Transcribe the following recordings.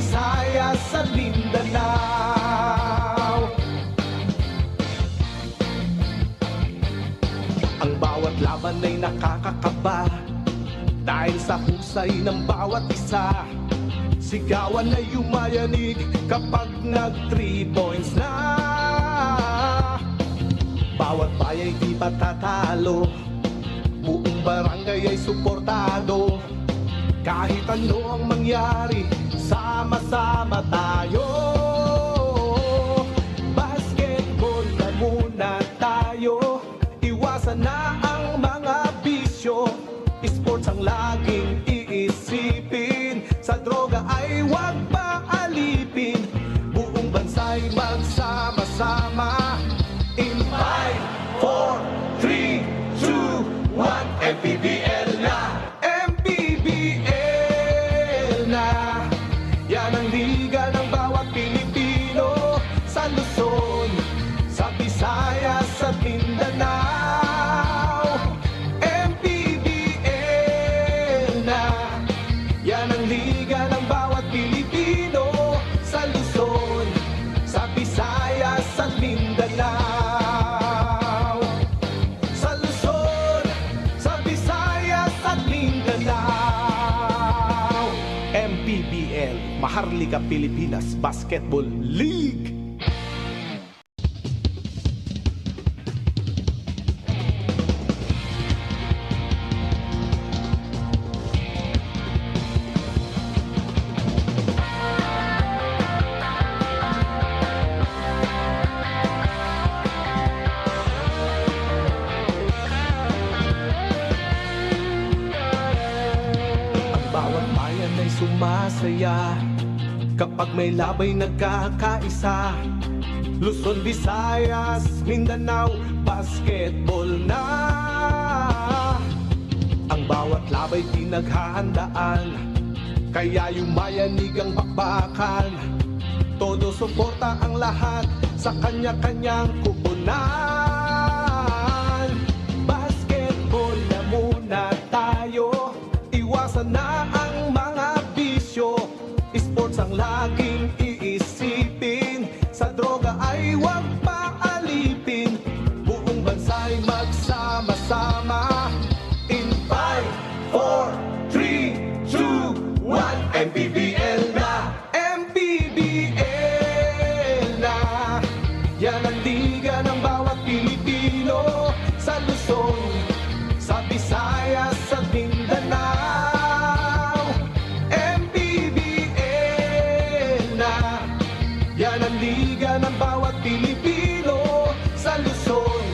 Visayas at Mindanao. Ang bawat laban ay nakakakaba dahil sa husay ng bawat isa. Sigawan ay yumayanig kapag nag 3 points na. Bawat bayay di patatalo, buong barangay ay suportado. Kahit ano ang mangyari, sama-sama tayo. Basketball na muna tayo, iwasan na ang mga bisyo. Sports ang laging iisipin, sa droga ay huwag paalipin. Buong bansa'y magsama-sama. In 5, 4, 3, 2, 1, MPBL na! MPBL na! Yan ang liga ng bawat Pilipino, sa Luzon, sa Visayas at Mindanao. MPBL na! Yan ang liga ng bawat Pilipino, sa Luzon, sa Visayas at Mindanao. MPBL, Maharlika Pilipinas Basketball League. Bawat bayan ay sumasaya kapag may labay nagkakaisa. Luzon, Visayas, Mindanao, basketball na. Ang bawat labay pinaghahandaan, kaya yumayanig ang bakbakan. Todo suporta ang lahat sa kanya-kanyang kupunan. Basketball na muna tayo, iwasan na ang mga bisyo. Sports ang laging iisipin, sa droga ay huwag paalipin. Buong bansa'y magsama-sama. In 5, 4, 3, 2, 1, MPBL na! MPBL na! Yan ang liga ng bawat Pilipino, sa Luzon, sa Visayas at Mindanao. MPBL na! Yan ang liga ng bawat Pilipino, sa Luzon,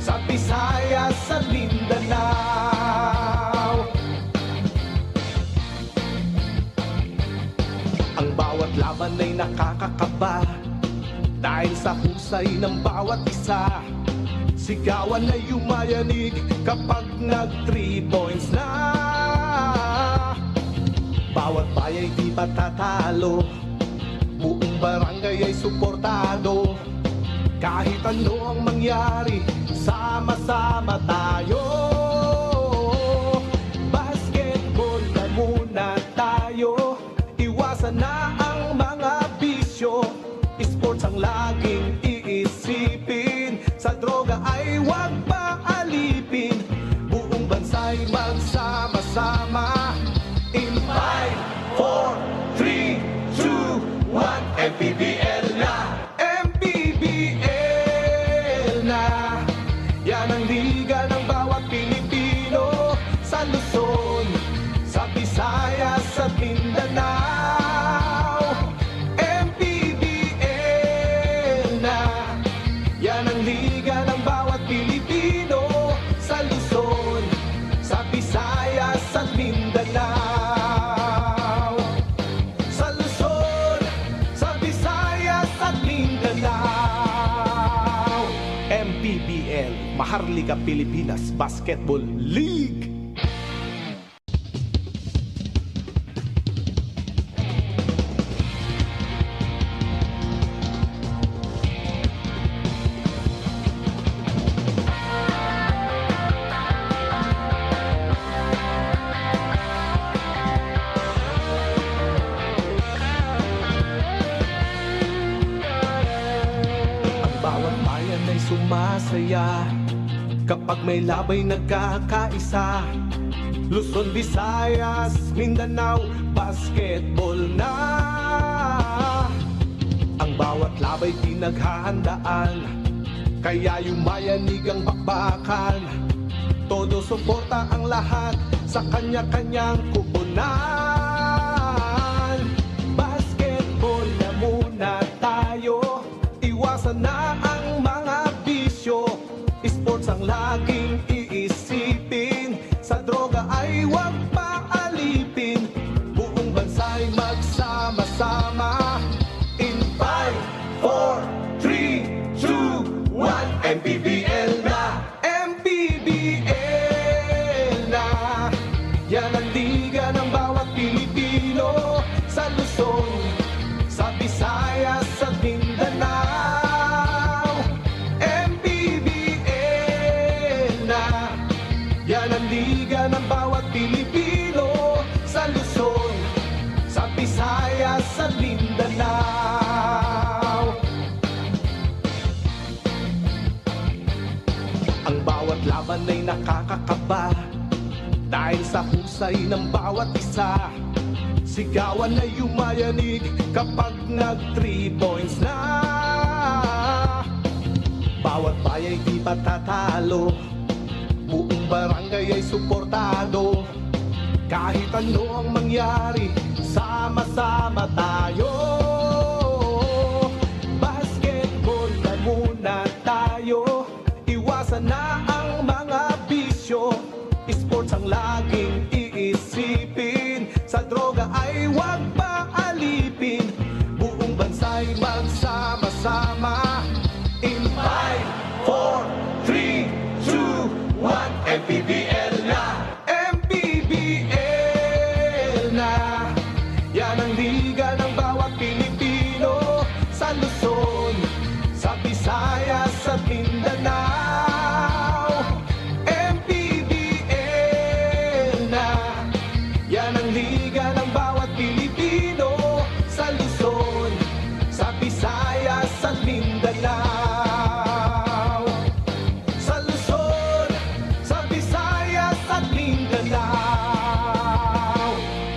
sa Visayas at Mindanao. Ang bawat laban ay nakakakaba dahil sa husay ng bawat isa. Sigawan ay yumayanig kapag nag 3 points na. Bawat bayay di patatalo, buong barangay ay suportado. Kahit ano ang mangyari, sama-sama tayo. Basketball na muna tayo, iwasan na ang mga bisyo. Sports ang laging iisipin, sa droga ay huwag paalipin. Buong bansa'y magsama-sama. In 5, 4, 3, 2, 1, MPBL na! MPBL na! Yan ang liga ng bawat Pilipino, sa Luzon, sa Visayas at Mindanao. MPBL na! Yan ang liga ng bawat Pilipino, sa Luzon, sa Visayas at Mindanao. Sa Luzon, sa Visayas at Mindanao. MPBL, Maharlika Pilipinas Basketball League. sumasaya kapag may labay nagkakaisa. Luzon, Visayas, Mindanao, basketball na. Ang bawat labay pinaghahandaan, kaya yumayanig ang bakbakan. Todo suporta ang lahat sa kanya-kanyang kupunan. Basketball na muna tayo, iwasan na ang mga bisyo. Sports ang laging iisipin, sa droga ay huwag paalipin. Buong bansa'y magsama-sama. In 5, 4, 3, 2, 1, MPBL na! MPBL na! Yan ang liga ng bawat Pilipino, sa Luzon, sa Visayas at Mindanao. MPBL na! Yan ang liga ng bawat Pilipino, sa Luzon, sa Visayas at Mindanao. Ang bawat laban ay nakakakaba dahil sa husay ng bawat isa. Sigawan ay yumayanig kapag nag 3 points na. Bawat bayay di patatalo, buong barangay ay suportado. Kahit ano ang mangyari, sama-sama tayo. Basketball na muna tayo, iwasan na ang mga bisyo. Sports ang laging iisipin, sa droga ay huwag paalipin. Buong bansa'y magsama-sama. In 5, 4, 3, 2, 1, MPBL na! MPBL na! Yan ang liga ng bawat Pilipino, sa Luzon, sa Visayas at Mindanao. MPBL na! Yan ang liga ng bawat Pilipino, sa Luzon, sa Visayas at Mindanao.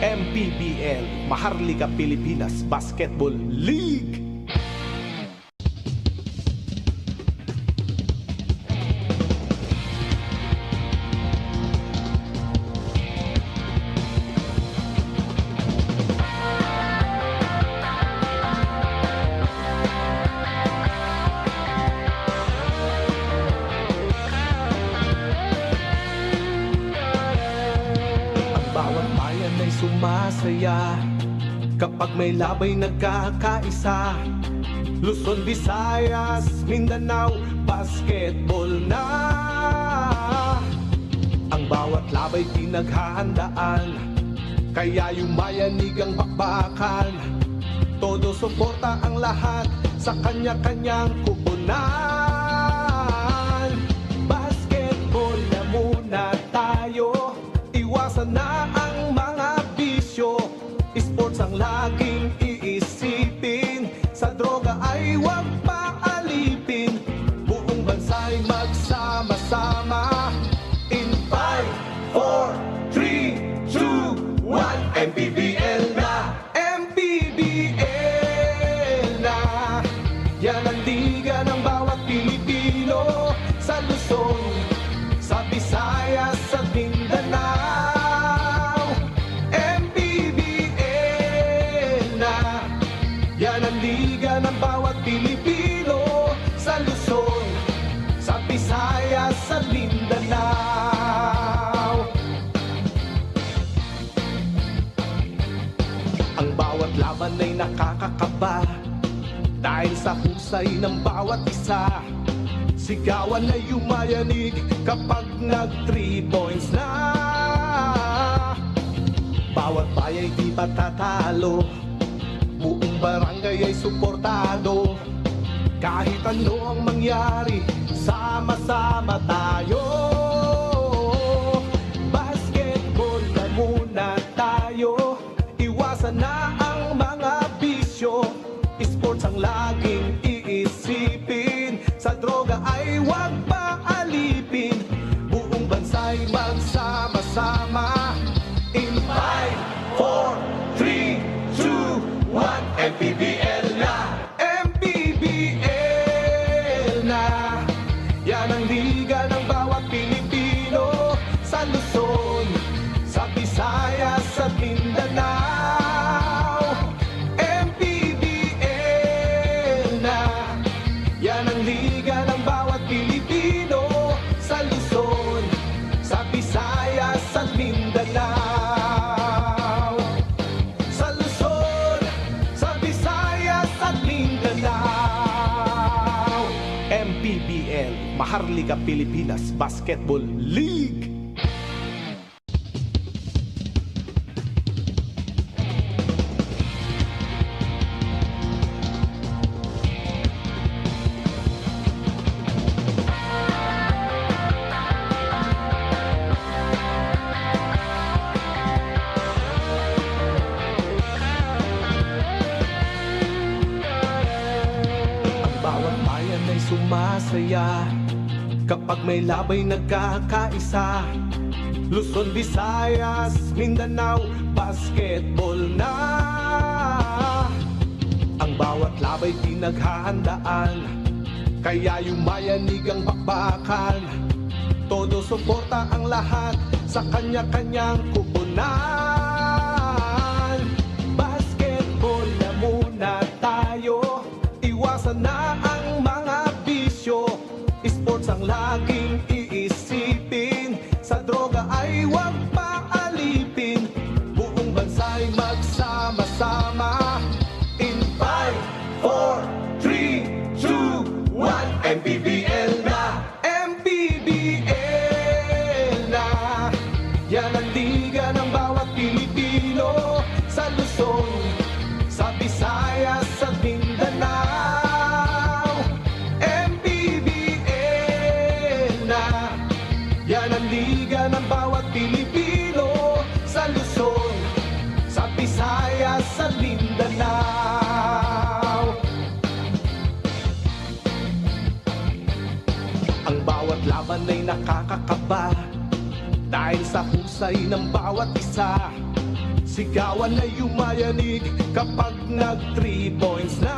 MPBL, Maharlika Pilipinas Basketball League. Bawat bayan ay sumasaya kapag may labay nagkakaisa. Luzon, Visayas, Mindanao, basketball na. Ang bawat labay pinaghahandaan, kaya yumayanig ang bakbakan. Todo suporta ang lahat sa kanya-kanyang kupunan. Basketball na muna tayo, iwasan na ang mga bisyo. Sports ang laging iisipin, sa droga ay huwag paalipin. Buong bansa'y magsama-sama. In 5, 4, 3, 2, 1, MPBL na! MPBL na! Yan ang liga ng bawat Pilipino, sa Luzon, sa Visayas at Mindanao. MPBL na! Yan ang liga ng bawat Pilipino, sa Luzon, sa Visayas at Mindanao. Ang bawat laban ay nakakakaba dahil sa husay ng bawat isa. Sigawan ay yumayanig kapag nag 3 points na. Bawat bayay di patatalo, buong barangay ay suportado. Kahit ano ang mangyari, sama-sama tayo. Basketball na muna tayo, iwasan na ang mga bisyo. Sports ang laging iisipin, sa droga ay Maharlika Pilipinas Basketball League. Bawat bayan ay sumasaya kapag may labay nagkakaisa. Luzon, Visayas, Mindanao, basketball na. Ang bawat labay pinaghahandaan, kaya yumayanig ang bakbakan. Todo suporta ang lahat sa kanya-kanyang kupunan. Basketball na muna tayo, iwasan na ang mga bisyo. Sports ang laging iisipin, sa droga ay huwag paalipin. Buong bansa'y magsama-sama. In 5, 4, 3, 2, 1, MPBL na! MPBL na! Yan ang liga ng bawat Pilipino, sa Luzon, sa Visayas, sa Mindanao. Yan ang liga ng bawat Pilipino, sa Luzon, sa Visayas, sa Mindanao. Ang bawat laban ay nakakakaba dahil sa husay ng bawat isa. Sigawan ay yumayanig kapag nag 3 points na.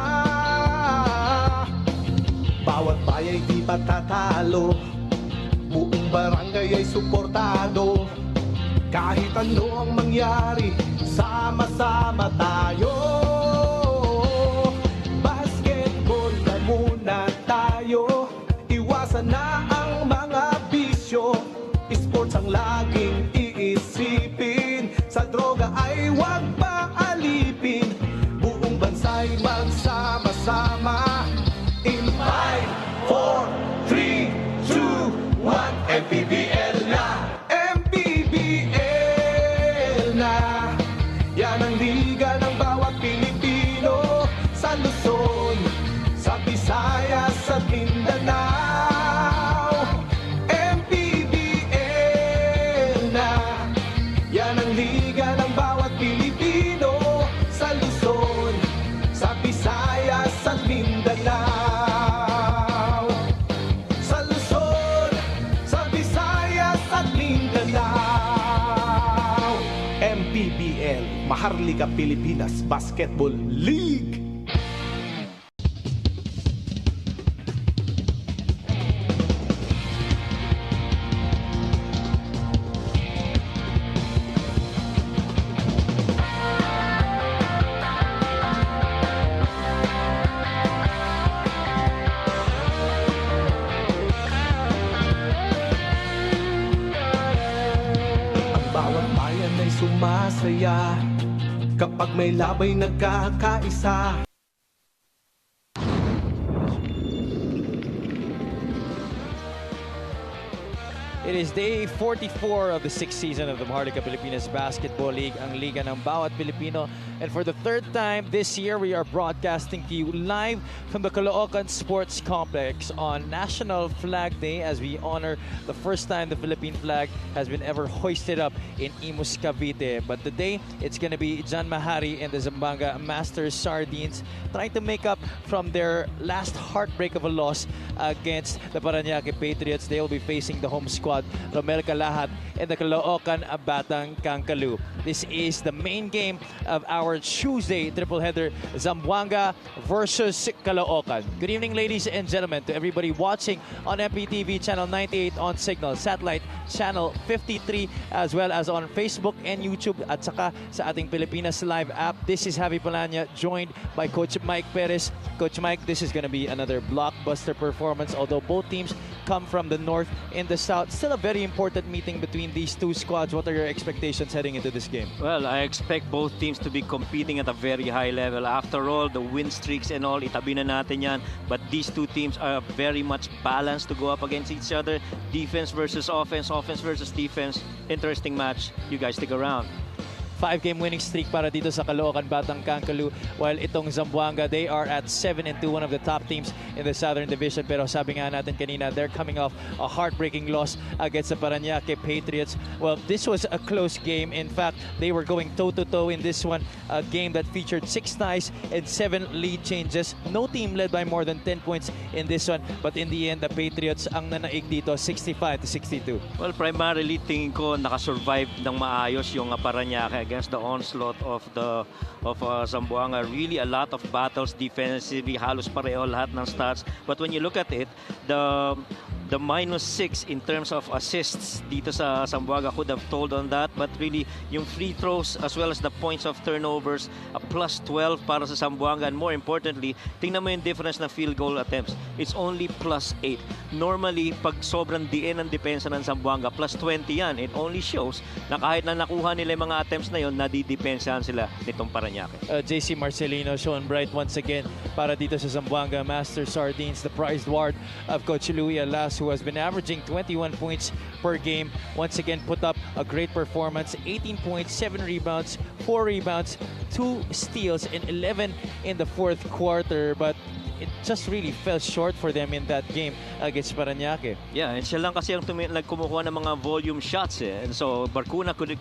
Bawat bayay di patatalo, buong barangay ay suportado. Kahit ano ang mangyari, sama-sama tayo. Basketball na muna tayo, iwasan na ang mga bisyo. Sports ang laging iisipin, sa droga ay huwag paalipin. Buong bansa'y magsama-sama. In 5, 4, 3, 2, 1, MPBL na! MPBL na! Yan ang liga ng bawat Pilipino, sa Luzon, sa Visayas, sa Mindanao. MPBL na! Yan ang liga ng bawat Pilipino, sa Luzon, sa Visayas, sa Mindanao. MPBL, Maharlika Pilipinas Basketball League. Bawat bayan ay sumasaya kapag may labay nagkakaisa. It is day 44 of the 6th season of the Maharlika Pilipinas Basketball League, ang liga ng bawat Pilipino. And for the 3rd time this year, we are broadcasting to you live from the Caloocan Sports Complex on National Flag Day as we honor the first time the Philippine flag has been ever hoisted up in Imus, Cavite. But today, it's going to be John Mahari and the Zamboanga Masters Sardines trying to make up from their last heartbreak of a loss against the Parañaque Patriots. They will be facing the home squad, Romel Calahat and the Caloocan Batang Kangkalu. This is the main game of our Tuesday triple header, Zamboanga versus Caloocan. Good evening, ladies and gentlemen, to everybody watching on MPTV Channel 98 on Signal, Satellite Channel 53, as well as on Facebook and YouTube at saka sa ating Pilipinas Live app. This is Javi Palanya, joined by Coach Mike Perez. Coach Mike, this is going to be another blockbuster performance, although both teams come from the north and the south. Still a very important meeting between these two squads. What are your expectations heading into this game? game? Well, I expect both teams to be competing at a very high level. After all, the win streaks and all, itabi na natin yan. But these two teams are very much balanced to go up against each other. Defense versus offense, offense versus defense. Interesting match. You guys stick around. 5-game winning streak para dito sa Caloocan Batang Kankalu, while itong Zamboanga, they are at 7-2, one of the top teams in the Southern Division. Pero sabi nga natin kanina, they're coming off a heartbreaking loss against the Parañaque Patriots. Well, this was a close game. In fact, they were going toe-to-toe in this one, a game that featured 6 ties and 7 lead changes. No team led by more than 10 points in this one, but in the end, the Patriots ang nanaig dito, 65-62. Well, primarily tingin ko nakasurvive ng maayos yung Parañaque against the onslaught of Zamboanga. Really a lot of battles defensively, halos pareho lahat ng stats. But when you look at it, the -6 in terms of assists dito sa Zamboanga could have told on that, but really yung free throws as well as the points of turnovers, a +12 para sa Zamboanga, and more importantly, tingnan mo yung difference na field goal attempts. It's only +8. Normally, pag sobrang diin ang depensa ng Zamboanga, +20 yan. It only shows na kahit na nakuha nila yung mga attempts na yun, nadidepensahan sila nitong Parañaque. JC Marcelino shown bright once again para dito sa Zamboanga. Master Sardines, the prized ward of Coach Louie Alas, who has been averaging 21 points per game. Once again, put up a great performance. 18 points, 7 rebounds, 4 rebounds, 2 steals, and 11 in the fourth quarter. But it just really fell short for them in that game against Parañaque. Yeah, and siya lang kasi ang kumukuha ng mga volume shots eh. And so Barcuna could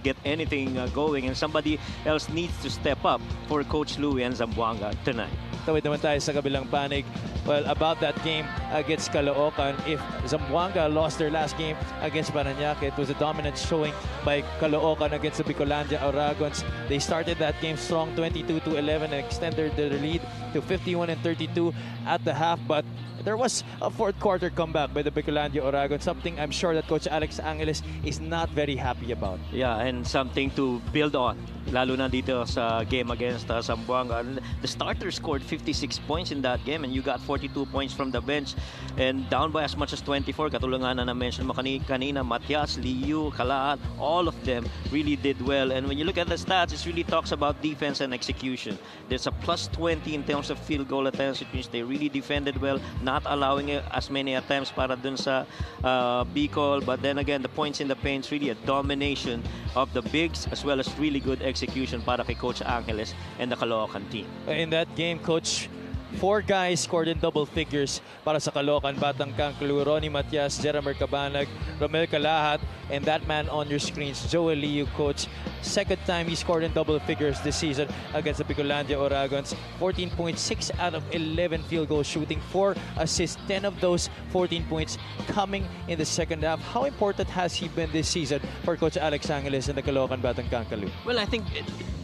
get anything going, and somebody else needs to step up for Coach Louie and Zamboanga tonight. Tawid naman tayo sa kabilang panig. Well, about that game against Caloocan, if Zamboanga lost their last game against Parañaque, it was a dominant showing by Caloocan against the Bicolandia Aragons. They started that game strong, 22-11, and extended their lead to 51-32 at the half, but there was a fourth quarter comeback by the Bicolandia Oragon, something I'm sure that Coach Alex Angeles is not very happy about. Yeah, and something to build on, lalo na dito sa game against Zamboanga. The starters scored 56 points in that game, and you got 42 points from the bench, and down by as much as 24. Katulad nga na na-mention mo kanina, Matias, Liu, Kalaat, all of them really did well. And when you look at the stats, it really talks about defense and execution. There's a +20 in terms of field goal attempts, which means they really defended well, not allowing as many attempts para dun sa Bicol. But then again, the points in the paint, really a domination of the bigs as well as really good execution para kay Coach Angeles and the Caloocan team. In that game, Coach, 4 guys scored in double figures para sa Caloocan Batang Kankalu. Ronnie Matias, Jeramer Cabanag, Romel Calahat, and that man on your screens, Joel Liu, Coach. Second time he scored in double figures this season against the Bicolandia Oragons. 14.6 out of 11 field goal shooting, 4 assists, 10 of those 14 points coming in the second half. How important has he been this season for Coach Alex Angeles and the Caloocan Batang Kankalu? Well, I think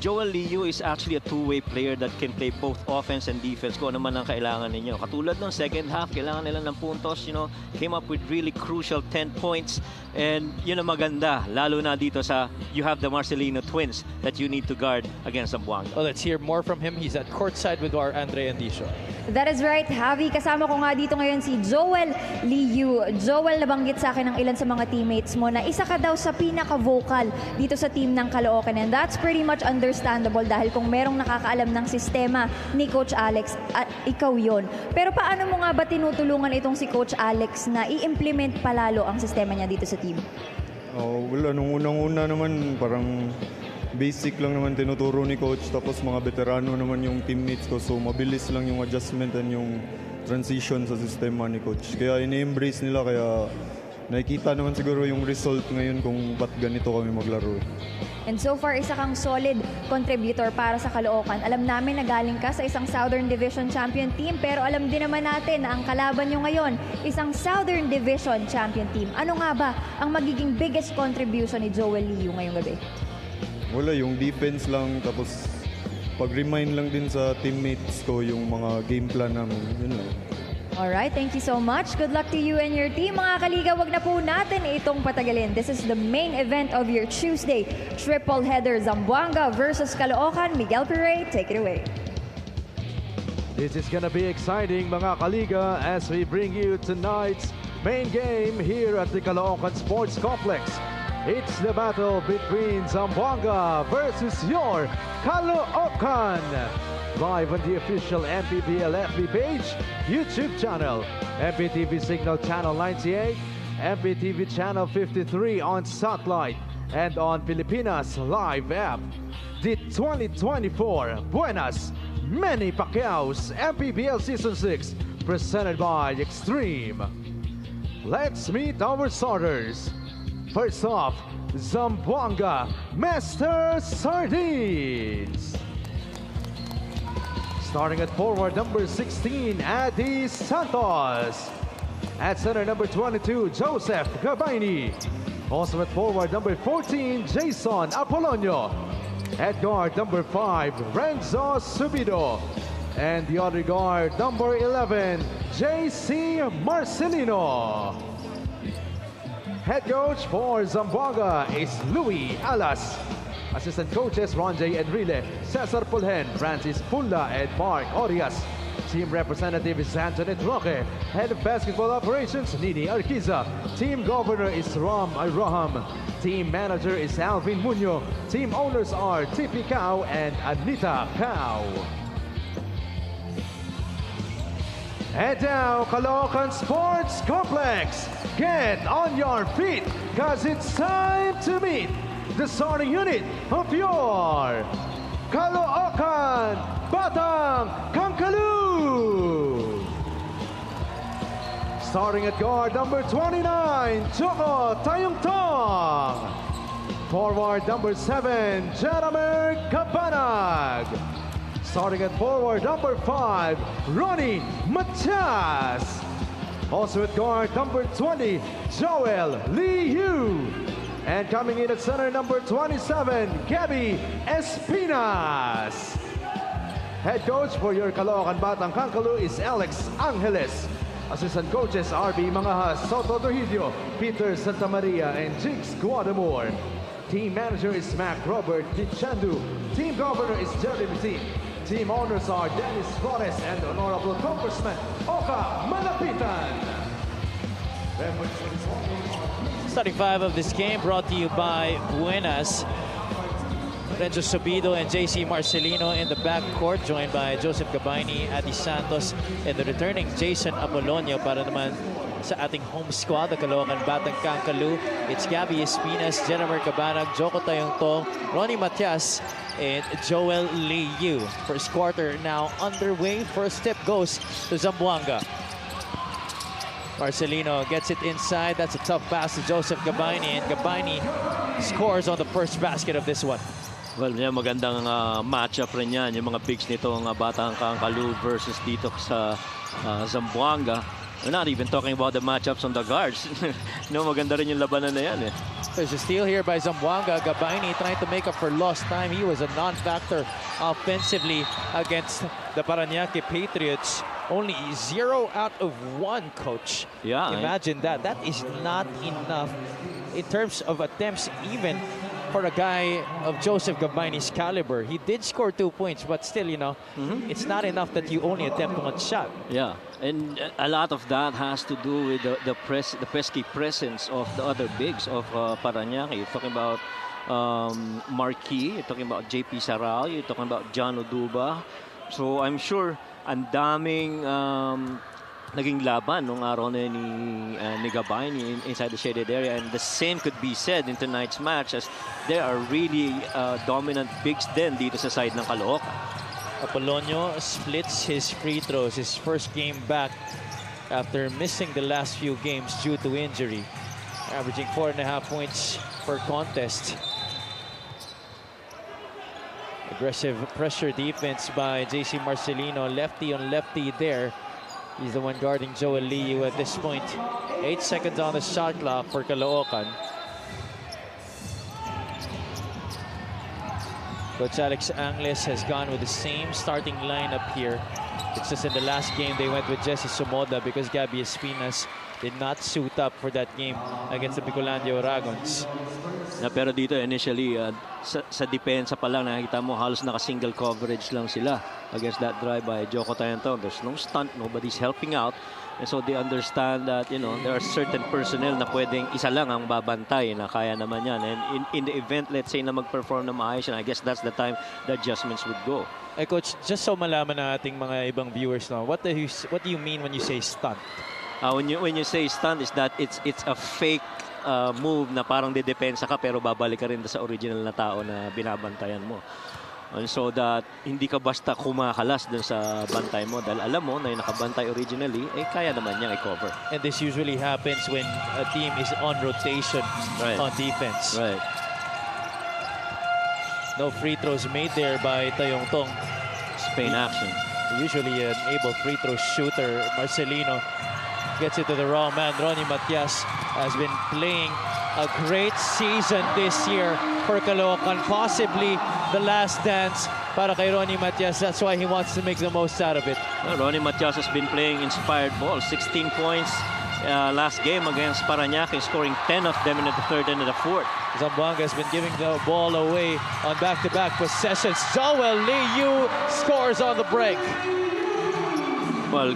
Joel Liu is actually a two-way player that can play both offense and defense kung ano man ang kailangan ninyo. Katulad ng second half, kailangan nila ng puntos, came up with really crucial 10 points, and yun ang maganda, lalo na dito sa you have the Marcelino twins that you need to guard against Zamboanga. Well, let's hear more from him. He's at courtside with our Andre Andicio. That is right, Javi. Kasama ko nga dito ngayon si Joel Liu. Joel, nabanggit sa akin ng ilan sa mga teammates mo na isa ka daw sa pinaka-vocal dito sa team ng Caloocan, and that's pretty much understandable dahil kung merong nakakaalam ng sistema ni Coach Alex, ikaw yon. Pero paano mo nga ba tinutulungan itong si Coach Alex na i-implement palalo ang sistema niya dito sa team? Well, nung unang-una naman, parang basic lang naman tinuturo ni Coach, tapos mga veterano naman yung teammates ko, so mabilis lang yung adjustment and yung transition sa sistema ni Coach. Kaya ini-embrace nila, kaya nakikita naman siguro yung result ngayon kung ba't ganito kami maglaro. And so far, isa kang solid contributor para sa Caloocan. Alam namin na galing ka sa isang Southern Division champion team, pero alam din naman natin na ang kalaban nyo ngayon, isang Southern Division champion team. Ano nga ba ang magiging biggest contribution ni Joel Liu ngayong gabi? Wala, yung defense lang, tapos pag-remind lang din sa teammates ko yung mga game plan namin. Yun lang. Alright, thank you so much. Good luck to you and your team. Mga kaliga, wag na po natin itong patagalin. This is the main event of your Tuesday. Triple header, Zamboanga versus Caloocan. Miguel Pire, take it away. This is gonna be exciting, mga kaliga, as we bring you tonight's main game here at the Caloocan Sports Complex. It's the battle between Zamboanga versus your Caloocan. Live on the official MPBL FB page, YouTube channel, MPTV Signal Channel 98, MPTV Channel 53 on satellite, and on Pilipinas Live app. The 2024 Buenas Manny Pacquiao's MPBL Season 6, presented by Extreme. Let's meet our starters. First off, Zamboanga Master Sardines. Starting at forward number 16, Adi Santos. At center number 22, Joseph Gabaini. Also at forward number 14, Jason Apolonio. At guard number 5, Renzo Subido. And the other guard number 11, JC Marcelino. Head coach for Zamboanga is Louis Alas. Assistant coaches Ron J. Enrile, Cesar Pulhen, Francis Pula, and Mark Orias. Team representative is Antoinette Roque. Head of basketball operations, Nini Arquiza. Team governor is Ram Abraham. Team manager is Alvin Muñoz. Team owners are Tippy Cao and Anita Cao. And now, Caloocan Sports Complex. Get on your feet, cause it's time to meet the starting unit of your Caloocan Batang Kangkaloo. Starting at guard number 29, Choco Tayungtong. Forward number 7, Jaramer Kapanag. Starting at forward number 5, Ronnie Matias. Also at guard number 20, Joel Lee Yu. And coming in at center number 27, Gabby Espinas. Head coach for your Caloocan Batang Kangkaloo is Alex Angeles. Assistant coaches RB Mangahas, Soto Trujillo, Peter Santamaria, and Jinx Guadamor. Team manager is Mac Robert Dichandu. Team governor is Jerry Mitin. Team owners are Dennis Flores and Honorable Congressman Oka Malapitan. Starting 5 of this game brought to you by Buenas. Renzo Subido and JC Marcelino in the backcourt, joined by Joseph Gabaini, Adi Santos, and the returning Jason Apolonio para naman sa ating home squad, the Caloocan Batang Kangkaloo. It's Gabby Espinas, Jennifer Cabanag, Joko Tayongtong, Ronnie Matias, and Joel Lee Yu. First quarter now underway. First tip goes to Zamboanga. Marcelino gets it inside. That's a tough pass to Joseph Gabaini, and Gabaini scores on the first basket of this one. Well, yan, magandang matchup rin yan. Yung mga bigs nito, ang Batang Kangkaloo versus dito sa Zamboanga. We're not even talking about the matchups on the guards. No, maganda rin yung labanan na yan eh. There's a steal here by Zamboanga. Gabaini trying to make up for lost time. He was a non-factor offensively against the Parañaque Patriots. Only 0 out of 1, coach. Yeah. Imagine that. That is not enough in terms of attempts, even for a guy of Joseph Gabaini's caliber. He did score 2 points, but still, you know, it's not enough that you only attempt 1 shot. Yeah, and a lot of that has to do with the pesky presence of the other bigs of Parañaque. You're talking about Marquis, you're talking about JP Saral, you're talking about John Oduba. So I'm sure ang daming naging laban nung araw na ni Gabaini inside the shaded area, and the same could be said in tonight's match as there are really dominant bigs din dito sa side ng Caloocan. Apolonio splits his free throws, his first game back after missing the last few games due to injury, averaging 4.5 points per contest. Aggressive pressure defense by JC Marcelino, lefty on lefty there. He's the one guarding Joel Lee Yu at this point. 8 seconds on the shot clock for Caloocan. Coach Alex Angles has gone with the same starting lineup here. It's just in the last game they went with Jesse Sumoda because Gabby Espinas did not suit up for that game against the Bicolandia Dragons. Pero dito initially, sa depensa pa lang, nakikita mo halos naka-single coverage lang sila against that drive by Joko Tayantong. There's no stunt, nobody's helping out. And so they understand that, you know, there are certain personnel na pwedeng isa lang ang babantay na kaya naman yan. And in the event, let's say na mag-perform na maayos yan, I guess that's the time the adjustments would go. Coach, just so malaman na ating mga ibang viewers now, what do you mean when you say stunt? When you say stunt, is that it's a fake move na parang didepensa ka pero babalik ka rin sa original na tao na binabantayan mo. And so that hindi ka basta kumakalas dun sa bantay mo dahil alam mo na yung nakabantay originally, kaya naman niyang i-cover. And this usually happens when a team is on rotation on defense. Right. No free throws made there by Tayong Tong. Spain action. Usually an able free throw shooter. Marcelino gets it to the wrong man. Ronnie Matias has been playing a great season this year for Caloocan. Possibly the last dance para kay Ronnie Matias. That's why he wants to make the most out of it. Ronnie Matias has been playing inspired ball. 16 points last game against Parañaque, scoring 10 of them in the third and the fourth. Zamboanga has been giving the ball away on back-to-back possessions. Joel Liu scores on the break. Well,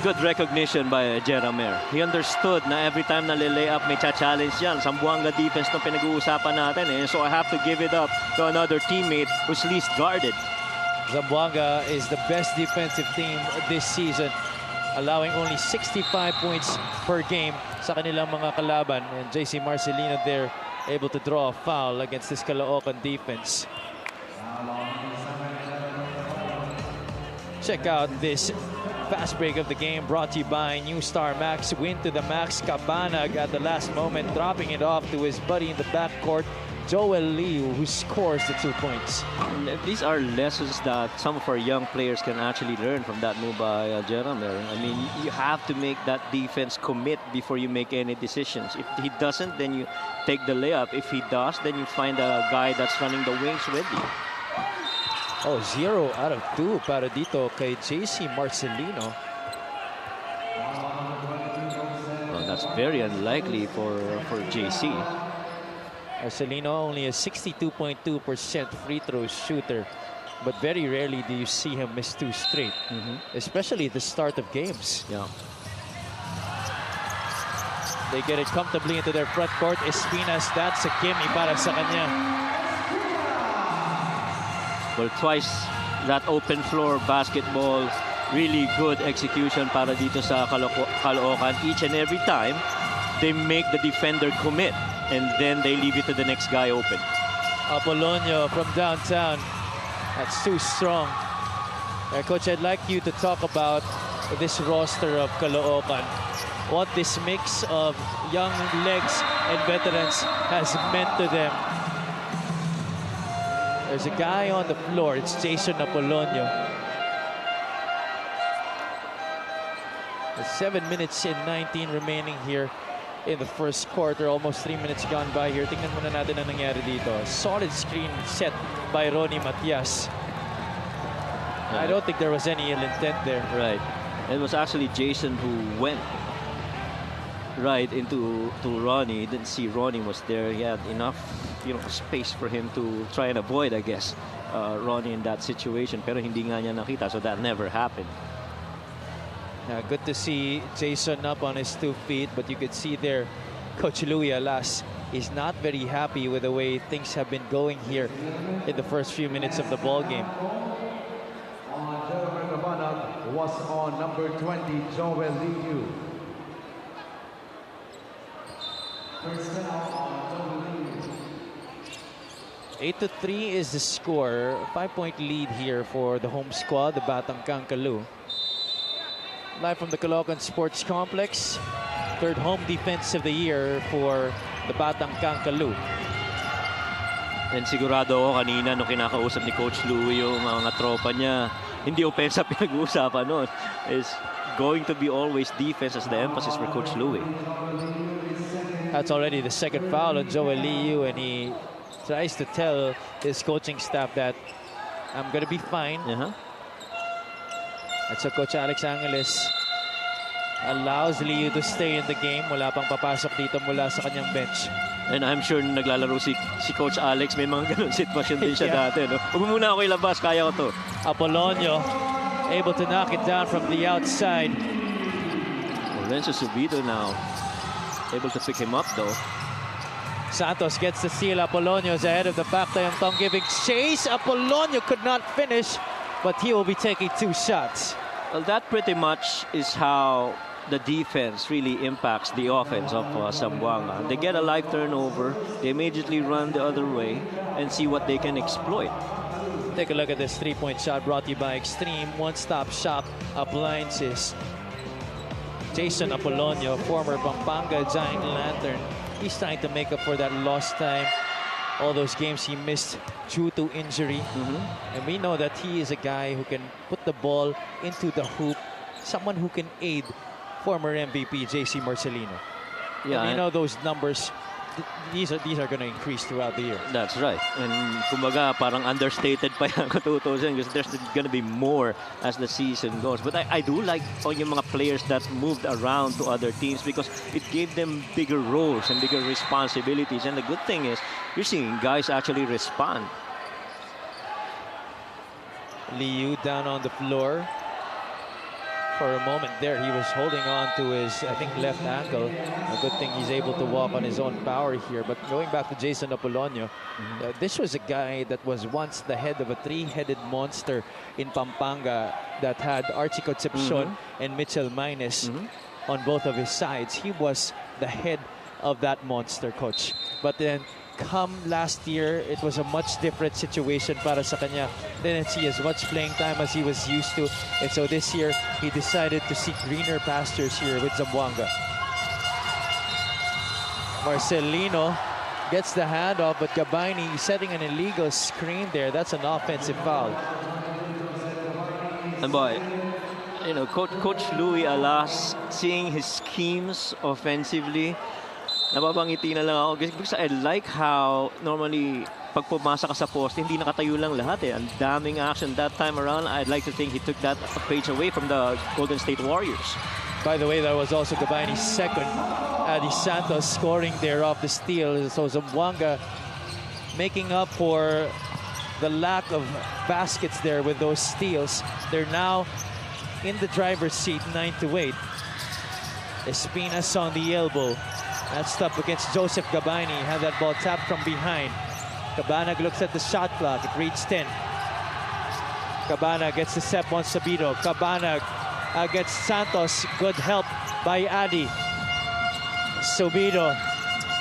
good recognition by Jeramer. He understood na every time na lay up may challenge yan. Zamboanga defense na pinag-uusapan natin so I have to give it up to another teammate who's least guarded. Zamboanga is the best defensive team this season, allowing only 65 points per game sa kanilang mga kalaban. And JC Marcelino there able to draw a foul against this Caloocan defense. Check out this fast break of the game brought to you by New Star Max. Win to the max. Cabanag at the last moment dropping it off to his buddy in the backcourt, Joel Liu, who scores the 2 points. These are lessons that some of our young players can actually learn from that move by Jeramer. I mean, you have to make that defense commit before you make any decisions. If he doesn't, then you take the layup. If he does, then you find a guy that's running the wings with you. Oh, 0 out of 2 para dito kay JC Marcelino. Well, that's very unlikely for JC. Marcelino only a 62.2% free throw shooter, but very rarely do you see him miss 2 straight, especially at the start of games. Yeah. They get it comfortably into their front court. Espinas, that's a gimme para sa kanya. Well, twice that open floor basketball, really good execution para dito sa Caloocan. Each and every time, they make the defender commit, and then they leave it to the next guy open. Apolonio from downtown. That's too strong. Coach, I'd like you to talk about this roster of Caloocan. What this mix of young legs and veterans has meant to them. There's a guy on the floor. It's Jason Apolonio. 7 minutes and 19 remaining here in the first quarter. Almost 3 minutes gone by here. Tingnan muna natin ang nangyari dito. Solid screen set by Ronnie Matias. I don't think there was any ill intent there. Right. It was actually Jason who went right into Ronnie. He didn't see Ronnie was there. He had enough, space for him to try and avoid, I guess, Ronnie in that situation. Pero hindi nga niya nakita, so that never happened. Good to see Jason up on his 2 feet, but you could see there, Coach Louis Alas is not very happy with the way things have been going here in the first few minutes of the ball game. Was on number 20, Joel Liu. 8-3 is the score. 5-point lead here for the home squad, the Batang Caloo. Live from the Caloocan Sports Complex. 3rd home defense of the year for the Batang Caloo. And sigurado ako kanina nung kinakausap ni Coach Louie yung mga tropa niya, hindi opensa pinag-uusapan nun. Is going to be always defense as the emphasis for Coach Louie. That's already the 2nd foul on Joel Liu, and he tries to tell his coaching staff that I'm going to be fine. That's what Coach Alex Angeles allows Liu to stay in the game. Wala pang papasok dito mula sa kanyang bench. And I'm sure naglalaro si Coach Alex, may mga ganun sitwasyon din siya dati. No? Huwag mo muna ako ilabas, kaya ko to. Apolonio able to knock it down from the outside. Lorenzo Subido now able to pick him up though. Santos gets the steal. Apolonio's ahead of the back. Tayong Tong giving chase. Apolonio could not finish, but he will be taking 2 shots. Well, that pretty much is how the defense really impacts the offense of Zamboanga. They get a live turnover, they immediately run the other way and see what they can exploit. Take a look at this 3-point shot brought to you by Extreme One-Stop Shop Appliances. Jason Apolonio, former Pampanga Giant Lantern, he's trying to make up for that lost time. All those games he missed due to injury. And we know that he is a guy who can put the ball into the hoop. Someone who can aid former MVP JC Marcelino. Yeah, and we know those numbers. These are going to increase throughout the year. That's right. And kumbaga parang understated pa yung katutusin because there's going to be more as the season goes. But I do like yung mga players that moved around to other teams because it gave them bigger roles and bigger responsibilities. And the good thing is you're seeing guys actually respond. Liu down on the floor. For a moment there, he was holding on to his, I think, left ankle. A good thing he's able to walk on his own power here. But going back to Jason Apolonio, this was a guy that was once the head of a 3-headed monster in Pampanga that had Archie Concepcion and Mitchell Maynes on both of his sides. He was the head of that monster, coach. But then come last year, it was a much different situation para sa kanya. Didn't see as much playing time as he was used to. And so this year, he decided to seek greener pastures here with Zamboanga. Marcelino gets the handoff, but Gabaini setting an illegal screen there. That's an offensive foul. And boy, you know, Coach Louis Alas, seeing his schemes offensively, nababangiti na lang ako because I like how normally pag pumasa ka sa post, hindi nakatayo lang lahat eh. Ang daming action that time around. I'd like to think he took that a page away from the Golden State Warriors. By the way, that was also Gabaini's second. Adi Santos scoring there off the steal. So Zamboanga making up for the lack of baskets there with those steals. They're now in the driver's seat, 9-8. Espinas on the elbow. That's up against Joseph Gabaini. Had that ball tapped from behind. Cabanag looks at the shot clock. It reads 10. Cabanag gets the step on Sabito. Cabanag against Santos. Good help by Adi. Sabito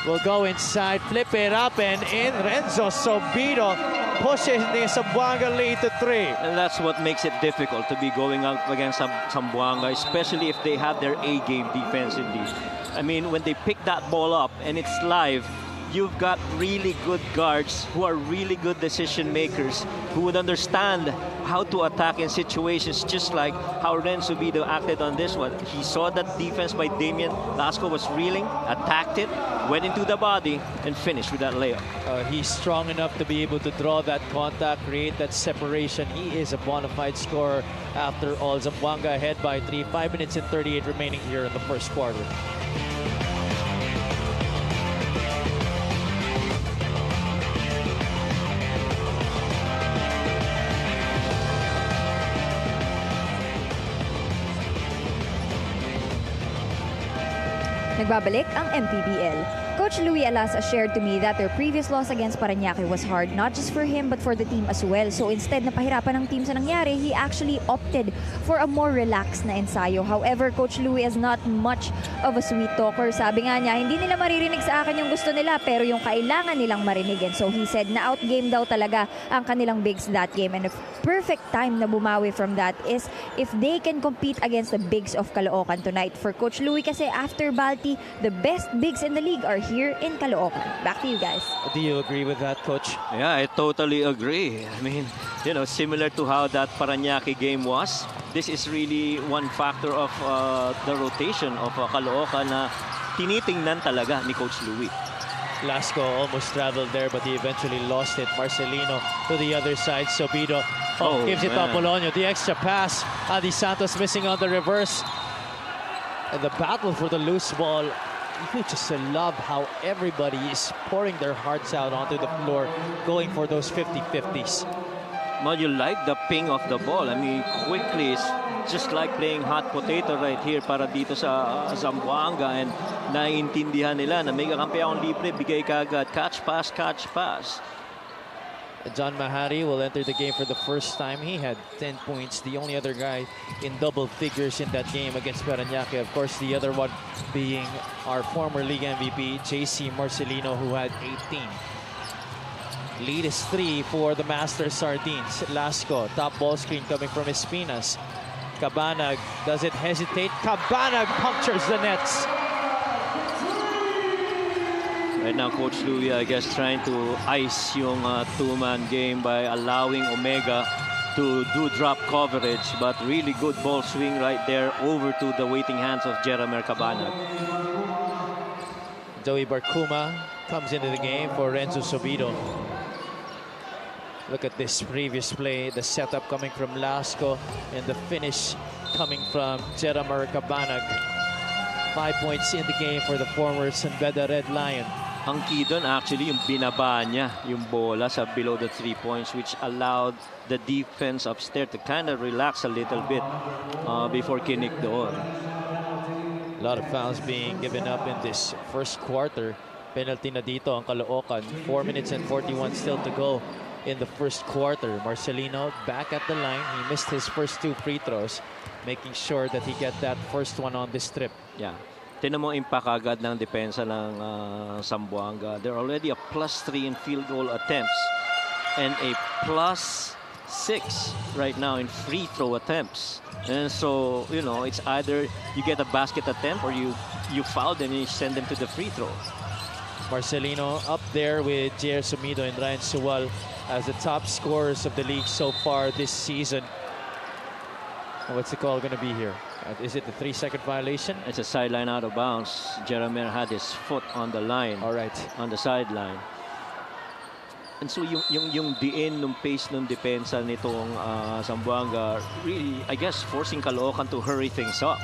will go inside, flip it up, and in. Renzo Sabito pushes the Zamboanga lead to 3. And that's what makes it difficult to be going out against Zamboanga, especially if they have their A game defensively. I mean, when they pick that ball up and it's live, you've got really good guards who are really good decision makers who would understand how to attack in situations, just like how Renzo Bido acted on this one. He saw that defense by Damian Lasco was reeling, attacked it, went into the body, and finished with that layup. He's strong enough to be able to draw that contact, create that separation. He is a bona fide scorer after all. Zamboanga ahead by 3. 5 minutes and 38 remaining here in the first quarter. Nagbabalik ang MPBL. Coach Louis Alasa shared to me that their previous loss against Parañaque was hard, not just for him but for the team as well. So instead na pahirapan ng team sa nangyari, he actually opted for a more relaxed na ensayo. However, Coach Louis is not much of a sweet talker. Sabi nga niya, hindi nila maririnig sa akin yung gusto nila pero yung kailangan nilang marinig. And so he said na outgame daw talaga ang kanilang bigs that game. And the perfect time na bumawi from that is if they can compete against the bigs of Caloocan tonight. For Coach Louis kasi after Balti, the best bigs in the league are here in Caloocan. Back to you guys. Do you agree with that, Coach? Yeah, I totally agree. I mean, you know, similar to how that Parañaque game was, this is really one factor of the rotation of Caloocan na tinitingnan talaga ni Coach Louis. Lasco almost traveled there, but he eventually lost it. Marcelino to the other side. Sobito gives it to Apolonio. The extra pass. Adi Santos missing on the reverse. And the battle for the loose ball, you just love how everybody is pouring their hearts out onto the floor, going for those 50-50s. Well, you like the ping of the ball. I mean, quickly, it's just like playing hot potato right here para dito sa Zamboanga. And naiintindihan nila na may kakampi akong libre, bigay ka agad. Catch, pass, catch, pass. John Mahari will enter the game for the first time. He had 10 points, the only other guy in double figures in that game against Parañaque. Of course, the other one being our former league MVP, JC Marcelino, who had 18. Lead is 3 for the Master Sardines. Lasco, top ball screen coming from Espinas. Cabanag doesn't hesitate. Cabanag punctures the nets. Right now, Coach Louie, I guess, trying to ice yung two-man game by allowing Omega to do drop coverage. But really good ball swing right there over to the waiting hands of Jeramer Cabanag. Joey Barcuma comes into the game for Renzo Sobido. Look at this previous play, the setup coming from Lasco and the finish coming from Jeramer Cabanag. 5 points in the game for the former San Beda Red Lion. Ang key doon, actually, yung binaba niya yung bola sa below the 3 points, which allowed the defense upstairs to kind of relax a little bit before kinik doon. A lot of fouls being given up in this first quarter. Penalty na dito ang Caloocan. 4 minutes and 41 still to go in the first quarter. Marcelino back at the line. He missed his first 2 free throws, making sure that he get that first one on this trip. Yeah. Tinan mo impact agad ng depensa ng Zamboanga. They're already a +3 in field goal attempts and a +6 right now in free throw attempts. And so, you know, it's either you get a basket attempt or you foul them and you send them to the free throw. Marcelino up there with Jair Sumido and Ryan Suwal as the top scorers of the league so far this season. What's the call going to be here? Is it the 3-second violation? It's a sideline out of bounds. Jeramer had his foot on the line. All right. On the sideline. And so yung diin ng pace ng depensa nitong Zamboanga really, I guess, forcing Caloocan to hurry things up.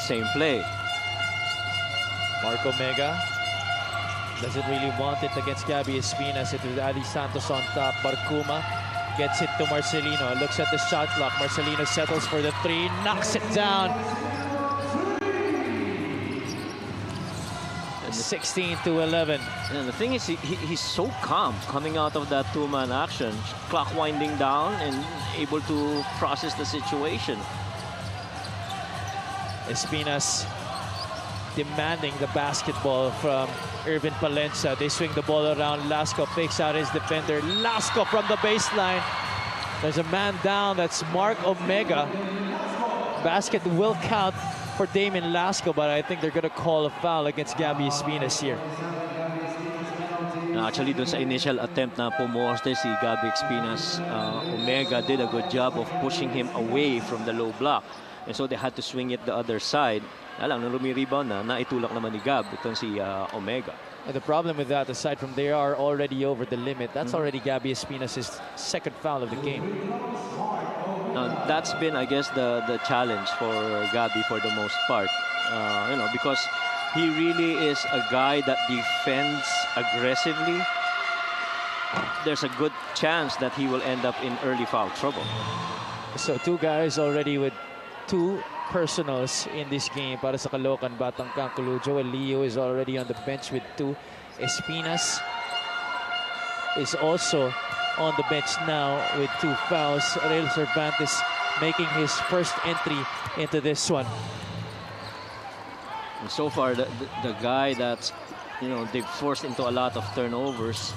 Same play. Marco Mega doesn't really want it against Gabby Espinas. It was Adi Santos on top. Barcuma gets it to Marcelino. Looks at the shot clock. Marcelino settles for the 3. Knocks it down. 16-11. And the thing is, he's so calm coming out of that two-man action. Clock winding down and able to process the situation. Espinas demanding the basketball from Irvin Palencia. They swing the ball around. Lasco fakes out his defender. Lasco from the baseline. There's a man down. That's Mark Omega. Basket will count for Damien Lasco, but I think they're going to call a foul against Gabby Espinas here. Actually, dun sa initial attempt na pumoste si Gabby Espinas, Omega did a good job of pushing him away from the low block. And so they had to swing it the other side. Alam, nung rumi-rebound na, naitulak naman ni Gab itong si Omega. And the problem with that, aside from they are already over the limit, that's already Gabby Espinas' second foul of the game. That's been, I guess, the challenge for Gabby for the most part. You know, because he really is a guy that defends aggressively. There's a good chance that he will end up in early foul trouble. So 2 guys already with 2 personals in this game para sa Caloocan Batang Kangkulu. Joel Leo is already on the bench with 2. Espinas is also on the bench now with 2 fouls. Rael Cervantes making his first entry into this one. And so far, the guy that's, you know, they've forced into a lot of turnovers.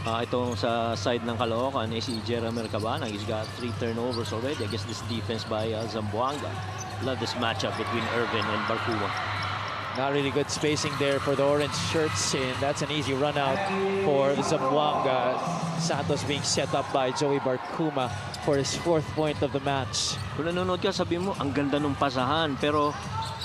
Itong sa side ng Caloocan is si Jeramer Cabanag. He's got 3 turnovers already against this defense by Zamboanga. Love this matchup between Irvin and Barcuma. Not really good spacing there for the orange shirts, and that's an easy run out for the Zamboanga. Santos being set up by Joey Barcuma for his 4th point of the match. Kung nanonood ka, sabi mo, ang ganda ng pasahan, pero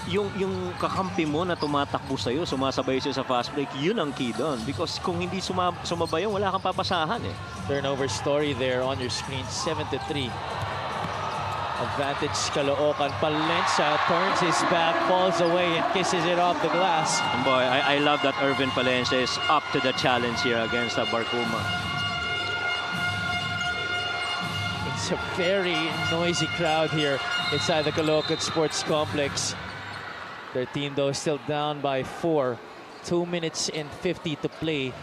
yung kakampi mo na tumatakbo sa'yo, sumasabay sa'yo sa fast break, yun ang key doon. Because kung hindi sumabay yun, wala kang papasahan eh. Turnover story there on your screen, 7-3. Advantage Caloocan. Palencia turns his back, falls away, and kisses it off the glass. And boy, I love that Irvin Palencia is up to the challenge here against Barkuma. It's a very noisy crowd here inside the Caloocan Sports Complex. Their team, though, still down by 4. 2 minutes and 50 to play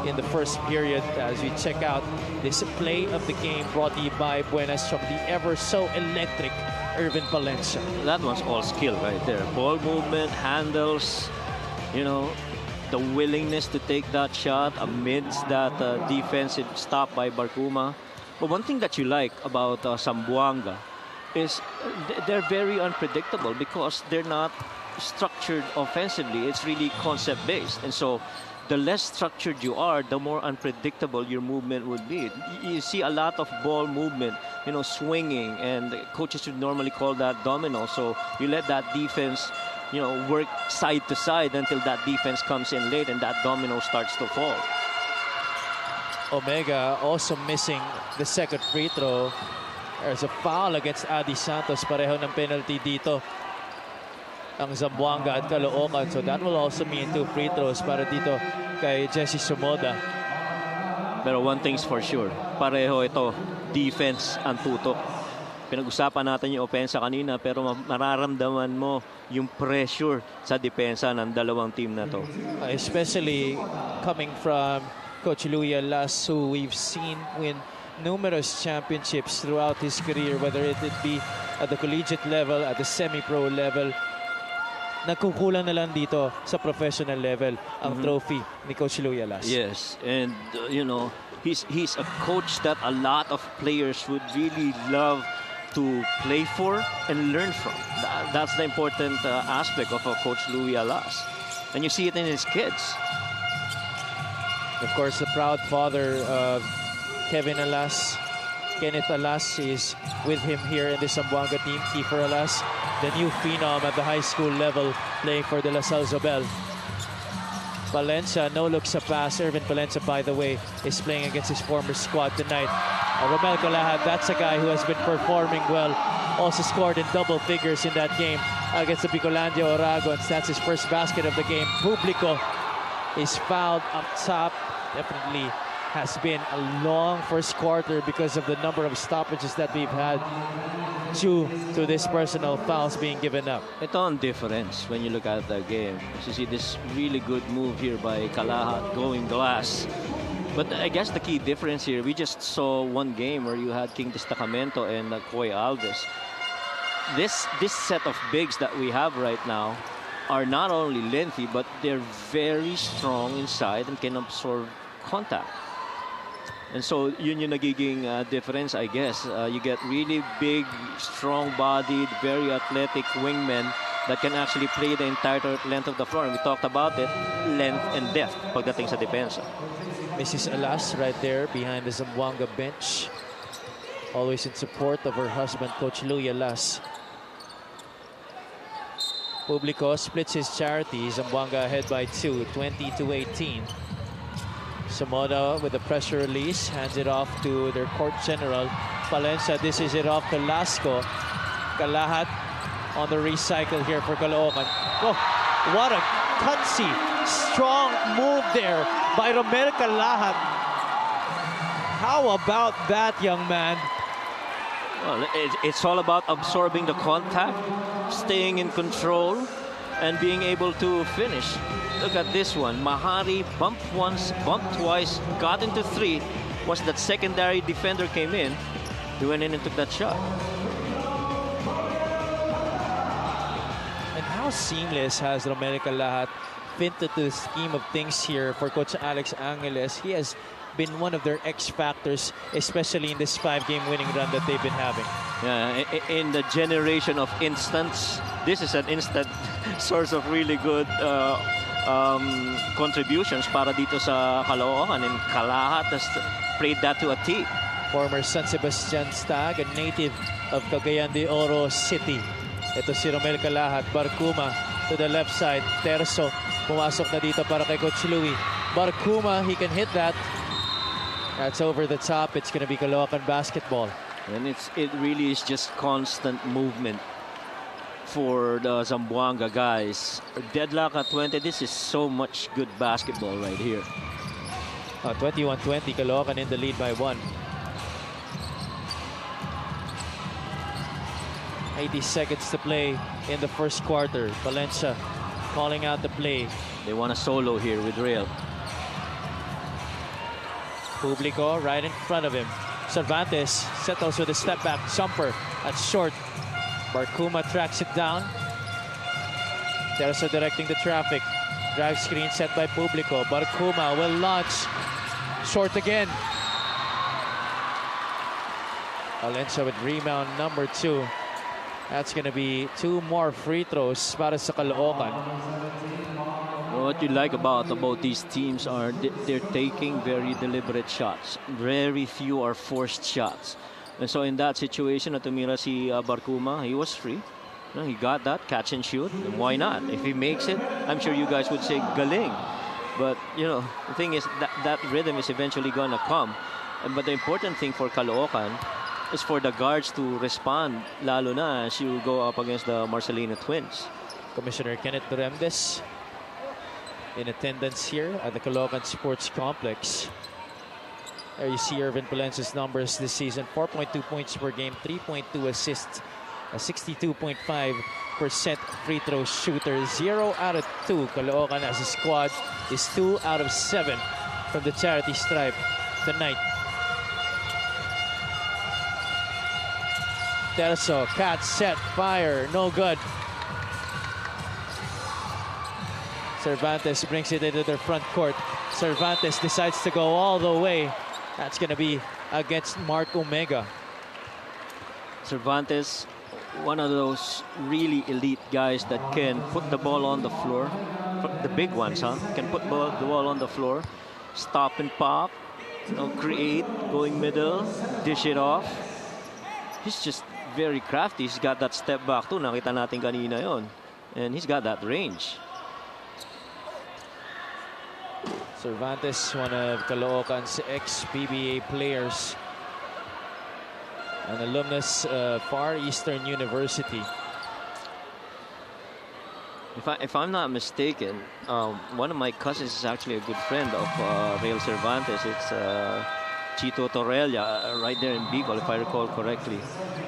in the first period as we check out this play of the game brought to you by Buenas from the ever so electric Irvin Palencia. That one's all skill right there. Ball movement, handles, you know, the willingness to take that shot amidst that defensive stop by Barkuma. But one thing that you like about Zamboanga is they're very unpredictable because they're not structured offensively. It's really concept based, and so the less structured you are, the more unpredictable your movement would be. You see a lot of ball movement, you know, swinging, and coaches would normally call that domino. So you let that defense, you know, work side to side until that defense comes in late and that domino starts to fall. Omega also missing the second free throw. There's a foul against Adi Santos. Pareho ng penalty dito ang Zamboanga at Caloocan. So that will also mean 2 free throws para dito kay Jesse Sumoda. Pero one thing's for sure, pareho ito, defense ang tutok. Pinag-usapan natin yung opensa kanina, pero mararamdaman mo yung pressure sa depensa ng dalawang team na to. Especially coming from Coach Louie Alas, who we've seen win numerous championships throughout his career, whether it be at the collegiate level, at the semi-pro level. Nagkukulang na lang dito sa professional level ang trophy ni Coach Louie Alas. Yes, and you know, he's a coach that a lot of players would really love to play for and learn from. That's the important aspect of Coach Louie Alas, and you see it in his kids. Of course, the proud father of Kevin Alas, Kenneth Alas, is with him here in the Zamboanga team. Kiefer Alas, the new phenom at the high school level, playing for the La Salle Zobel. Palencia, no look sa pass. Irvin Palencia, by the way, is playing against his former squad tonight. Romel Calahad, that's a guy who has been performing well. Also scored in double figures in that game against the Bicolandia Oragons. That's his first basket of the game. Publico is fouled up top. Definitely has been a long first quarter because of the number of stoppages that we've had due to this personal fouls being given up. Ito ang difference when you look at the game. You see this really good move here by Calahad going glass. But I guess the key difference here, we just saw one game where you had King Destacamento and Coy Alves. This set of bigs that we have right now are not only lengthy, but they're very strong inside and can absorb contact. And so yun yung nagiging difference, I guess. You get really big, strong-bodied, very athletic wingmen that can actually play the entire length of the floor. And we talked about it, length and depth pagdating sa depensa. Mrs. Alas right there behind the Zamboanga bench. Always in support of her husband, Coach Louie Alas. Publico splits his charity. Zamboanga ahead by 2, 20-18. Samoda with the pressure release, hands it off to their court general. Palencia dishes it off to Lasco. Calahad on the recycle here for Caloocan. Oh, what a gutsy, strong move there by Romel Calahad. How about that, young man? Well, it's all about absorbing the contact, staying in control, and being able to finish. Look at this one. Mahari bumped once, bumped twice, got into 3. Once that secondary defender came in, he went in and took that shot. And how seamless has Romel Calahad fit into the scheme of things here for Coach Alex Angeles? He has been one of their X factors, especially in this 5-game winning run that they've been having. Yeah, in the generation of instants, this is an instant source of really good contributions para dito sa Caloocan, and Calahad has played that to a T. Former San Sebastian Stag, a native of Cagayan de Oro City. Ito si Romel Calahad. Barkuma to the left side. Terzo pumasok na dito para kay Coach Louie. Barkuma, he can hit that. That's over the top. It's going to be Caloocan basketball. And it really is just constant movement for the Zamboanga guys. Deadlock at 20. This is so much good basketball right here. 21-20, Caloocan in the lead by 1. 80 seconds to play in the first quarter. Valencia calling out the play. They want a solo here with Real. Publico right in front of him. Cervantes settles with a step back jumper. That's short. Barcuma tracks it down. Terzo directing the traffic. Drive screen set by Publico. Barcuma will launch. Short again. Valencia with rebound number 2. That's going to be 2 more free throws para sa Caloocan. What you like about these teams are they're taking very deliberate shots. Very few are forced shots. And so in that situation, tumira si Barcuma, he was free. He got that catch and shoot. And why not? If he makes it, I'm sure you guys would say galing. But, you know, the thing is that rhythm is eventually going to come. But the important thing for Caloocan is for the guards to respond, lalo na as you go up against the Marcelino twins. Commissioner Kenneth Duremdes in attendance here at the Caloocan Sports Complex. There you see Irvin Palencia's numbers this season. 4.2 points per game, 3.2 assists, a 62.5% free throw shooter, 0 out of 2. Caloocan as a squad is 2 out of 7 from the charity stripe tonight. Terzo, catch, set, fire, no good. Cervantes brings it into their front court. Cervantes decides to go all the way. That's going to be against Mark Omega. Cervantes, one of those really elite guys that can put the ball on the floor. The big ones, huh? Can put the ball on the floor, stop and pop, create, going middle, dish it off. He's just very crafty. He's got that step back too. Nakita natin kanina yon. And he's got that range. Cervantes, one of Caloocan's ex-PBA players. An alumnus of Far Eastern University. If I'm not mistaken, one of my cousins is actually a good friend of Real Cervantes. It's Chito Torrelia, right there in Bicol, if I recall correctly.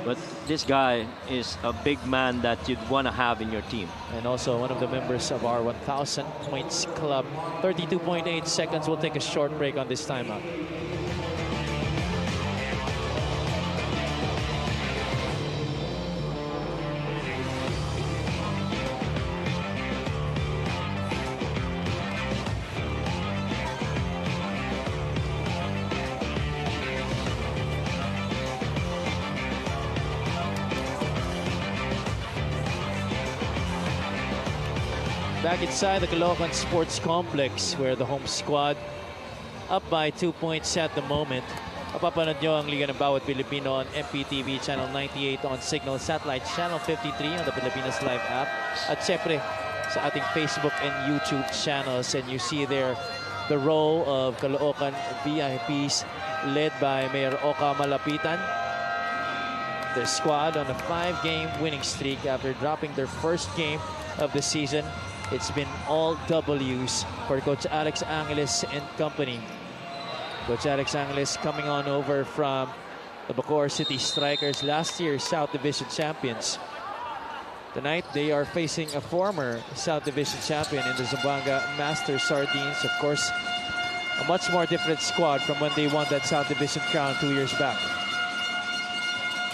But this guy is a big man that you'd want to have in your team. And also one of the members of our 1,000 points club. 32.8 seconds. We'll take a short break on this timeout. Back inside the Caloocan Sports Complex, where the home squad up by 2 points at the moment. Mapapanood nyo ang Liga ng Bawat Pilipino on MPTV Channel 98 on Signal Satellite Channel 53 on the Pilipinas Live app. At syempre sa ating Facebook and YouTube channels. And you see there the row of Caloocan VIPs led by Mayor Oka Malapitan. Their squad on a 5-game winning streak after dropping their first game of the season. It's been all W's for Coach Alex Angeles and company. Coach Alex Angeles coming on over from the Bacoor City Strikers, last year's South Division champions. Tonight, they are facing a former South Division champion in the Zamboanga Master Sardines. Of course, a much more different squad from when they won that South Division crown 2 years back.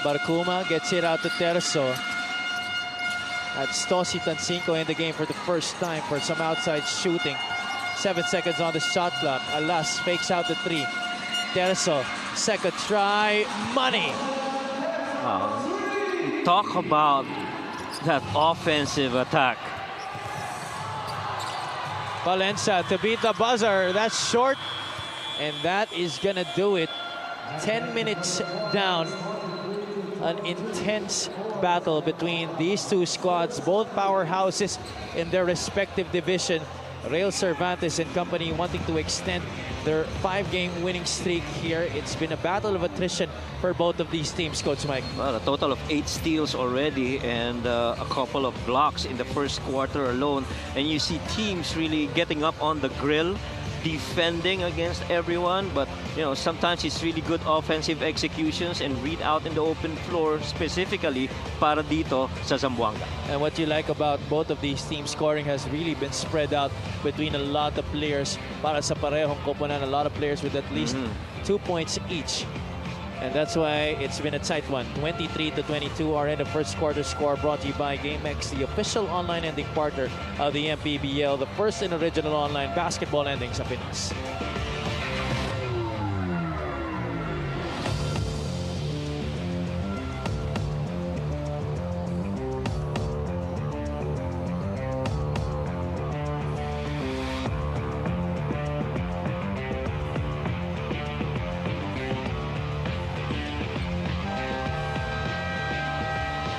Barcuma gets it out to Terzo. That's Tosi Tancinco in the game for the first time for some outside shooting. 7 seconds on the shot clock. Alas fakes out the 3. Terzo, second try, money. Talk about that offensive attack. Valencia to beat the buzzer. That's short. And that is going to do it. 10 minutes down. An intense battle between these two squads, both powerhouses in their respective division. Real Cervantes and company wanting to extend their 5-game winning streak here. It's been a battle of attrition for both of these teams, Coach Mike. Well, a total of 8 steals already and a couple of blocks in the first quarter alone. And you see teams really getting up on the grill, defending against everyone, but sometimes it's really good offensive executions and read out in the open floor, specifically para dito sa Zamboanga. And what you like about both of these teams, scoring has really been spread out between a lot of players. Para sa parehong koponan, a lot of players with at least 2 points each. And that's why it's been a tight one. 23-22, our end of first quarter score brought to you by GameX, the official online ending partner of the MPBL, the first and original online basketball ending sa Pinas.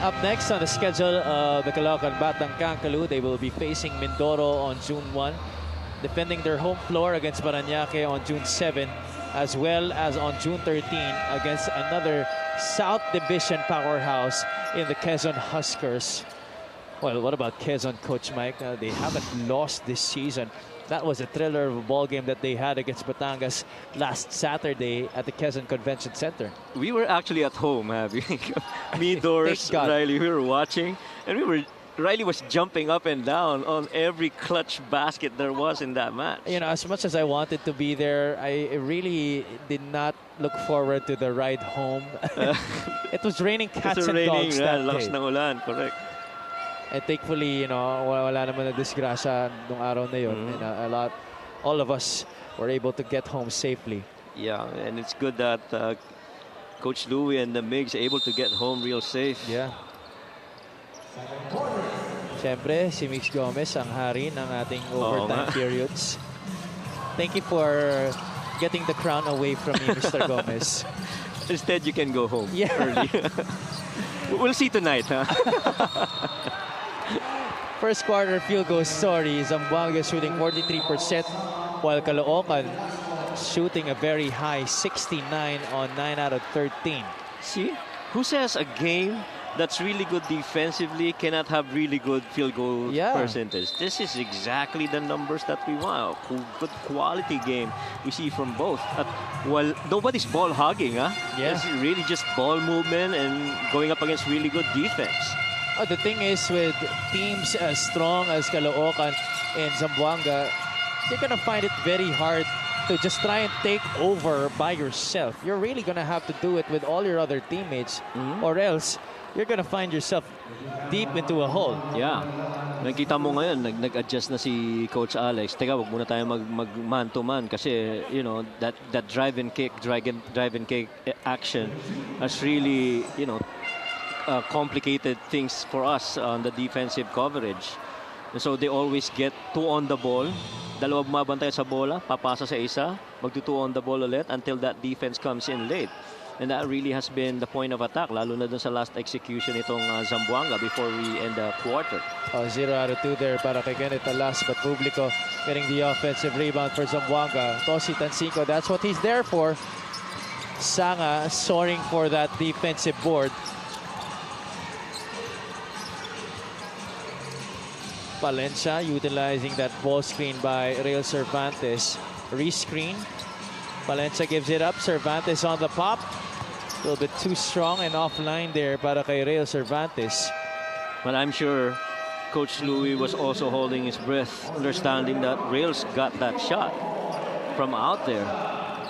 Up next on the schedule of the Caloocan Batang Kaloo, they will be facing Mindoro on June 1, defending their home floor against Parañaque on June 7, as well as on June 13 against another South Division powerhouse in the Quezon Huskers. Well, what about Quezon, Coach Mike? They haven't lost this season. That was a thriller of a ball game that they had against Batangas last Saturday at the Quezon Convention Center. We were actually at home, me, Doris, Thank God. Riley, we were watching, and Riley was jumping up and down on every clutch basket there was in that match. As much as I wanted to be there, I really did not look forward to the ride home. It was raining cats and dogs that lakas day. ng ulan, correct. And thankfully, wala naman na disgrasya nung araw na yun. And all of us were able to get home safely. Yeah, and it's good that Coach Louie and the Migs able to get home real safe. Yeah. Siyempre, si Mix Gomez ang hari ng ating overtime periods. Thank you for getting the crown away from me, Mr. Gomez. Instead, you can go home Yeah. early. We'll see tonight, huh? First quarter field goal story. Zamboanga shooting 43%, while Caloocan shooting a very high 69 on 9 out of 13. See? Who says a game that's really good defensively cannot have really good field goal percentage? This is exactly the numbers that we want. Good quality game we see from both. Well, nobody's ball hogging, huh? Yeah. It's really just ball movement and going up against really good defense. The thing is, with teams as strong as Caloocan and Zamboanga, you're going to find it very hard to just try and take over by yourself. You're really going to have to do it with all your other teammates, or else you're going to find yourself deep into a hole. Yeah. Nakita mo ngayon, nag-adjust na si Coach Alex. Teka, wag muna tayo mag man-to-man kasi, that drive and kick action has really, complicated things for us on the defensive coverage. And so they always get 2 on the ball. Dalawa bumabantay sa bola, papasa sa isa, magtu-2 on the ball ulit until that defense comes in late. And that really has been the point of attack, lalo na dun sa last execution itong Zamboanga before we end the quarter. 0 out of 2 there para kay Kenneth Alas, but Publico getting the offensive rebound for Zamboanga. Tosi Tansico, that's what he's there for. Sanga soaring for that defensive board. Palencia utilizing that ball screen by Real Cervantes. Rescreen. Palencia gives it up. Cervantes on the pop. A little bit too strong and offline there para kay Real Cervantes. But I'm sure Coach Louie was also holding his breath, understanding that Reals got that shot from out there.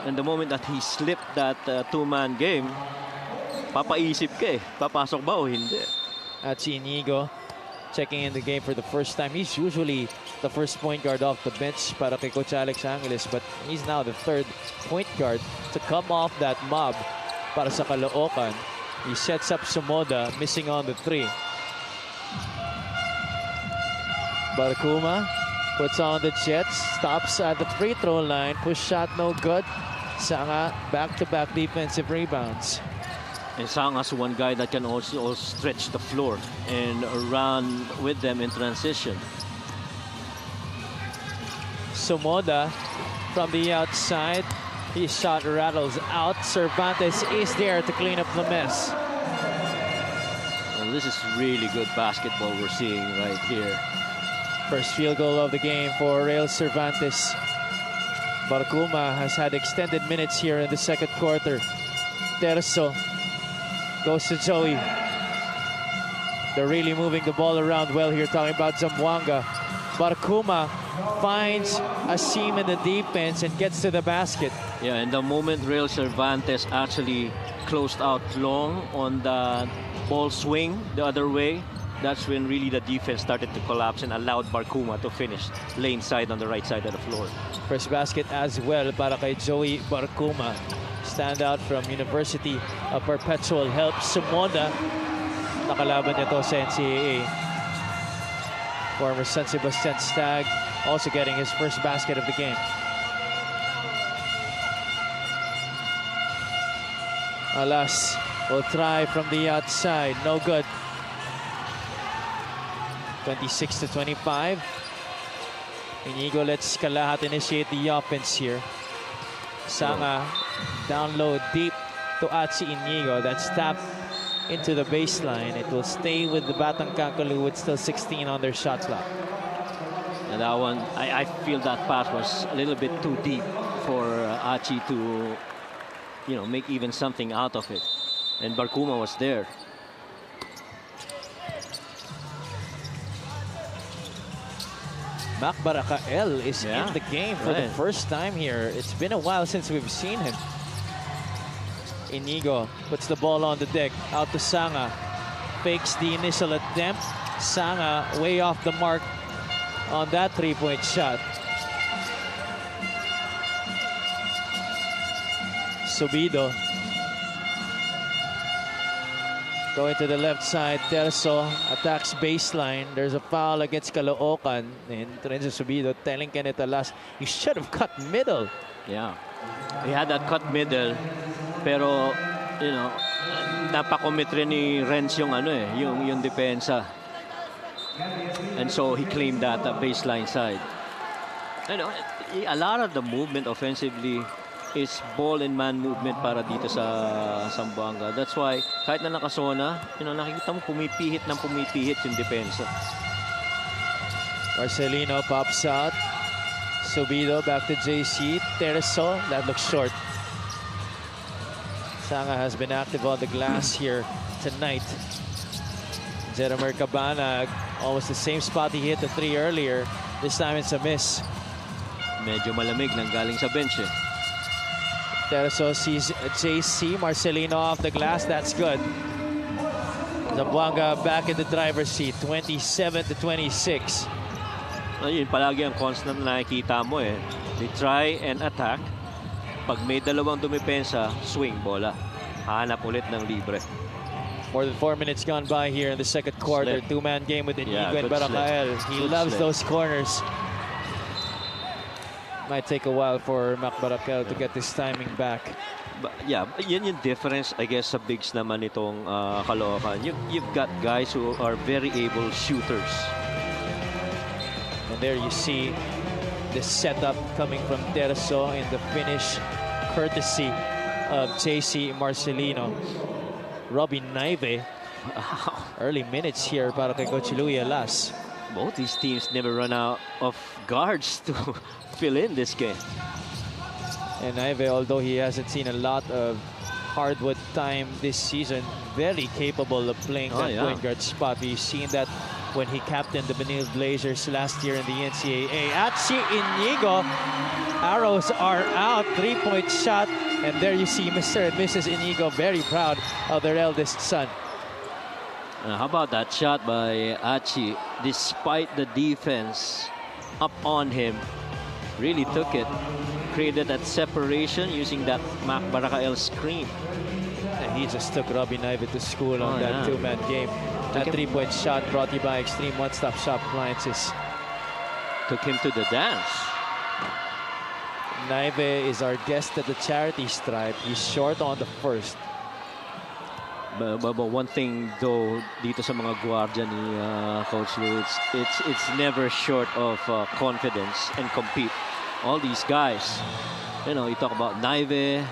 And the moment that he slipped that two-man game, papaisip ka papasok ba o hindi? At si Inigo checking in the game for the first time. He's usually the first point guard off the bench para kay Coach Alex Angeles, but he's now the third point guard to come off that mob para sa Caloocan. He sets up Sumoda, missing on the 3. Barcuma puts on the Jets, stops at the free throw line, push shot no good. Sanga back-to-back defensive rebounds. And Sanga's one guy that can also stretch the floor and run with them in transition. Sumoda from the outside. His shot rattles out. Cervantes is there to clean up the mess. Well, this is really good basketball we're seeing right here. First field goal of the game for Real Cervantes. Barcuma has had extended minutes here in the second quarter. Terzo goes to Joey. They're really moving the ball around well here, talking about Zamboanga. Barcuma finds a seam in the defense and gets to the basket. Yeah, and the moment Real Cervantes actually closed out long on the ball swing the other way, that's when really the defense started to collapse and allowed Barcuma to finish lane side on the right side of the floor. First basket as well para kay Joey Barcuma. Standout from University of Perpetual Help. Sumoda, nakalaban niya to sa NCAA. Former San Sebastian Stag, also getting his first basket of the game. Alas will try from the outside, no good. 26-25. Inigo lets Kalahat initiate the offense here. Sanga down low deep to Achi Inigo. That's tapped into the baseline. It will stay with the Batang Kakulu with still 16 on their shot clock. And that one, I feel that pass was a little bit too deep for Achi to, you know, make even something out of it. And Barcuma was there. Mac Barakael is Yeah, in the game for the right. first time here. It's been a while since we've seen him. Inigo puts the ball on the deck. Out to Sanga. Fakes the initial attempt. Sanga way off the mark on that three-point shot. Subido. Going to the left side, Terzo attacks baseline. There's a foul against Caloocan. And Renzo Subido telling Kenneth Alas, you should have cut middle. Yeah. He had that cut middle, pero, you know, napakomit rin ni Renz yung ano eh, yung depensa. And so he claimed that baseline side. You know, a lot of the movement offensively is ball and man movement para dito sa Zamboanga. That's why kahit na nakasona, you know, nakikita mo pumipihit yung depensa. Marcelino pops out. Subido back to JC. Terzo, that looks short. Sanga has been active on the glass here tonight. Jeromer Cabana, almost the same spot he hit the three earlier. This time it's a miss. Medyo malamig nang galing sa bench eh. Terzo sees JC. Marcelino off the glass. That's good. Zamboanga back in the driver's seat. 27-26. Ayun, palagi ang constant na nakikita mo eh. They try and attack. Pag may dalawang dumipensa, swing bola. Hanap ulit ng libre. More than 4 minutes gone by here in the second quarter. Slip. Two-man game with Inigo and good slip. Barakael. He Good loves slip. those corners. Might take a while for Mac Barakael to get his timing back. Yeah, yan yung difference, I guess, sa bigs naman itong Caloocan. You've got guys who are very able shooters. And there you see the setup coming from Terzo in the finish, courtesy of JC Marcelino. Robin Naive, early minutes here para kay Coach Louie Alas. Both these teams never run out of guards to fill in this game. And Naive, although he hasn't seen a lot of hardwood time this season, very capable of playing that point guard spot. We've seen that when he captained the Benil Blazers last year in the NCAA. Achi Inigo, arrows are out, three-point shot. And there you see Mr. and Mrs. Inigo very proud of their eldest son. How about that shot by Achi? Despite the defense up on him, really took it. Created that separation using that Mac Barakael screen. And he just took Robin Naive to school on that two-man game. That three-point shot brought to you by Extreme One-Stop Shop Appliances. Took him to the dance. Naive is our guest at the charity stripe. He's short on the first. But one thing though dito sa mga gwardiya ni Coach Lou, it's never short of confidence and compete. All these guys, you know, you talk about Naive,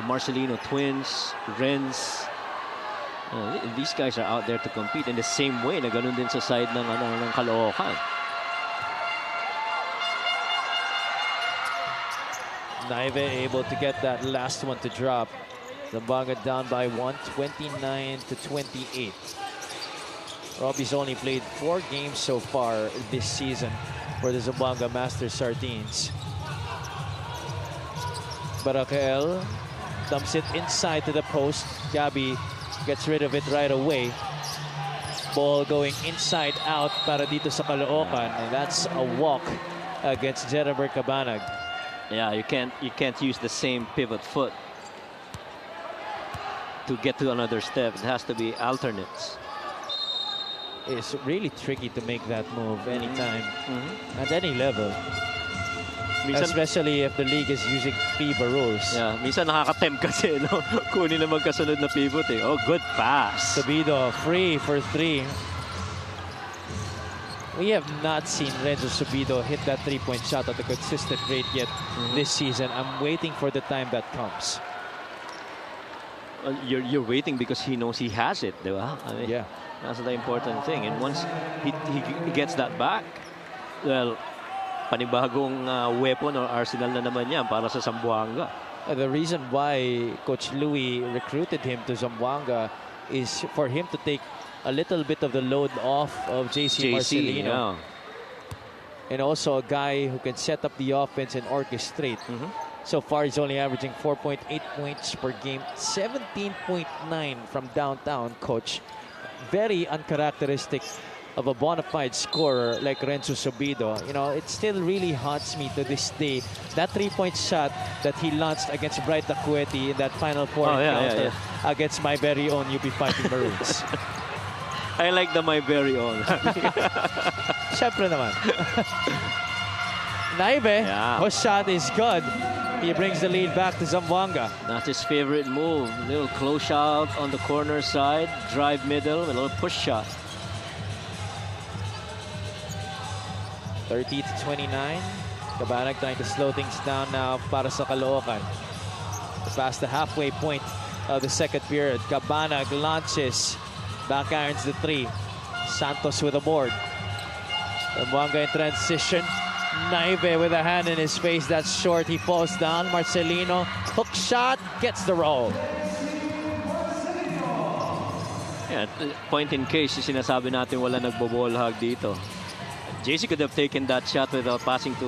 Marcelino twins, Renz. These guys are out there to compete in the same way na ganun din sa side ng Caloocan. Naive able to get that last one to drop. Zamboanga down by 1, 29-28. Robbie's only played 4 games so far this season for the Zamboanga Master Sardines. Barakel dumps it inside to the post. Gabby gets rid of it right away. Ball going inside out para dito sa Caloocan, and that's a walk against Jeremer Cabanag. Yeah, you can't use the same pivot foot to get to another step. It has to be alternates. It's really tricky to make that move anytime, at any level. Minsan, especially if the league is using FIBA rules. yeah, minsan nakaka-tempt kasi, no? Kunin na magkasunod na pivot eh. Oh, good pass. Subido free for 3. We have not seen Renzo Subido hit that 3-point shot at a consistent rate yet this season. I'm waiting for the time that comes. You're waiting because he knows he has it, di ba? I mean, Yeah. that's the important thing. And once he gets that back, well, panibagong weapon or arsenal na naman yan para sa Zamboanga. The reason why Coach Louis recruited him to Zamboanga is for him to take a little bit of the load off of JC Marcelino. Yeah. And also a guy who can set up the offense and orchestrate. So far, he's only averaging 4.8 points per game, 17.9 from downtown, Coach. Very uncharacteristic of a bona fide scorer like Renzo Subido. You know, it still really haunts me to this day. That 3-point shot that he launched against Bright Acueti in that Final Four encounter against my very own UP Fighting Maroons. I like the my very own. Siyempre naman. Naive, whose shot is good. He brings the lead back to Zamboanga. That's his favorite move. Little close shot on the corner side, drive middle, a little push shot. 30-29. Cabanag trying to slow things down now para sa Caloocan. Past the halfway point of the second period. Cabanag launches. Back irons the 3. Santos with a board. Zamboanga in transition. Naive with a hand in his face. That's short. He falls down. Marcelino. Hook shot. Gets the roll. Yeah, point in case, sinasabi natin wala nagbo-ball-hog dito. JC could have taken that shot without passing to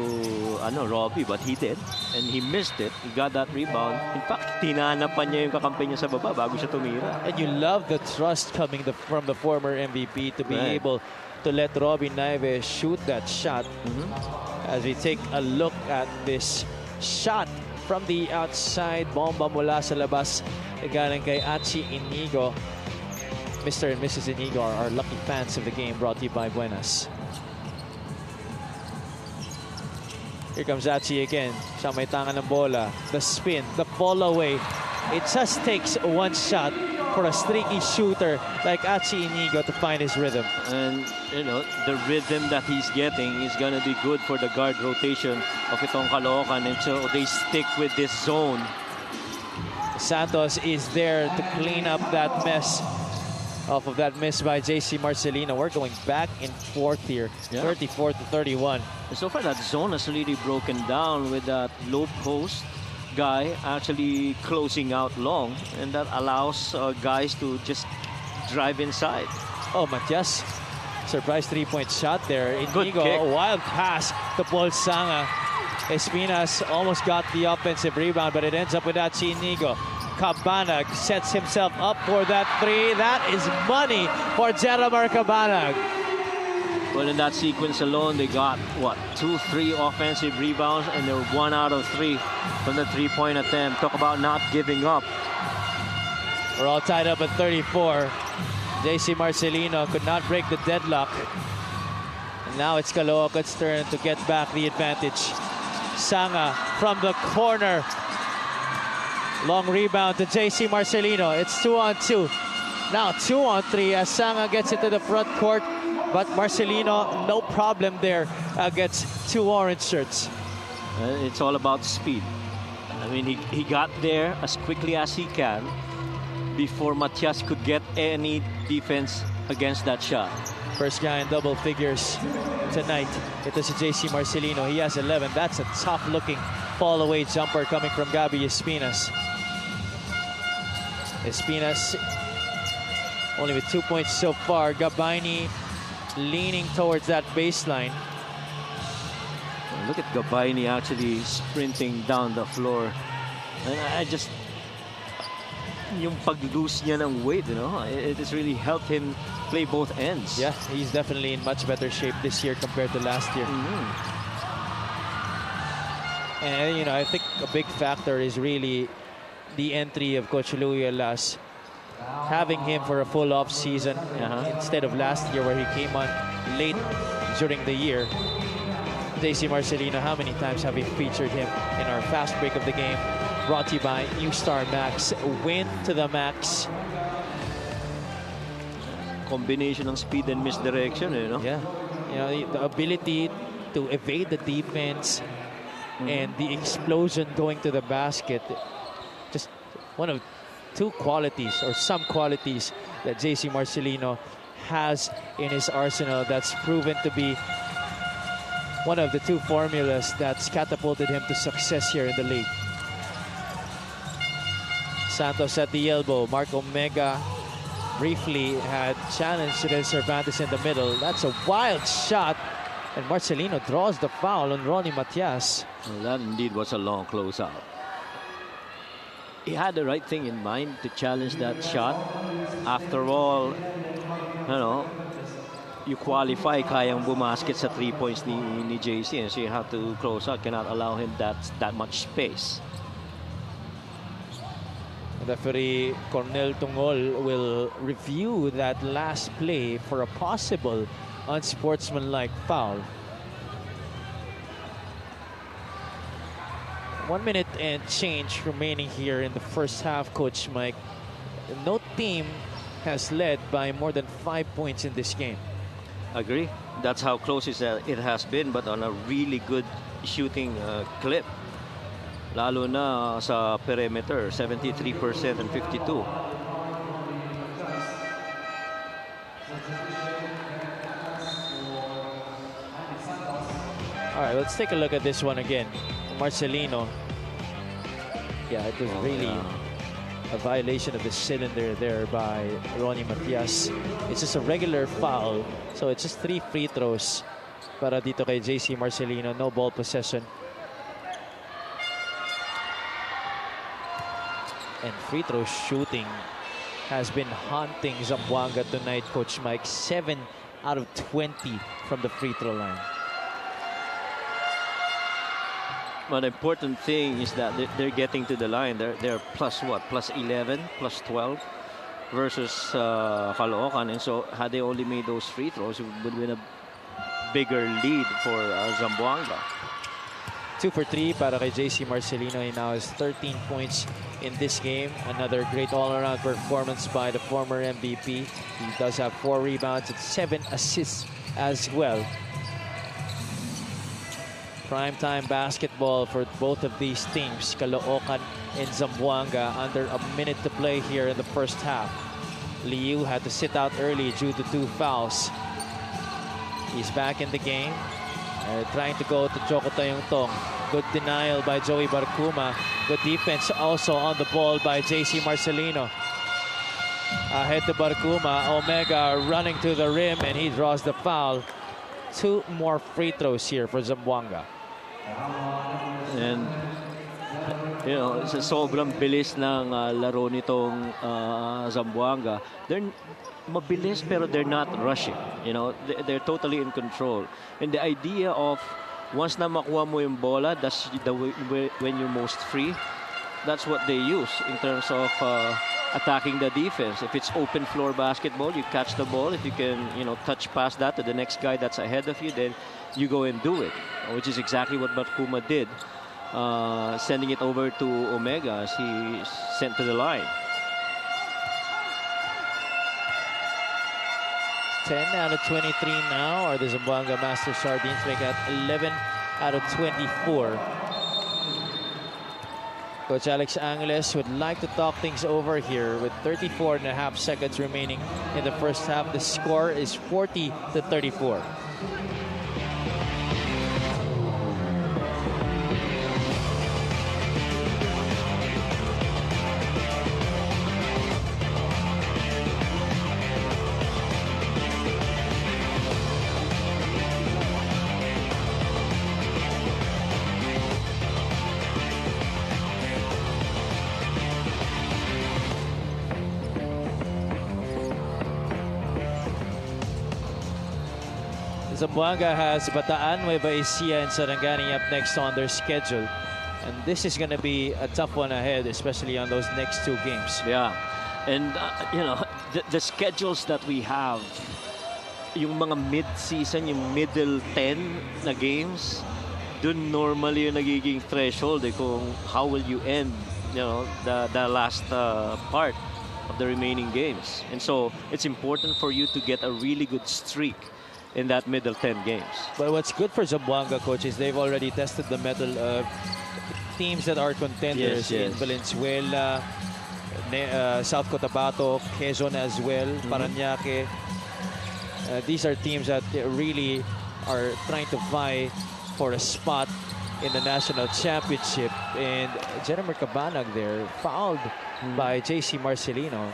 Robbie, but he did. And he missed it. He got that rebound. In fact, tinanapan niya yung kakampi niya sa baba bago siya tumira. And you love the trust coming from the former MVP to be able to let Robbie Naive shoot that shot. As we take a look at this shot from the outside, bomba mula sa labas, galing kay Achi Inigo. Mr. and Mrs. Inigo are our lucky fans of the game, brought to you by Buenas. Here comes Achi again. Siya may tangan ng bola. The spin, the fall away. It just takes one shot for a streaky shooter like Achi Inigo to find his rhythm. And, you know, the rhythm that he's getting is going to be good for the guard rotation of itong Caloocan. And so they stick with this zone. Santos is there to clean up that mess. Off of that miss by JC Marcelino. We're going back in fourth here, 34-31. So far, that zone has really broken down with that low post guy actually closing out long, and that allows guys to just drive inside. Oh, Matias, surprise 3-point shot there. Good Inigo, kick. a wild pass to Paul Sanga. Espinas almost got the offensive rebound, but it ends up with Achi Inigo. Cabanag sets himself up for that 3. That is money for Jeremer Cabanag. Well, in that sequence alone, they got, what, 2-3 offensive rebounds, and they're 1 out of 3 from the 3-point attempt. Talk about not giving up. We're all tied up at 34. JC Marcelino could not break the deadlock. And now it's Caloocan's turn to get back the advantage. Sanga from the corner. Long rebound to JC Marcelino. It's 2-on-2. Now 2-on-3 as Sanga gets it to the front court. But Marcelino, no problem there against two orange shirts. It's all about speed. I mean, he got there as quickly as he can before Matias could get any defense against that shot. First guy in double figures tonight. Ito si JC Marcelino. He has 11. That's a tough-looking fall-away jumper coming from Gabi Espinas. Espinas only with 2 points so far. Gabayni leaning towards that baseline. Look at Gabayni actually sprinting down the floor. And I just, yung pag-lose niya ng weight, you know, it has really helped him play both ends. Yeah, he's definitely in much better shape this year compared to last year. And, you know, I think a big factor is really the entry of Coach Louis Alas. Having him for a full off season instead of last year where he came on late during the year. JC Marcelino, how many times have we featured him in our fast break of the game? Brought to you by U-Star Max. Win to the max. Combination of speed and misdirection, you know? Yeah. You know, the ability to evade the defense and the explosion going to the basket. Just one of two qualities or some qualities that JC Marcelino has in his arsenal that's proven to be one of the two formulas that's catapulted him to success here in the league. Santos at the elbow. Mark Omega briefly had challenged Ren Cervantes in the middle. That's a wild shot. And Marcelino draws the foul on Ronnie Matias. Well, that indeed was a long closeout. He had the right thing in mind to challenge that shot. After all, you know, you qualify kayang bumasket sa 3 points ni JC, and so you have to close out, cannot allow him that much space. Referee Cornel Tungol will review that last play for a possible unsportsmanlike foul. 1 minute and change remaining here in the first half, Coach Mike. No team has led by more than 5 points in this game. Agree. That's how close it has been, but on a really good shooting clip. Lalo na sa perimeter, 73% and 52. All right, let's take a look at this one again. Marcelino. Yeah, it was really a violation of the cylinder there by Ronnie Matias. It's just a regular foul, so it's just 3 free throws para dito kay JC Marcelino. No ball possession. And free throw shooting has been haunting Zamboanga tonight, Coach Mike. 7 out of 20 from the free throw line. But the important thing is that they're getting to the line. They're plus what? Plus 11, plus 12 versus Caloocan. And so had they only made those free throws, it would have been a bigger lead for Zamboanga. 2 for 3 para kay JC Marcelino. He now has 13 points in this game. Another great all-around performance by the former MVP. He does have 4 rebounds and 7 assists as well. Primetime basketball for both of these teams, Caloocan and Zamboanga, under a minute to play here in the first half. Liu had to sit out early due to 2 fouls. He's back in the game. Trying to go to Joko Tayongtong. Good denial by Joey Barcuma. Good defense also on the ball by JC Marcelino. Ahead to Barcuma. Omega running to the rim, and he draws the foul. 2 more free throws here for Zamboanga. And you know, sa sobrang bilis ng laro nitong Zamboanga, they're mabilis pero they're not rushing. You know, they're totally in control. And the idea of once na makuha mo yung bola, that's the way, when you're most free. That's what they use in terms of attacking the defense. If it's open floor basketball, you catch the ball. If you can, you know, touch past that to the next guy that's ahead of you, then you go and do it, which is exactly what Barcuma did sending it over to Omega as he sent to the line. 10 out of 23 now are the Zamboanga Master Sardines. They got 11 out of 24. Coach Alex Angeles would like to talk things over here with 34.5 seconds remaining in the first half. The score is 40-34. Zamboanga has Bataan, Nueva Ecija, and Sarangani up next on their schedule. And this is going to be a tough one ahead, especially on those next two games. Yeah. And, you know, the schedules that we have, yung mga mid-season, yung middle 10 na games, dun normally yung nagiging threshold kung how will you end, you know, the last part of the remaining games. And so it's important for you to get a really good streak in that middle 10 games. But what's good for Zamboanga, coach, is they've already tested the mettle of teams that are contenders in Valenzuela, South Cotabato, Quezon as well, Parañaque. These are teams that really are trying to vie for a spot in the national championship. And Jennifer Cabanag there fouled by JC Marcelino.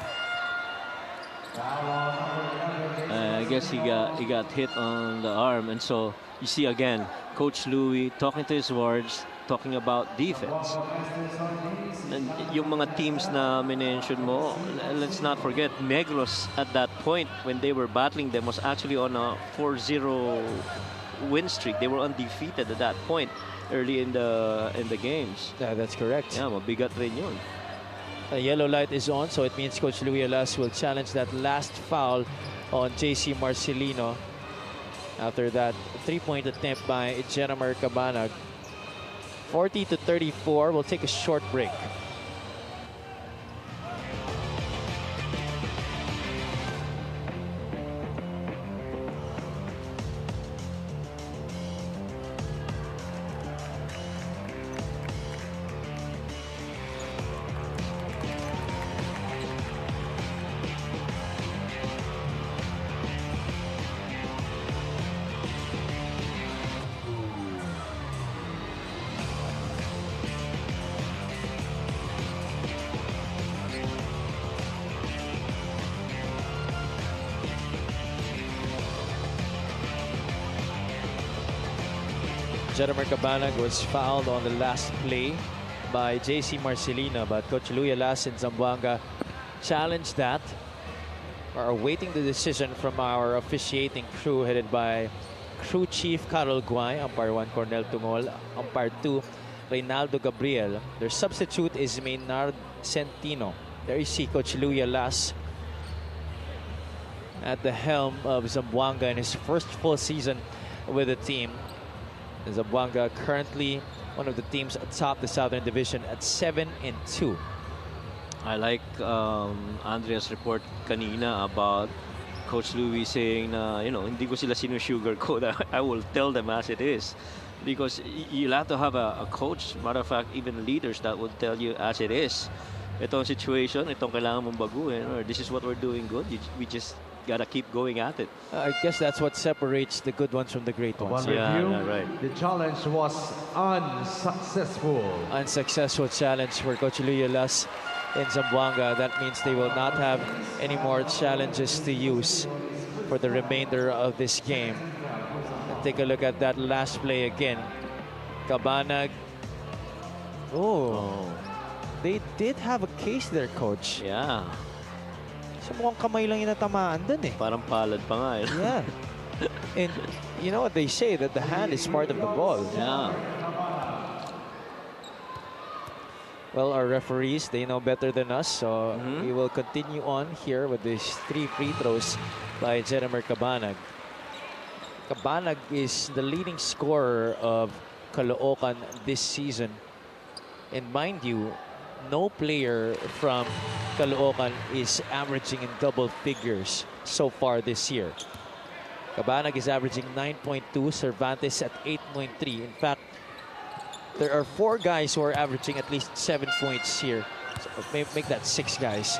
I guess he got hit on the arm, and so you see again Coach Louie talking to his wards, talking about defense. And yung mga teams na mention mo, let's not forget Negros at that point when they were battling them was actually on a 4-0 win streak. They were undefeated at that point early in the games. Yeah, that's correct. Yeah, mabigat rin yun. The yellow light is on, so it means Coach Louie Alas will challenge that last foul on JC Marcelino after that three-point attempt by Jennifer Cabanag. 40-34. We'll take a short break. Jennifer Cabanag was fouled on the last play by JC Marcelino, but Coach Louie Alas and Zamboanga challenged that. Are awaiting the decision from our officiating crew headed by Crew Chief Carol Guay, Umpire 1 Cornel Tungol, Umpire 2 Reynaldo Gabriel. Their substitute is Maynard Centino. There you see Coach Louie Alas at the helm of Zamboanga in his first full season with the team. Zamboanga currently one of the teams atop the Southern Division at 7-2. I like Andrea's report kanina about Coach Louie saying na, you know, hindi ko sila sinusugarcoat. I will tell them as it is. Because you'll have to have a coach, matter of fact, even leaders that will tell you as it is. Itong situation, itong kailangan mong baguhin, or this is what we're doing good. We just gotta keep going at it. I guess that's what separates the good ones from the great ones. One review, right. the challenge was unsuccessful. Unsuccessful challenge for Coach Louie Alas in Zamboanga. That means they will not have any more challenges to use for the remainder of this game. And take a look at that last play again. Cabanag. Oh, they did have a case there, Coach. Yeah. So mukhang kamay lang yung natamaan dun eh. Parang palad pa nga eh. Yeah. And you know what they say, that the hand is part of the ball. Yeah. Well, our referees, they know better than us, so we will continue on here with these 3 free throws by Jennifer Cabanag. Cabanag is the leading scorer of Caloocan this season. And mind you, no player from Caloocan is averaging in double figures so far this year. Cabanag is averaging 9.2, Cervantes at 8.3. In fact, there are 4 guys who are averaging at least 7 points here. So make that 6 guys.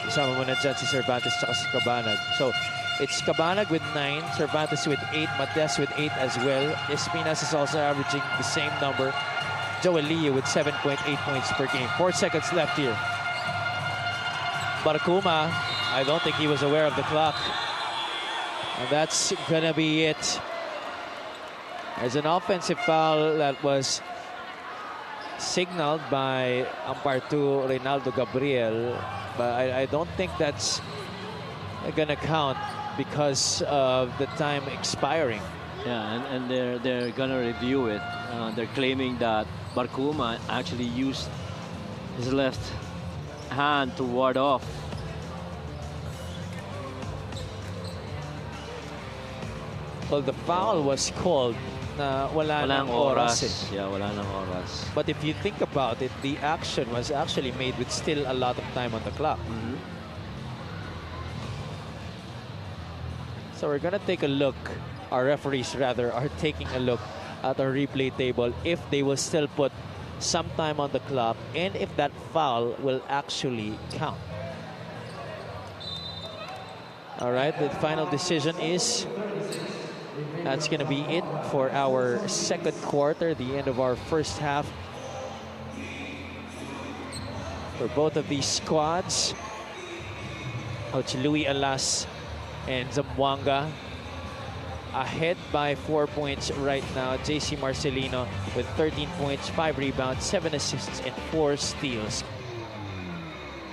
Isama mo na dyan si Cervantes at si Cabanag. So it's Cabanag with 9, Cervantes with 8, Matias with 8 as well. Espinas is also averaging the same number. Joel Liu with 7.8 points per game. 4 seconds left here. Barcuma, I don't think he was aware of the clock. And that's gonna be it. There's an offensive foul that was signaled by umpire 2 Reynaldo Gabriel, but I don't think that's gonna count because of the time expiring. Yeah, and they're gonna review it. They're claiming that Barcuma actually used his left hand to ward off. Well, the foul was called na wala nang oras eh. Yeah, wala nang oras. But if you think about it, the action was actually made with still a lot of time on the clock. So we're gonna take a look. Our referees rather are taking a look at our replay table if they will still put some time on the clock and if that foul will actually count. All right, the final decision is that's going to be it for our second quarter, the end of our first half. For both of these squads, Coach Louis Alas and Zamboanga ahead by 4 points right now. JC Marcelino with 13 points, 5 rebounds, 7 assists, and 4 steals.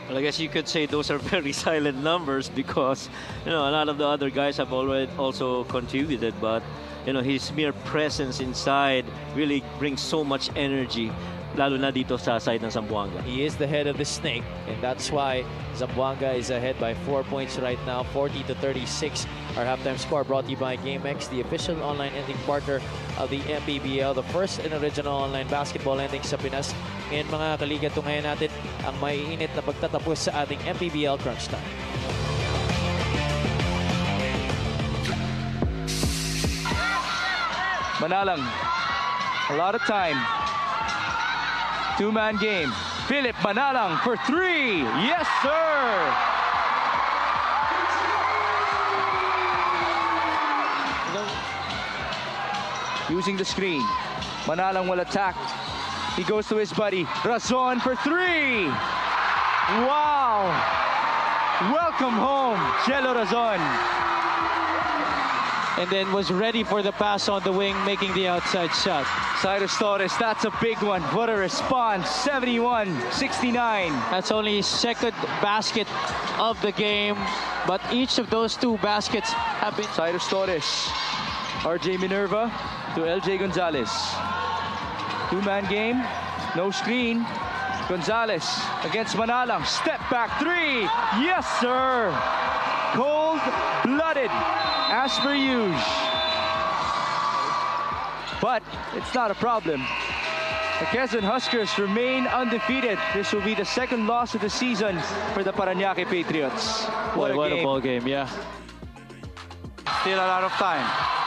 Well, I guess you could say those are very silent numbers because, you know, a lot of the other guys have already also contributed, but, you know, his mere presence inside really brings so much energy, lalo na dito sa side ng Zamboanga. He is the head of the snake, and that's why Zamboanga is ahead by 4 points right now, 40-36. Our halftime score brought to you by GameX, the official online lending partner of the MPBL, the first and original online basketball lending sa Pinas. Ngayon mga kaliga, tungayan natin ang maiinit na pagtatapos sa ating MPBL Crunch Time. Manalang, a lot of time. 2-man game. Philip Manalang for 3. Yes, sir! Using the screen. Manalang will attack. He goes to his buddy. Razon for 3. Wow! Welcome home, Jello Razon. And then was ready for the pass on the wing, making the outside shot. Cyrus Torres, that's a big one. What a response. 71-69. That's only his second basket of the game, but each of those 2 baskets have been... Cyrus Torres. RJ Minerva to LJ Gonzalez. 2-man game. No screen. Gonzalez against Manalang. Step back 3. Yes, sir. Cold-blooded as per usual. But it's not a problem. The Quezon Huskers remain undefeated. This will be the second loss of the season for the Parañaque Patriots. What a ball game, yeah. Still a lot of time.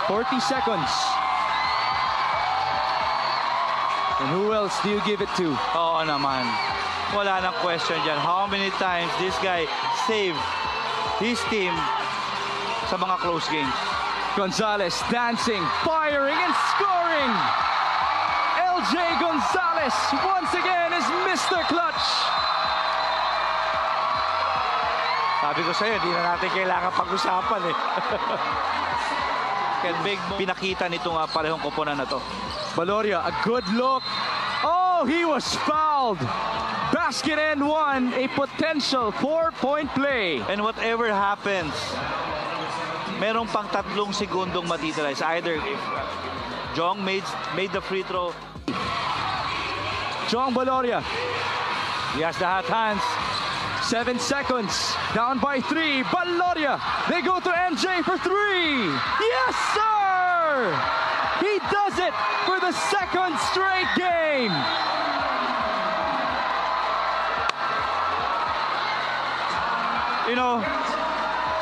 40 seconds. And who else do you give it to? Oo naman. Wala nang question dyan. How many times this guy saved his team sa mga close games? Gonzalez dancing, firing, and scoring! LJ Gonzalez once again is Mr. Clutch. Sabi ko sa'yo, di na natin kailangan pag-usapan eh. Pinakita nitong parehong koponan na to. Valoria, a good look. Oh, he was fouled. Basket and 1, a potential 4-point play. And whatever happens, merong pang 3 segundong matitira. It's either if Jong made the free throw. Jong Valoria. He has the hot hands. 7 seconds. Down by 3. Valoria. They go to MJ for 3. Yes, sir! He does it for the second straight game. You know,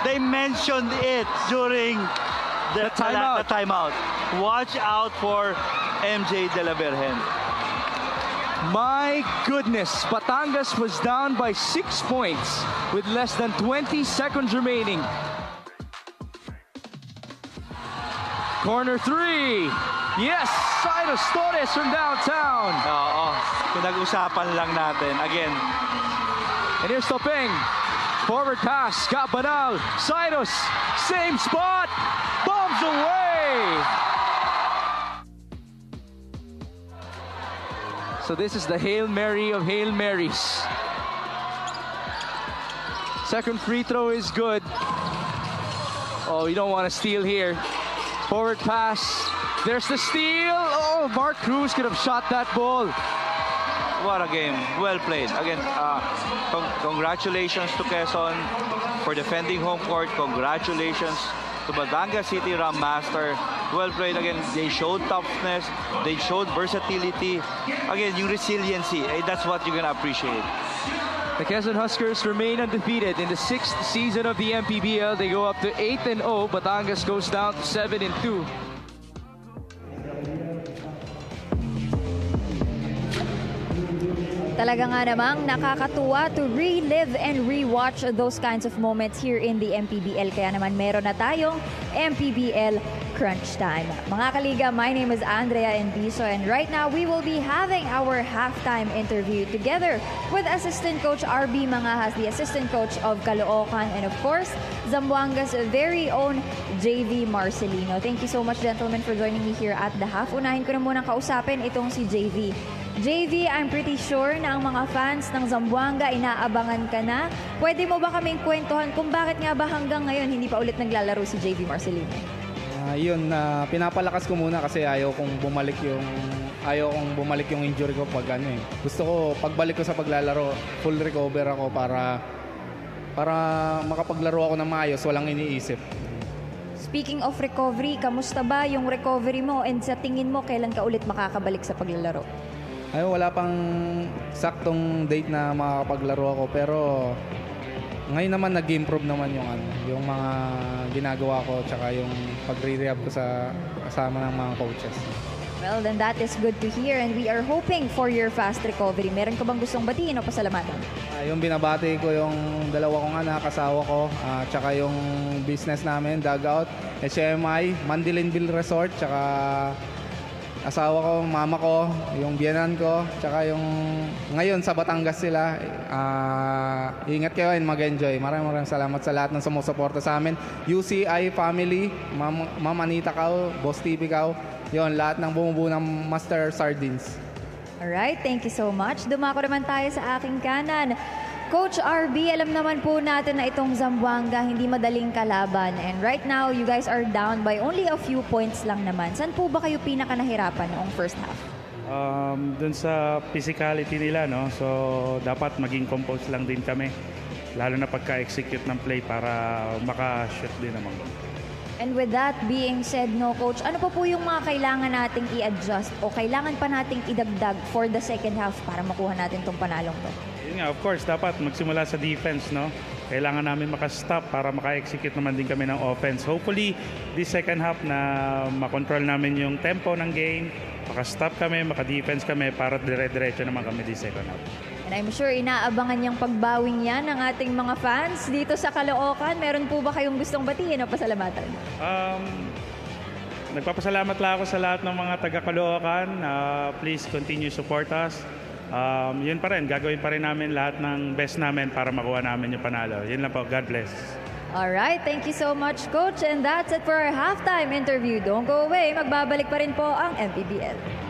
they mentioned it during the timeout. The timeout. Watch out for MJ De La Virgen. My goodness, Batangas was down by 6 points with less than 20 seconds remaining. Corner three. Yes, Cyrus Torres from downtown. Oo, pinag-usapan lang natin. Again, And here's Topeng. Forward pass, got Banal. Cyrus, same spot. Bombs away. So this is the Hail Mary of Hail Marys. Second free throw is good. Oh, you don't want to steal here. Forward pass. There's the steal. Oh, Mark Cruz could have shot that ball. what a game. Well played. Again, congratulations to Quezon for defending home court. Congratulations to Batangas City Ram Master. Well played again. They showed toughness. They showed versatility. Again, yung resiliency. That's what you're gonna appreciate. The Quezon Huskers remain undefeated in the 6th season of the MPBL. They go up to 8-0. Batangas goes down to 7-2. Talaga nga namang nakakatuwa to relive and rewatch those kinds of moments here in the MPBL. Kaya naman meron na tayong MPBL Crunch Time. Mga kaliga, my name is Andrea Endiso and right now we will be having our halftime interview together with Assistant Coach RB Mangahas, the Assistant Coach of Caloocan, and of course, Zamboanga's very own JV Marcelino. Thank you so much, gentlemen, for joining me here at the half. Unahin ko na munang kausapin itong si JV. JV, I'm pretty sure na ang mga fans ng Zamboanga inaabangan ka na. Pwede mo ba kaming kwentuhan kung bakit nga ba hanggang ngayon hindi pa ulit naglalaro si JV Marcelino? Pinapalakas ko muna kasi ayaw kong bumalik yung injury ko pag Gusto ko pagbalik ko sa paglalaro, full recover ako para makapaglaro ako ng maayos, walang iniisip. Speaking of recovery, kamusta ba yung recovery mo and sa tingin mo kailan ka ulit makakabalik sa paglalaro? Wala pang saktong date na makakapaglaro ako pero ngayon naman nag-improve naman yung mga ginagawa ko tsaka yung pagre-rehab ko sa kasama ng mga coaches. Well, then that is good to hear and we are hoping for your fast recovery. Meron ka bang gustong batiin o pasalamatan? Yung binabati ko yung dalawa kong anak, asawa ko, tsaka yung business namin, Dugout, HMI, Mandilinville Resort, tsaka asawa ko, mama ko, yung biyanan ko, tsaka yung ngayon sa Batangas sila. Ingat kayo and mag-enjoy. Maraming salamat sa lahat ng sumusuporta sa amin. UCI family, Ma'am Anita Kao, Boss TV Kao, yon lahat ng bumubuo ng Master Sardines. Alright, thank you so much. Dumako naman tayo sa aking kanan. Coach RB, alam naman po natin na itong Zamboanga hindi madaling kalaban. And right now, you guys are down by only a few points lang naman. Saan po ba kayo pinaka nahirapan noong first half? Dun sa physicality nila, no? So, dapat maging composed lang din kami. Lalo na pagka-execute ng play para maka-shoot din naman. And with that being said, no, Coach, ano pa po yung mga kailangan nating i-adjust o kailangan pa nating idagdag for the second half para makuha natin tong panalong to? Yun nga, of course, dapat magsimula sa defense, no? Kailangan namin maka-stop para maka-execute naman din kami ng offense. Hopefully, this second half na makontrol namin yung tempo ng game, maka-stop kami, maka-defense kami para dire-diretso naman kami this second half. And I'm sure inaabangan niyang pagbawing yan ng ating mga fans dito sa Caloocan. Meron po ba kayong gustong batiin o pasalamatan? Nagpapasalamat lang ako sa lahat ng mga taga-Caloocan. Please continue support us. Yun pa rin, gagawin pa rin namin lahat ng best namin para makuha namin yung panalo. Yun lang po, God bless. Alright, thank you so much, Coach. And that's it for our halftime interview. Don't go away, magbabalik pa rin po ang MPBL.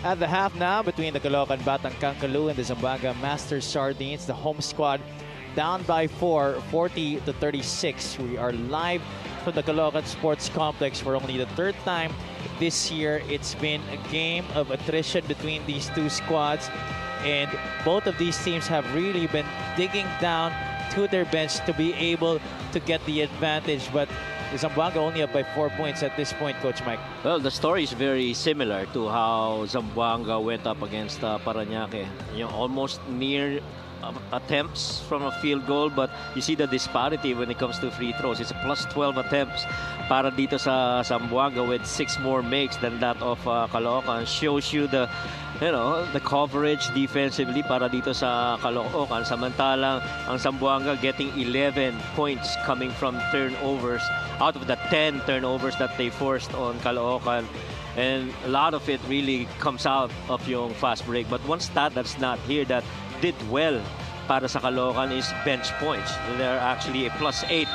At the half now between the Caloocan Batang Kaloo and the Zamboanga Master Sardines, the home squad down by 4, 40-36. We are live from the Caloocan Sports Complex for only the third time this year. It's been a game of attrition between these two squads, and both of these teams have really been digging down to their bench to be able to get the advantage. But Zamboanga only up by 4 points at this point, Coach Mike. Well, the story is very similar to how Zamboanga went up against Parañaque. You know, almost near attempts from a field goal, but you see the disparity when it comes to free throws. It's a plus 12 attempts para dito sa Zamboanga with 6 more makes than that of Caloocan. Shows you the coverage defensively para dito sa Caloocan. Samantalang ang Zamboanga getting 11 points coming from turnovers out of the 10 turnovers that they forced on Caloocan. And a lot of it really comes out of yung fast break. But one stat that's not here that did well para sa Caloocan is bench points. They're actually a plus 8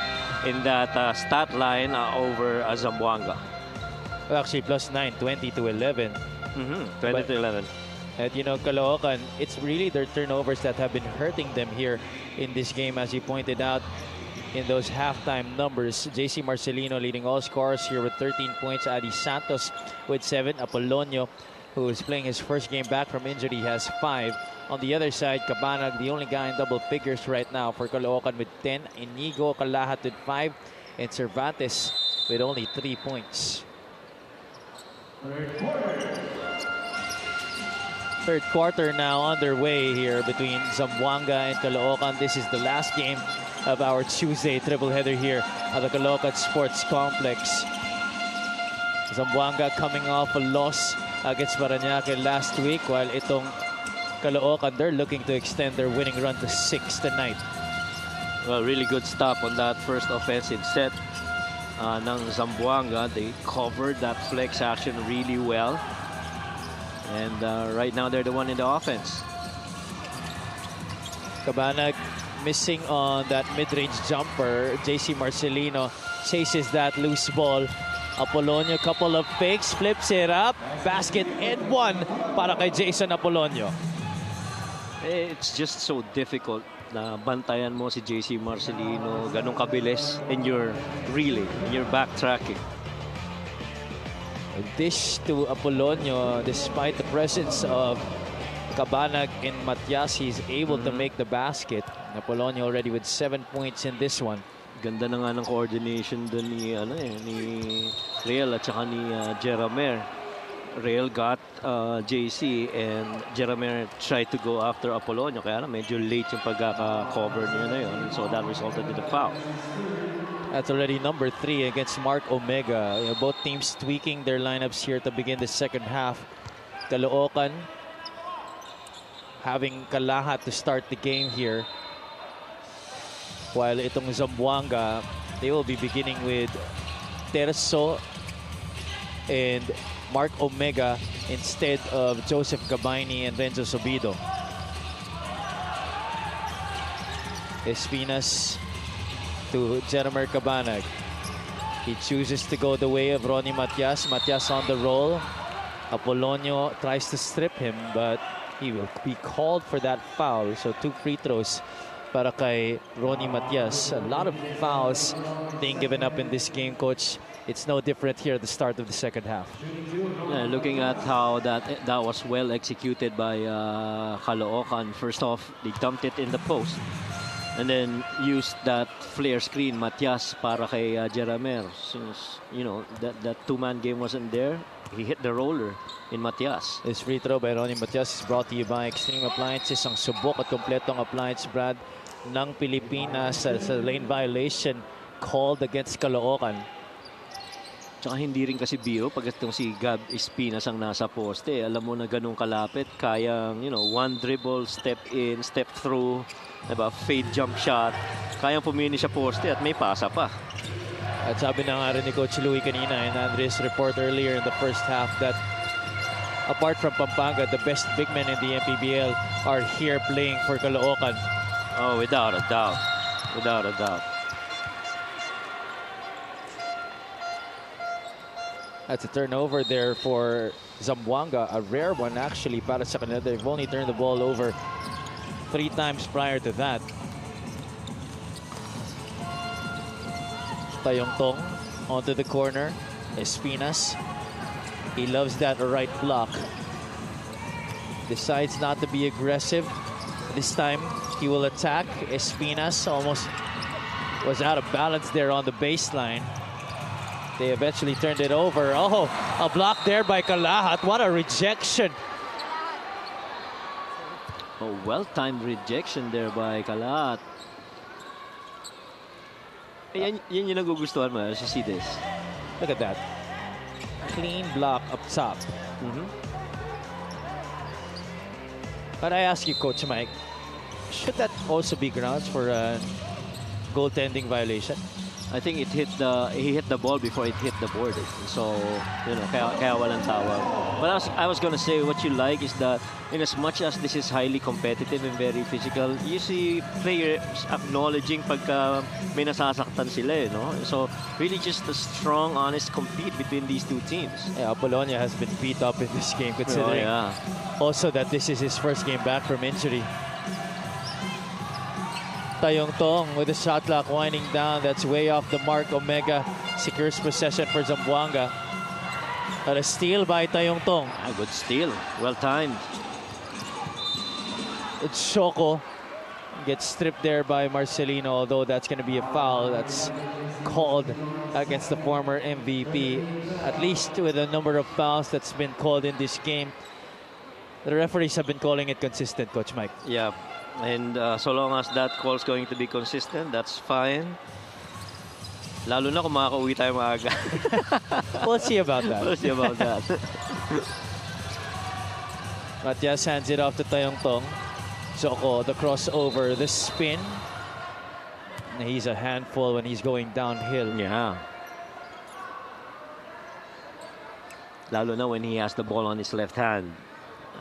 in that stat line over Zamboanga. Well, actually plus 9, 20-11. 20-11. And you know, Caloocan, it's really their turnovers that have been hurting them here in this game, as you pointed out in those halftime numbers. JC Marcelino leading all scorers here with 13 points. Adi Santos with 7. Apolonio, who is playing his first game back from injury, has 5. On the other side, Cabanag, the only guy in double figures right now for Caloocan with 10. Inigo Calahat with 5. And Cervantes with only 3 points. Third quarter now underway here between Zamboanga and Caloocan. This is the last game of our Tuesday triple header here at the Caloocan Sports Complex. Zamboanga coming off a loss against Parañaque last week, while itong Caloocan, they're looking to extend their winning run to 6 tonight. Well, really good stop on that first offensive set ng Zamboanga. They covered that flex action really well. And right now, they're the one in the offense. Cabanag missing on that mid-range jumper. JC Marcelino chases that loose ball. Apolonio, couple of fakes, flips it up. Basket and 1 para kay Jason Apolonio. It's just so difficult na bantayan mo si JC Marcelino, ganun kabilis, and you're reeling, and you're backtracking. A dish to Apolonio, despite the presence of Cabanag and Matias, he's able to make the basket. Apolonio already with 7 points in this one. Ganda na nga ng coordination doon ni Real at saka ni Jeramer. Real got JC and Jeramer tried to go after Apolonio, kaya medyo late yung pagkaka-cover niya na yun. So that resulted in a foul. That's already number 3 against Mark Omega. You know, both teams tweaking their lineups here to begin the second half. Caloocan having Calahat to start the game here, while itong Zamboanga, they will be beginning with Terso and Mark Omega instead of Joseph Gabayni and Renzo Sobido. Espinas to Jeramer Cabanag. He chooses to go the way of Ronnie Matias. Matias on the roll. Apolonio tries to strip him, but he will be called for that foul. So 2 free throws para kay Ronnie Matias. A lot of fouls being given up in this game, Coach. It's no different here at the start of the second half. Yeah, looking at how that was well executed by Caloocan. First off, they dumped it in the post. And then used that flare screen, Matias, para kay Jeramer. Since, you know, that two-man game wasn't there, he hit the roller in Matias. This free throw by Ronnie Matias is brought to you by Extreme Appliances. Ang subok at kompletong appliance brand ng Pilipinas sa lane violation called against Caloocan. Tsaka hindi rin kasi biro pag itong si Gab Espinas ang nasa poste. Alam mo na ganun kalapit, kayang, you know, one dribble, step in, step through, diba? Fade jump shot. Kayang pumini siya poste at may pasa pa. At sabi na nga rin ni Coach Louie kanina in Andres' report earlier in the first half that apart from Pampanga, the best big men in the MPBL are here playing for Caloocan. Oh, without a doubt. Without a doubt. That's a turnover there for Zamboanga, a rare one actually para sa kanila. They've only turned the ball over 3 times prior to that. Tayong Tong onto the corner. Espinas. He loves that right block. Decides not to be aggressive. This time he will attack. Espinas almost was out of balance there on the baseline. They eventually turned it over. Oh, a block there by Kalahat. What a rejection. A well-timed rejection there by Kalat. Yan yung nagugustuhan mo as you see this. Look at that. Clean block up top. But I ask you, Coach Mike, should that also be grounds for a goaltending violation? I think he hit the ball before it hit the board. So, kaya walang tawag. But I was gonna say, what you like is that in as much as this is highly competitive and very physical, you see players acknowledging pagka may nasasaktan sila, no? So, really just a strong, honest compete between these two teams. Yeah, Apollonia has been beat up in this game, considering also that this is his first game back from injury. Tayong Tong with the shot clock winding down. That's way off the mark. Omega secures possession for Zamboanga. But a steal by Tayong Tong. A good steal. Well timed. It's Shoko. Gets stripped there by Marcelino, although that's going to be a foul. That's called against the former MVP. At least with the number of fouls that's been called in this game, the referees have been calling it consistent, Coach Mike. Yeah. And so long as that call is going to be consistent, that's fine. Lalo na kung makakauwi tayo maaga. We'll see about that. We'll see about that. Matias hands it off to Tayong Tong. Joko, the crossover, the spin. And he's a handful when he's going downhill. Yeah. Lalo na when he has the ball on his left hand.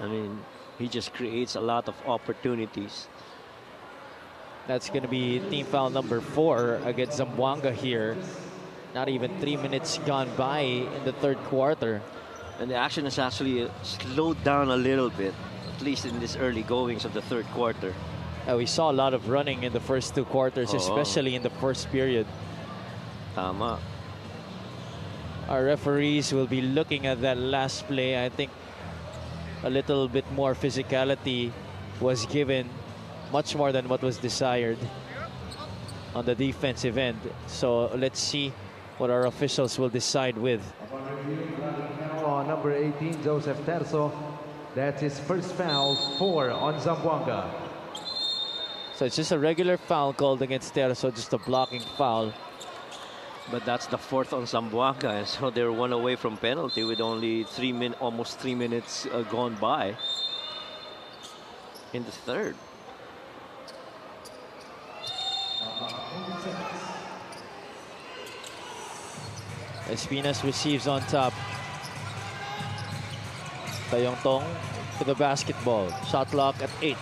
I mean, he just creates a lot of opportunities. That's going to be team foul number 4 against Zamboanga here. Not even 3 minutes gone by in the third quarter. And the action has actually slowed down a little bit, at least in this early goings of the third quarter. We saw a lot of running in the first 2 quarters, especially in the first period. Tama. Our referees will be looking at that last play. I think a little bit more physicality was given, much more than what was desired on the defensive end. So let's see what our officials will decide with. Number 18, Joseph Terzo. That's his first foul, 4 on Zamboanga. So it's just a regular foul called against Terzo, just a blocking foul. But that's the 4th on Zamboanga, and so they're 1 away from penalty with only almost 3 minutes gone by in the third. Espinas receives on top. Tayong Tong to the basketball. Shot clock at 8.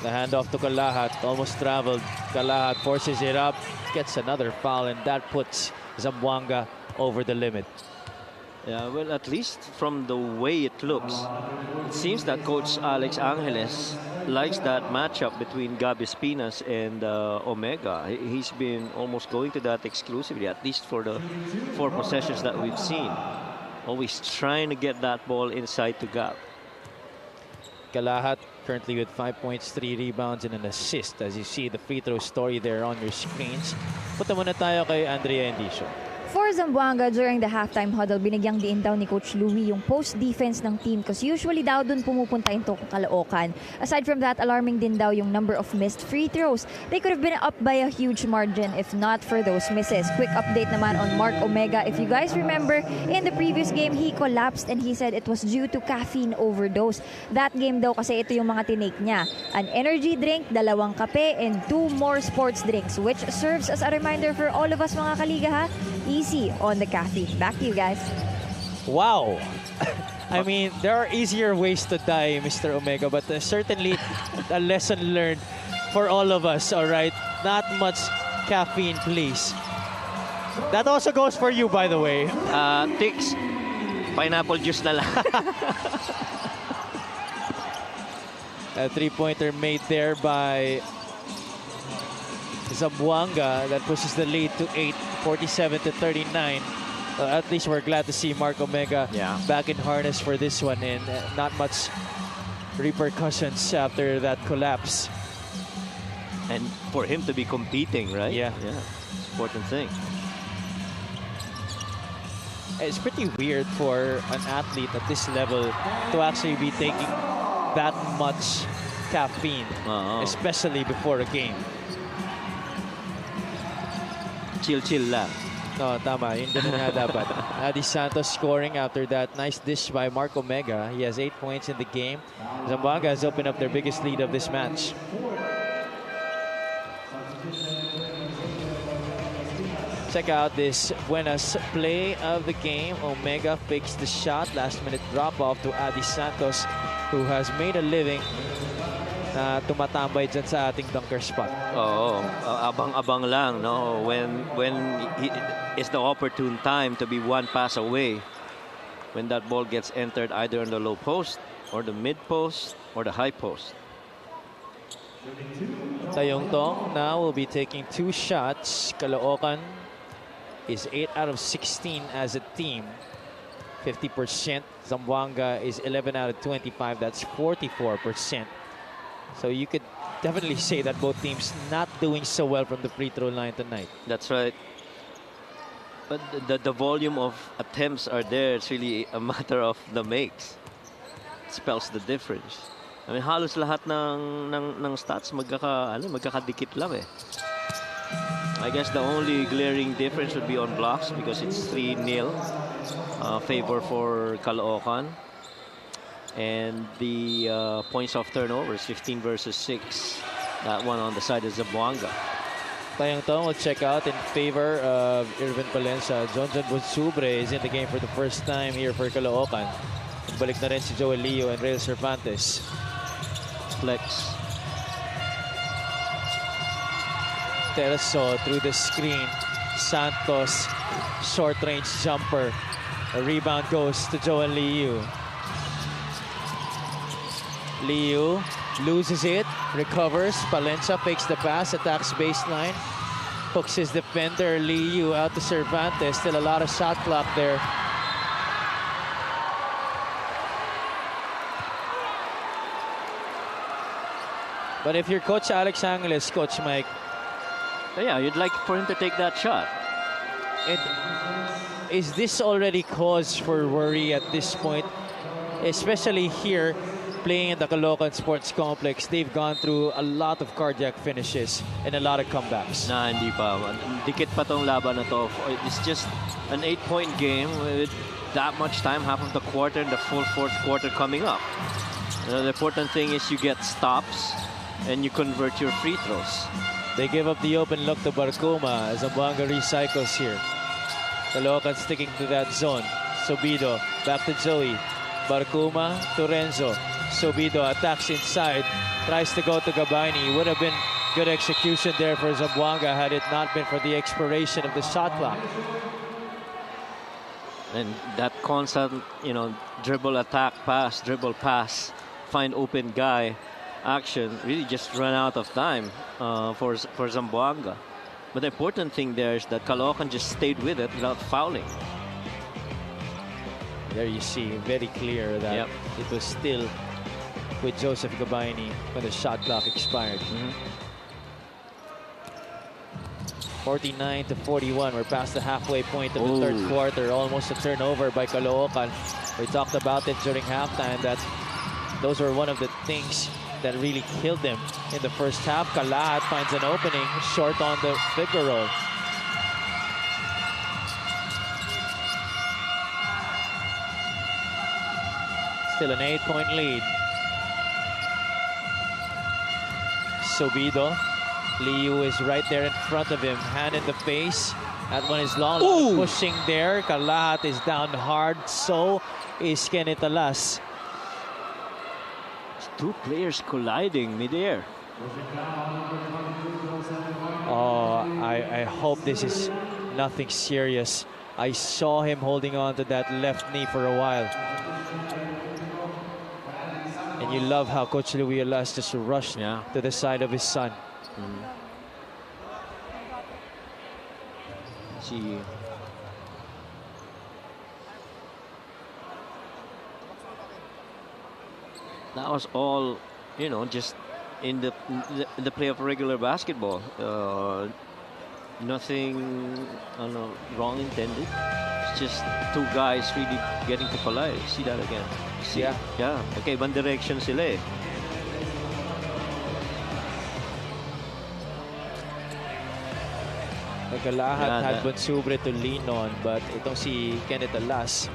The handoff to Kalahat, almost traveled. Kalahat forces it up, gets another foul, and that puts Zamboanga over the limit. Yeah, well, at least from the way it looks, it seems that Coach Alex Angeles likes that matchup between Gabi Espinas and Omega. He's been almost going to that exclusively, at least for the 4 possessions that we've seen. Always trying to get that ball inside to Gab. Kalahat currently with 5 points, 3 rebounds, and an assist. As you see the free throw story there on your screens. Punta muna tayo kay Andrea Endicio. For Zamboanga, during the halftime huddle, binigyang diin daw ni Coach Louie yung post-defense ng team kasi usually daw dun pumupunta yung Caloocan. Aside from that, alarming din daw yung number of missed free throws. They could have been up by a huge margin if not for those misses. Quick update naman on Mark Omega. If you guys remember, in the previous game, he collapsed and he said it was due to caffeine overdose. That game daw kasi ito yung mga tinake niya. An energy drink, 2 kape, and 2 more sports drinks, which serves as a reminder for all of us mga kaliga ha. Easy on the caffeine. Back to you guys. Wow. I mean, there are easier ways to die, Mr. Omega, but certainly a lesson learned for all of us, all right? Not much caffeine, please. That also goes for you, by the way. Tix, pineapple juice na lang. A three-pointer made there by Zamboanga that pushes the lead to 8, 47-39. At least we're glad to see Mark Omega back in harness for this one, and not much repercussions after that collapse. And for him to be competing, right? Yeah. It's an important thing. It's pretty weird for an athlete at this level to actually be taking that much caffeine, especially before a game. Chill lang. No, tama. Yun ganun nga dapat. Adi Santos scoring after that nice dish by Mark Omega. He has 8 points in the game. Zamboanga has opened up their biggest lead of this match. Check out this Buenas play of the game. Omega fakes the shot. Last minute drop off to Adi Santos, who has made a living na tumatambay dyan sa ating dunker spot. Abang-abang lang, no? When it's the opportune time to be one pass away, when that ball gets entered either on the low post or the mid post or the high post. Tayong Tong now will be taking 2 shots. Caloocan is 8 out of 16 as a team, 50%. Zamboanga is 11 out of 25. That's 44%. So you could definitely say that both teams not doing so well from the free throw line tonight. That's right. But the volume of attempts are there. It's really a matter of the makes. It spells the difference. I mean, halos lahat ng stats magkakadikit lang eh. I guess the only glaring difference would be on blocks because it's 3-0 favor for Caloocan. And the points off turnovers, 15 versus 6. That one on the side of Zamboanga. Tayong Tong will check out in favor of Irvin Palencia. John Bonsubre is in the game for the first time here for Caloocan. Balik na rin si Joel Leo and Rael Cervantes. Flex. Terzo through the screen. Santos, short range jumper. A rebound goes to Joel Liu. Liu loses it, recovers. Palencia fakes the pass, attacks baseline. Hooks his defender, Liu, out to Cervantes. Still a lot of shot clock there. But if you're Coach Alex Angeles, Coach Mike, yeah, you'd like for him to take that shot. Is this already cause for worry at this point? Especially here, playing in the Caloocan Sports Complex, they've gone through a lot of cardiac finishes and a lot of comebacks. Nah, hindi pa. Dikit pa tong laban na to. It's just an 8-point game with that much time, half of the quarter and the full fourth quarter coming up. The important thing is you get stops and you convert your free throws. They give up the open look to Barcuma as Zamboanga recycles here. Caloocan sticking to that zone. Sobido back to Joey. Barcuma to Renzo. Sobido attacks inside. Tries to go to Gabaini. Would have been good execution there for Zamboanga had it not been for the expiration of the shot clock. And that constant, dribble, attack, pass, dribble, pass, find open guy action really just run out of time for Zamboanga. But the important thing there is that Caloocan just stayed with it without fouling. There you see very clear that it was still with Joseph Gabaini when the shot clock expired. 49-41. We're past the halfway point of the third quarter. Almost a turnover by Caloocan. We talked about it during halftime that those were one of the things that really killed them in the first half. Kalat finds an opening short on the Figaro. Still an 8-point lead. Sobido. Liu is right there in front of him. Hand in the face. That one is long. Pushing there. Kalat is down hard. So is Kenny Talas. Two players colliding midair. Oh, I hope this is nothing serious. I saw him holding on to that left knee for a while. And you love how Coach Louis Alas just rushed to the side of his son. See, that was all, you know, just in the play of regular basketball. Nothing wrong intended. It's just two guys really getting to collide. See that again? See? Yeah. Okay, ibang direction sila eh. Nagkalahat had Bonsubre to lean on, but itong si Kenneth Alas,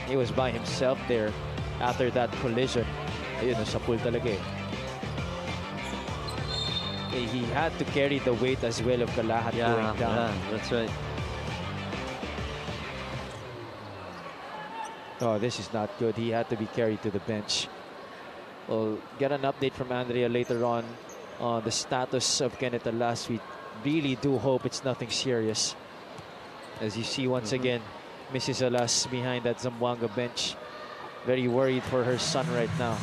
he was by himself there after that collision. Ayun, sa pool talaga eh. He had to carry the weight as well of Kalahat going down. Yeah, that's right. Oh, this is not good. He had to be carried to the bench. We'll get an update from Andrea later on the status of Kenneth Alas. We really do hope it's nothing serious. As you see once again, Mrs. Alas behind that Zamboanga bench. Very worried for her son right now.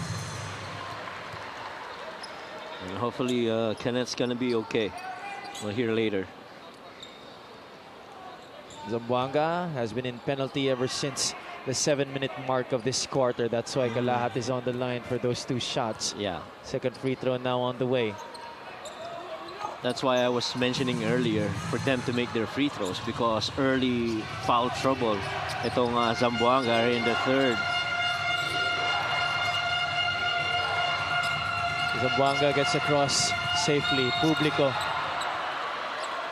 And hopefully Kenneth's gonna be okay. We'll hear later. Zamboanga has been in penalty ever since the 7-minute mark of this quarter. That's why Kalahat is on the line for those two shots. Yeah. Second free throw now on the way. That's why I was mentioning earlier for them to make their free throws, because early foul trouble itong Zamboanga in the third. Zamboanga gets across safely. Publico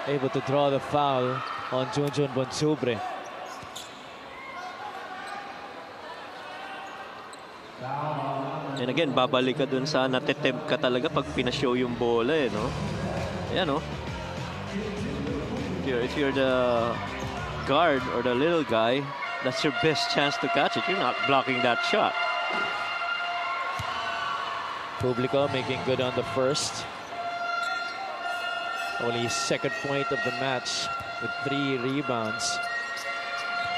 able to draw the foul on Junjun Bonsubre. And again, babalik ka dun sa natetempt ka talaga pag pinashow yung bola eh, no? Yan, no? If you're the guard or the little guy, that's your best chance to catch it. You're not blocking that shot. Publico making good on the first. Only his second point of the match with 3 rebounds.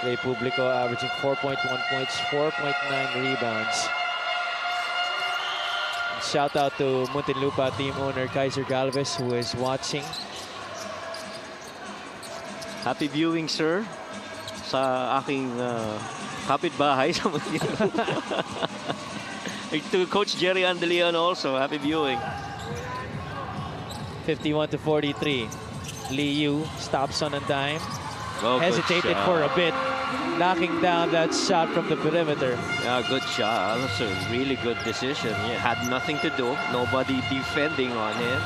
Ray Publico averaging 4.1 points, 4.9 rebounds. And shout out to Muntinlupa team owner Kaiser Galvez, who is watching. Happy viewing, sir, sa aking kapitbahay sa Muntinlupa. To Coach Jerry Andelion also, happy viewing. 51-43. Liu stops on a dime. Oh, hesitated for a bit, knocking down that shot from the perimeter. Yeah, good shot. That's a really good decision. He had nothing to do. Nobody defending on him.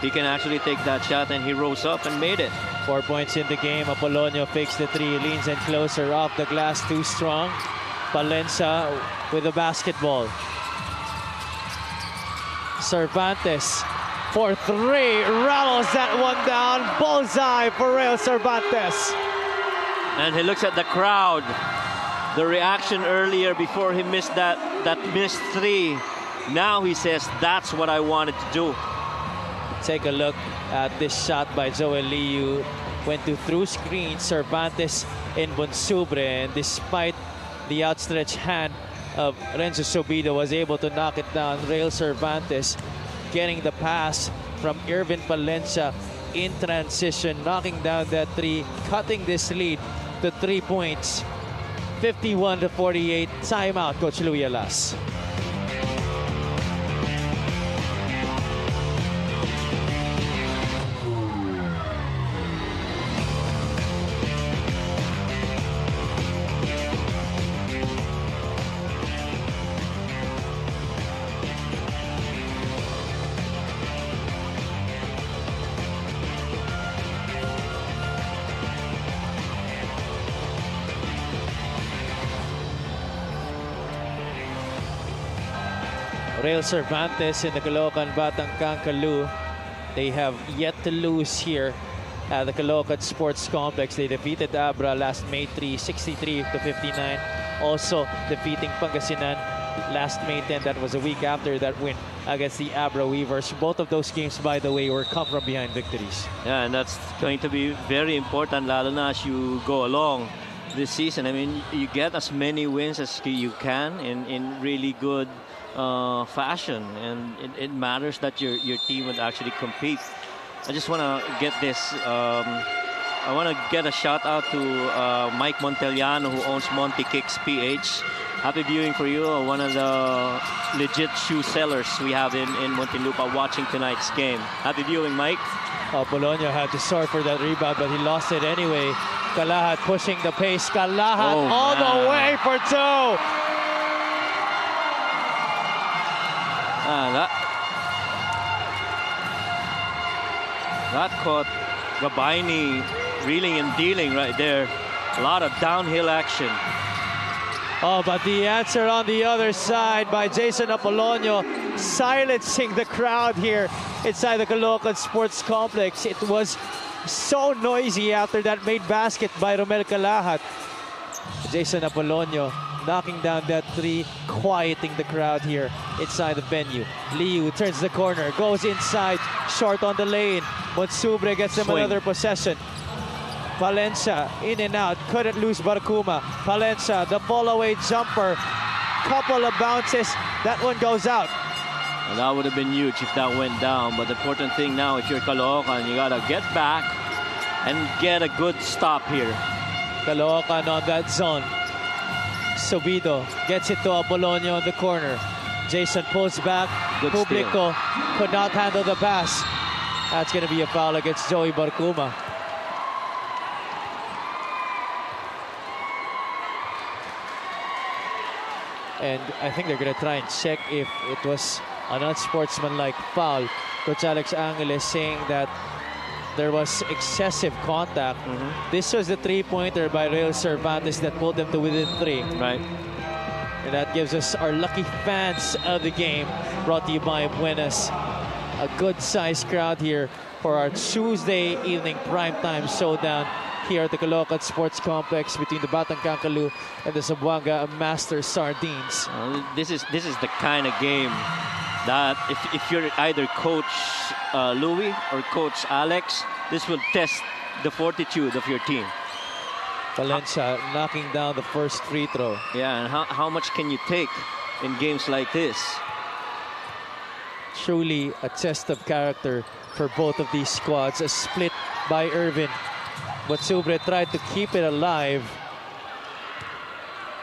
He can actually take that shot, and he rose up and made it. 4 points in the game. Apolonio fakes the 3, leans in closer, off the glass, too strong. Palencia with the basketball. Cervantes for 3, rattles that one down. Bullseye for Real Cervantes. And he looks at the crowd. The reaction earlier before he missed that missed 3. Now he says, that's what I wanted to do. Take a look at this shot by Joel Liu. Went to through screen, Cervantes in Bonsubre, and despite the outstretched hand of Renzo Sobido, was able to knock it down. Real Cervantes getting the pass from Irvin Palencia in transition, knocking down that 3, cutting this lead to 3 points. 51-48. Timeout, Coach Louis Alas. Real Cervantes in the Caloocan Batangkang Kalu. They have yet to lose here at the Caloocan Sports Complex. They defeated Abra last May 3, 63-59. Also defeating Pangasinan last May 10. That was a week after that win against the Abra Weavers. Both of those games, by the way, were come from behind victories. Yeah, and that's going to be very important, lalo na as you go along this season. I mean, you get as many wins as you can in really good fashion, and it matters that your team would actually compete. I just want to get this. I want to get a shout out to Mike Montellano, who owns Monty Kicks PH. Happy viewing for you. One of the legit shoe sellers we have in Muntinlupa watching tonight's game. Happy viewing, Mike. Bologna had to sort for that rebound, but he lost it anyway. Calahat pushing the pace. Calahat all the way for two. That caught Gabaini reeling and dealing right there. A lot of downhill action. Oh, but the answer on the other side by Jason Apolonio, silencing the crowd here inside the Caloocan Sports Complex. It was so noisy after that made basket by Romel Calahat. Jason Apolonio knocking down that three, quieting the crowd here inside the venue. Liu turns the corner, goes inside, short on the lane. Monsubre gets him another possession. Valencia in and out, couldn't lose Barcuma. Valencia, the fall-away jumper, couple of bounces, that one goes out. Well, that would have been huge if that went down, but the important thing now, if you're Caloocan, you gotta get back and get a good stop here. Caloocan on that zone. Subido gets it to Apolonio on the corner. Jason pulls back. Good Publico could not handle the pass. That's going to be a foul against Joey Barcuma. And I think they're going to try and check if it was an unsportsmanlike foul. Coach Alex Angeles saying that there was excessive contact. This was the three-pointer by Real Cervantes that pulled them to within three. Right. And that gives us our lucky fans of the game. Brought to you by Buenas. A good-sized crowd here for our Tuesday evening primetime showdown here at the Caloocan Sports Complex between the Batang Kankalu and the Zamboanga Master Sardines. This is the kind of game that if you're either Coach Louis or Coach Alex, this will test the fortitude of your team. Valencia knocking down the first free throw. Yeah, and how much can you take in games like this? Truly a test of character for both of these squads. A split by Irvin. But Subre tried to keep it alive.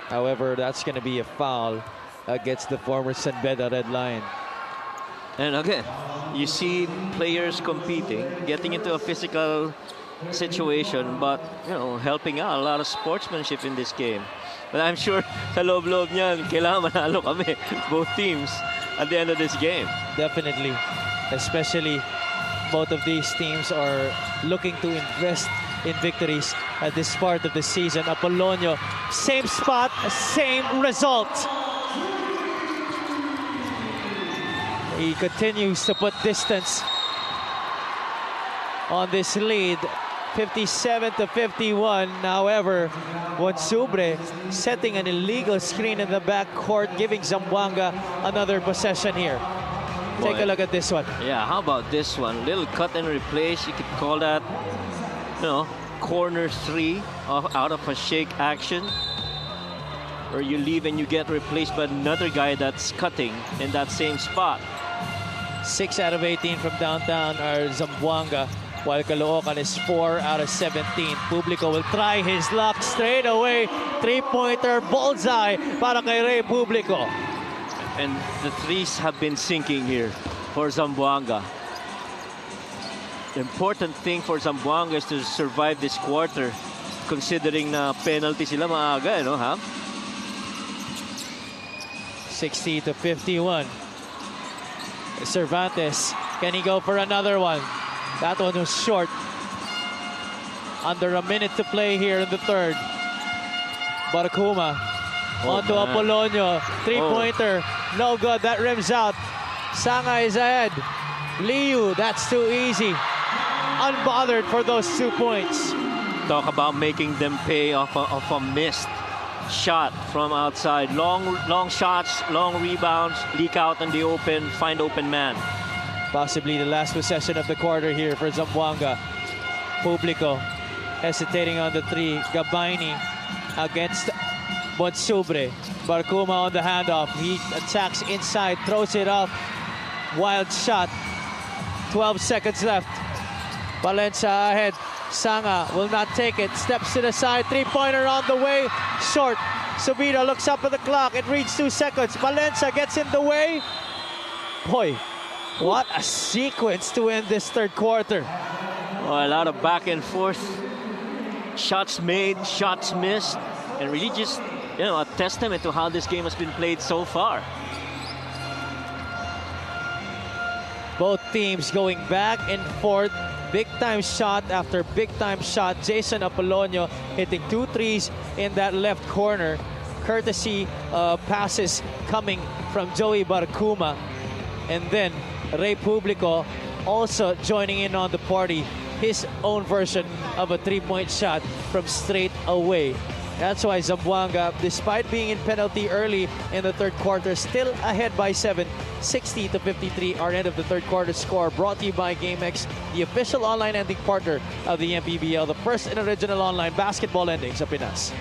However, that's going to be a foul against the former San Beda Red Lion. And again, you see players competing, getting into a physical situation, but helping out. A lot of sportsmanship in this game. But I'm sure sa loob-loob niyan, kailangan manalo kami, both teams, at the end of this game. Definitely. Especially both of these teams are looking to invest in victories at this part of the season. Apolonio, same spot, same result. He continues to put distance on this lead, 57-51. However, Monsubre setting an illegal screen in the backcourt, giving Zamboanga another possession here. Take a look at this one. Yeah, how about this one? Little cut and replace. You could call that, corner three out of a shake action. Or you leave and you get replaced by another guy that's cutting in that same spot. 6 out of 18 from downtown are Zamboanga, while Caloocan is 4 out of 17. Publico will try his luck straight away. Three-pointer bullseye para kay Ray Publico. And the threes have been sinking here for Zamboanga. The important thing for Zamboanga is to survive this quarter, considering na penalty sila maaga, 60-51. Cervantes, can he go for another one? That one was short. Under a minute to play here in the third. Barcuma onto Apolonio. Three-pointer. No good. That rims out. Sanga is ahead. Liu, that's too easy. Unbothered for those 2 points. Talk about making them pay off a missed shot from outside. Long shots, long rebounds, leak out in the open, find open man. Possibly the last possession of the quarter here for Zamboanga. Publico hesitating on the three. Gabaini against Bonsubre. Barcuma on the handoff. He attacks inside, throws it up. Wild shot. 12 seconds left. Valencia ahead. Sanga will not take it. Steps to the side. Three-pointer on the way. Short. Subida looks up at the clock. It reads 2 seconds. Valencia gets in the way. Boy, what a sequence to end this third quarter. Oh, a lot of back and forth. Shots made, shots missed. And really just, a testament to how this game has been played so far. Both teams going back and forth. Big time shot after big time shot. Jason Apolonio hitting 2 threes in that left corner. Courtesy passes coming from Joey Barcuma. And then Ray Publico also joining in on the party. His own version of a 3-point shot from straight away. That's why Zamboanga, despite being in penalty early in the third quarter, still ahead by 7, 60-53. Our end of the third quarter score brought to you by GameX, the official online lending partner of the MPBL, the first and original online basketball lending sa Pinas.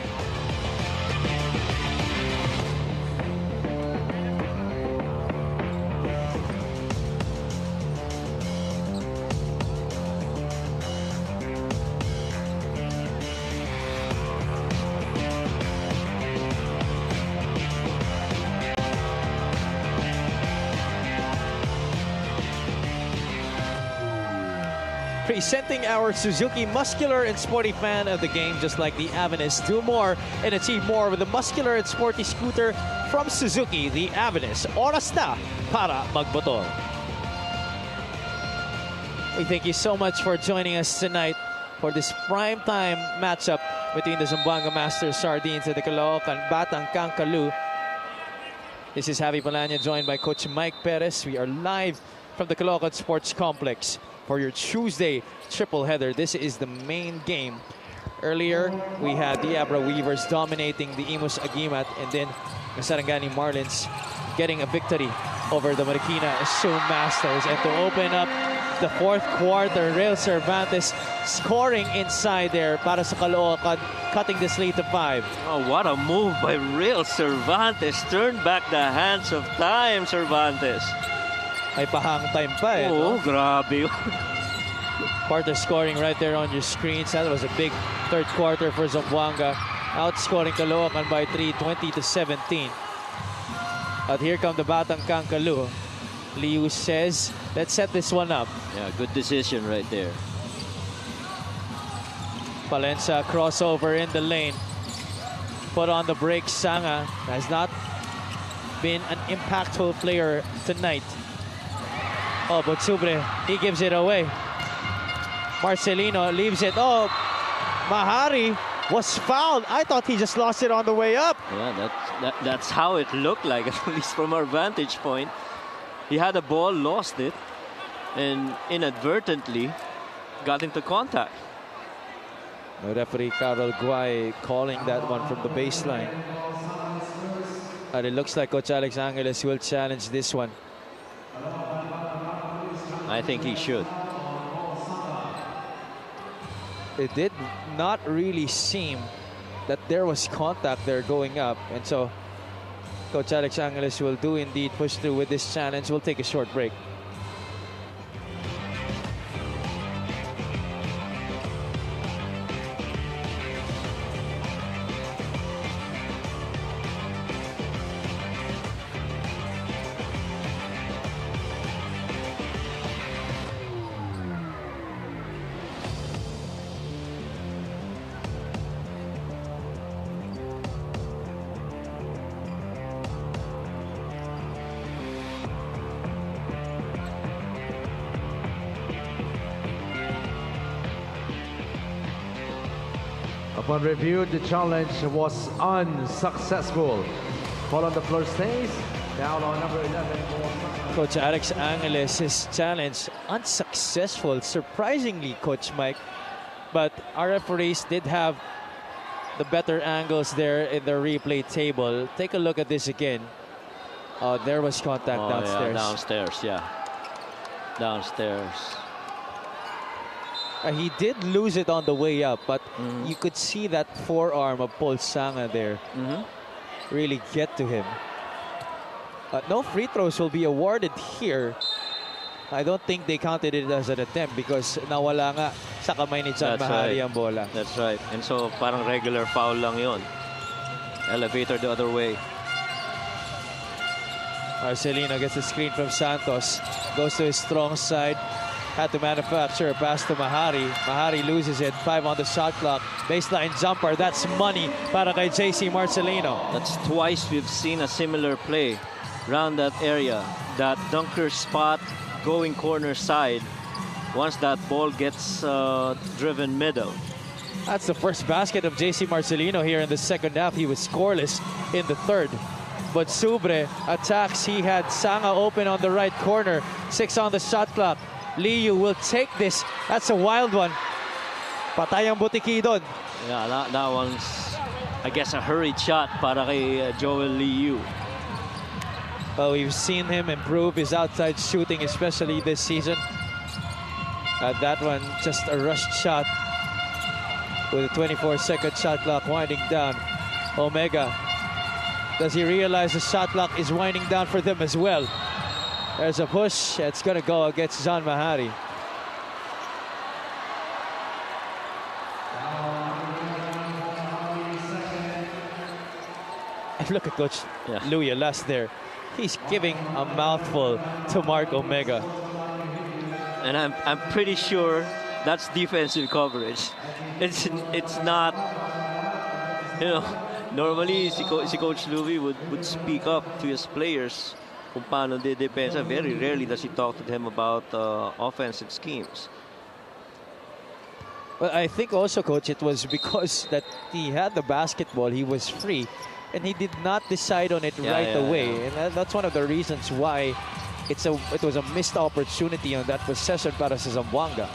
Presenting our Suzuki muscular and sporty fan of the game, just like the Avenus. Do more and achieve more with the muscular and sporty scooter from Suzuki, the Avenus. Oras na para magbotol. We thank you so much for joining us tonight for this primetime matchup between the Zamboanga Masters Sardines and the Caloocan Batang Kangkalu. This is Javi Palanya, joined by Coach Mike Perez. We are live from the Caloocan Sports Complex for your Tuesday triple header. This is the main game. Earlier, we had the Abra Weavers dominating the Imus Agimat, and then the Sarangani Marlins getting a victory over the Marikina Assume Masters. And to open up the fourth quarter, Real Cervantes scoring inside there para sa Caloocan, cutting this lead to 5. Oh, what a move by Real Cervantes. Turned back the hands of time, Cervantes. May pahang time pa eh. Oh, grabe. Quarter scoring right there on your screens. That was a big third quarter for Zamboanga. Outscoring Caloocan by 3, 20-17. But here come the Batang Kangkalu. Liu says, let's set this one up. Yeah, good decision right there. Valencia crossover in the lane. Put on the break. Sanga has not been an impactful player tonight. Oh, Bonsubre, he gives it away. Marcelino leaves it. Oh, Mahari was fouled. I thought he just lost it on the way up. Yeah, that's how it looked like, at least from our vantage point. He had the ball, lost it, and inadvertently got into contact. The referee Carol Guay calling that one from the baseline. And it looks like Coach Alex Angeles will challenge this one. I think he should. It did not really seem that there was contact there going up. And so Coach Alex Angeles will do indeed push through with this challenge. We'll take a short break. Upon review, the challenge was unsuccessful. Ball on the floor stays. Down on number 11. Coach Alex Angeles' challenge unsuccessful, surprisingly, Coach Mike. But our referees did have the better angles there in the replay table. Take a look at this again. Oh, there was contact downstairs. Yeah, downstairs, yeah. Downstairs. He did lose it on the way up, but you could see that forearm of Paul Sanga there really get to him. No free throws will be awarded here. I don't think they counted it as an attempt because nawala nga sa kamay ni John Mahari ang bola. That's right. And so parang regular foul lang yon. Elevator the other way. Marcelino gets the screen from Santos. Goes to his strong side. Had to manufacture a pass to Mahari. Mahari loses it. 5 on the shot clock. Baseline jumper. That's money para kay JC Marcelino. That's twice we've seen a similar play around that area. That dunker spot going corner side once that ball gets driven middle. That's the first basket of JC Marcelino here in the second half. He was scoreless in the third. But Subre attacks. He had Sanga open on the right corner. 6 on the shot clock. Liu will take this. That's a wild one. Patay ang butiki doon. Yeah, that one's, I guess, a hurried shot para kay Joel Liu. Well, we've seen him improve his outside shooting, especially this season. That one, just a rushed shot with a 24-second shot clock winding down. Omega, does he realize the shot clock is winding down for them as well? There's a push. It's going to go against John Mahari. And look at Coach Louis Alas there. He's giving a mouthful to Mark Omega. And I'm pretty sure that's defensive coverage. It's not, you know, normally si Coach Louis would speak up to his players kung paano de depensa. Very rarely does he talk to them about offensive schemes. Well, I think also, Coach, it was because that he had the basketball, he was free, and he did not decide on it right away. Yeah. And that's one of the reasons why it was a missed opportunity on that possession para sa Zamboanga.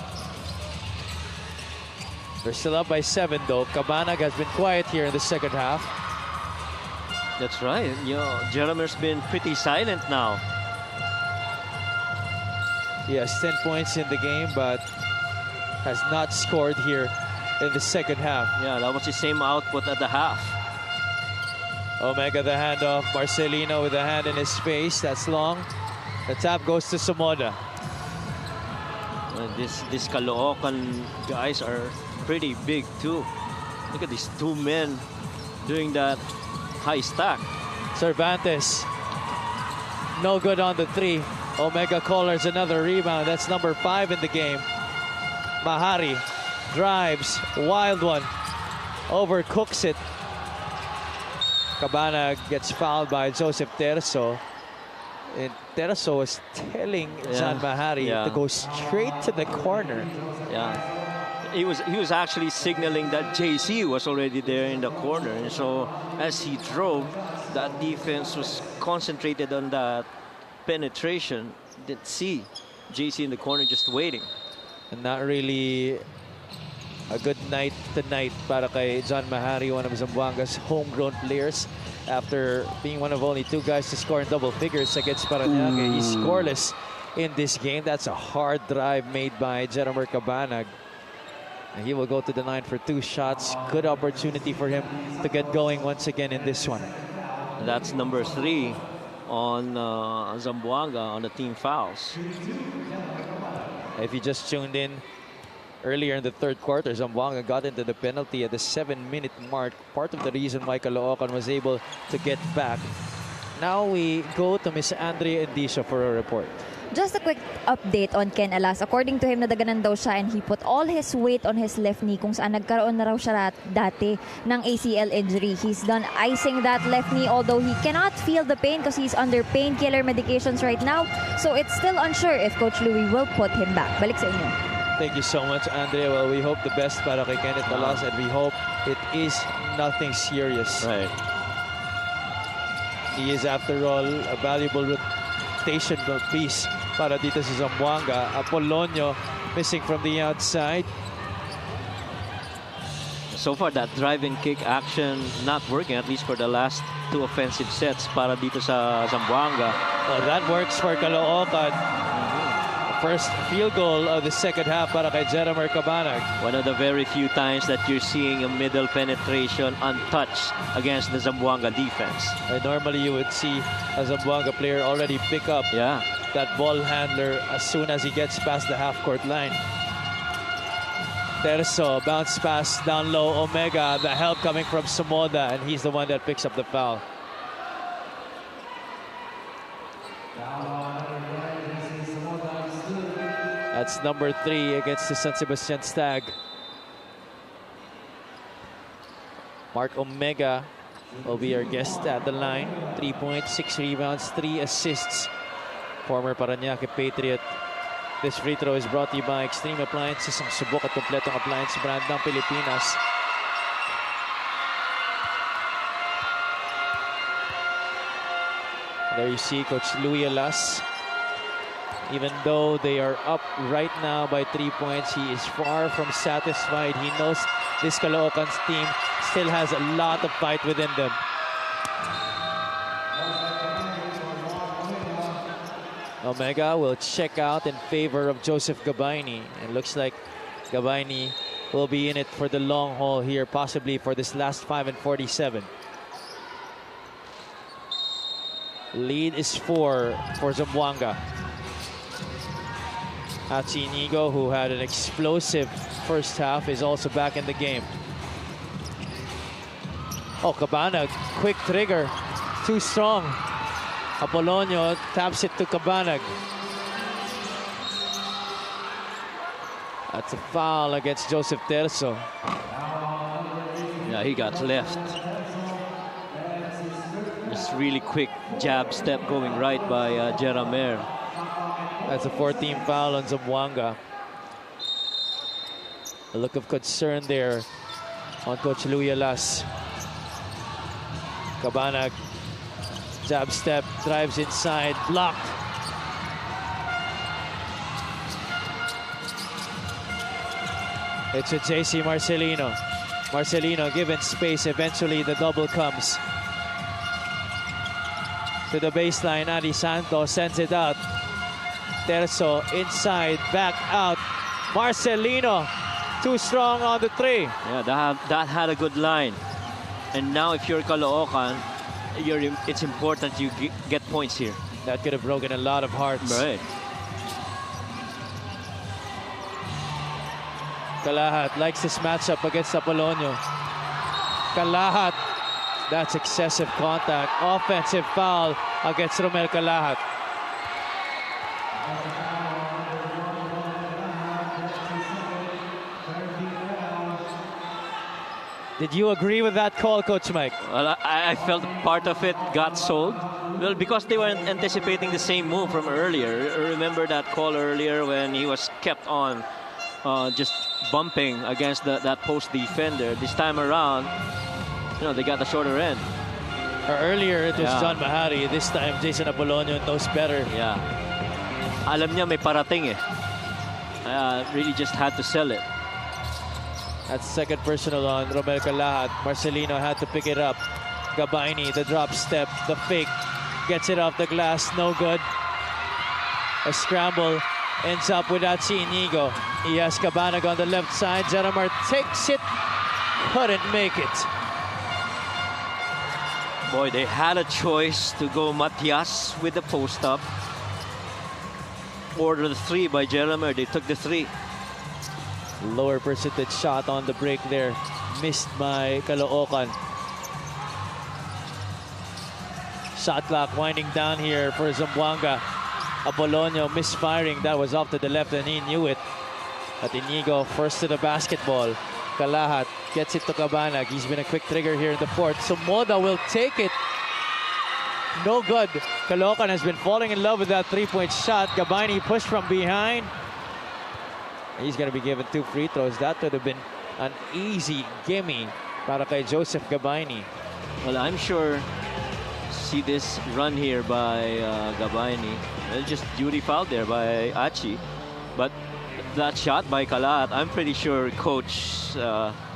They're still up by 7, though. Cabanag has been quiet here in the second half. That's right. You know, Jeremer's been pretty silent now. He has 10 points in the game, but has not scored here in the second half. Yeah, that was the same output at the half. Omega the handoff. Marcelino with a hand in his face. That's long. The tap goes to Somoda. These Caloocan guys are pretty big too. Look at these two men doing that high stack. Cervantes. No good on the 3. Omega Collars another rebound. That's number 5 in the game. Mahari drives. Wild one. Overcooks it. Cabana gets fouled by Joseph Terso. And Terso was telling John Mahari to go straight to the corner. Yeah. He was actually signaling that JC was already there in the corner. And so as he drove, that defense was concentrated on that penetration. Didn't see JC in the corner just waiting. And not really a good night tonight para kay John Mahari, one of Zamboanga's homegrown players. After being one of only 2 guys to score in double figures against Parañaque, he's scoreless in this game. That's a hard drive made by Jeremer Cabanag. And he will go to the 9 for 2 shots. Good opportunity for him to get going once again in this one. That's number 3 on Zamboanga on the team fouls. If you just tuned in, earlier in the third quarter, Zamboanga got into the penalty at the 7-minute mark. Part of the reason why Caloocan was able to get back. Now we go to Miss Andrea Endicio for a report. Just a quick update on Ken Alas. According to him, nadaganan daw siya and he put all his weight on his left knee kung saan nagkaroon na raw siya dati ng ACL injury. He's done icing that left knee although he cannot feel the pain because he's under painkiller medications right now. So it's still unsure if Coach Louis will put him back. Balik sa inyo. Thank you so much, Andrea. Well, we hope the best para kay Kenneth Alas and we hope it is nothing serious. Right. He is, after all, a valuable rotation piece para dito sa Zamboanga. Apolonio missing from the outside. So far, that drive and kick action not working, at least for the last 2 offensive sets para dito sa Zamboanga. Well, that works for Caloocan. First field goal of the second half para kay Jeremer Cabanag. One of the very few times that you're seeing a middle penetration untouched against the Zamboanga defense. And normally you would see a Zamboanga player already pick up that ball handler as soon as he gets past the half-court line. Terzo, bounce pass down low, Omega, the help coming from Sumoda, and he's the one that picks up the foul. That's number 3 against the San Sebastian Stag. Mark Omega will be our guest at the line. 3 points, 6 rebounds, 3 assists. Former Parañaque Patriot. This free throw is brought to you by Extreme Appliances, ang subok at kompletong appliance brand ng Pilipinas. There you see Coach Louis Alas. Even though they are up right now by 3 points, he is far from satisfied. He knows this Caloocan's team still has a lot of fight within them. Omega will check out in favor of Joseph Gabayni. And looks like Gabayni will be in it for the long haul here, possibly for this last 5 and 47. Lead is 4 for Zamboanga. Hachi Inigo, who had an explosive first half, is also back in the game. Oh, Cabanag, quick trigger, too strong. Apolonio taps it to Cabanag. That's a foul against Joseph Terzo. Yeah, he got left. Just really quick jab step going right by Jeremer. That's a 14th foul on Zamboanga. A look of concern there on Coach Louis Alas. Cabanag, jab step, drives inside, blocked. It's a JC Marcelino. Marcelino given space, eventually the double comes. To the baseline, Adi Santos sends it out. Terzo inside, back out. Marcelino, too strong on the 3. Yeah, that had a good line. And now if you're Caloocan, it's important you get points here. That could have broken a lot of hearts. Right. Calahat likes this matchup against Apolonio. Calahat, that's excessive contact. Offensive foul against Romel Calahat. Did you agree with that call, Coach Mike? Well, I felt part of it got sold. Well, because they weren't anticipating the same move from earlier. Remember that call earlier when he was kept on just bumping against that post defender. This time around, they got the shorter end. Earlier, it was John Mahari. This time, Jason Apolonio knows better. Yeah. Alam niya may parating eh. Really just had to sell it. That's second personal on Romel Calahat. Marcelino had to pick it up. Gabayni, the drop step, the fake. Gets it off the glass, no good. A scramble ends up with Hachi Inigo. He has Cabanag on the left side. Jeremer takes it, couldn't make it. Boy, they had a choice to go Matias with the post up. Or the 3 by Jeremer. They took the 3. Lower percentage shot on the break there. Missed by Caloocan. Shot clock winding down here for Zamboanga. Apolonio misfiring. That was off to the left and he knew it. At Inigo first to the basketball. Calahat gets it to Cabanag. He's been a quick trigger here in the 4th. So Moda will take it. No good. Caloocan has been falling in love with that 3-point shot. Gabayni pushed from behind. He's going to be given 2 free throws. That would have been an easy gimme para kay Joseph Gabayni. Well, I'm sure see this run here by Gabayni. Well, just duty foul there by Hachi. But that shot by Calahat, I'm pretty sure Coach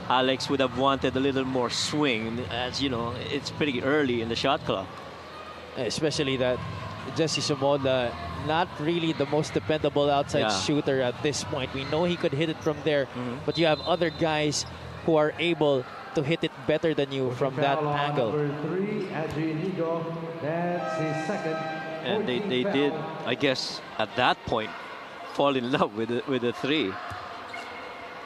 Alex would have wanted a little more swing. As you know, it's pretty early in the shot clock. Especially that Jesse Sumoda, not really the most dependable outside shooter at this point. We know he could hit it from there, but you have other guys who are able to hit it better than you from that angle. Number 3, Adrian Higo. That's his second. And they did, I guess, at that point, fall in love with the three.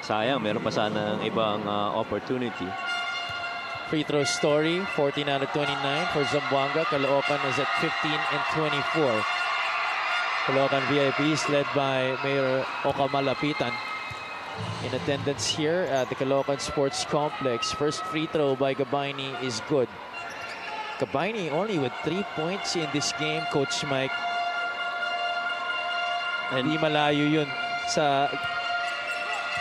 Sayang, meron pa sana ibang opportunity. Free throw story, 14 out of 29 for Zamboanga. Caloocan is at 15 and 24. Caloocan VIPs led by Mayor Okamalapitan in attendance here at the Caloocan Sports Complex. First free throw by Gabayni is good. Gabayni only with 3 points in this game, Coach Mike. And di malayo yun sa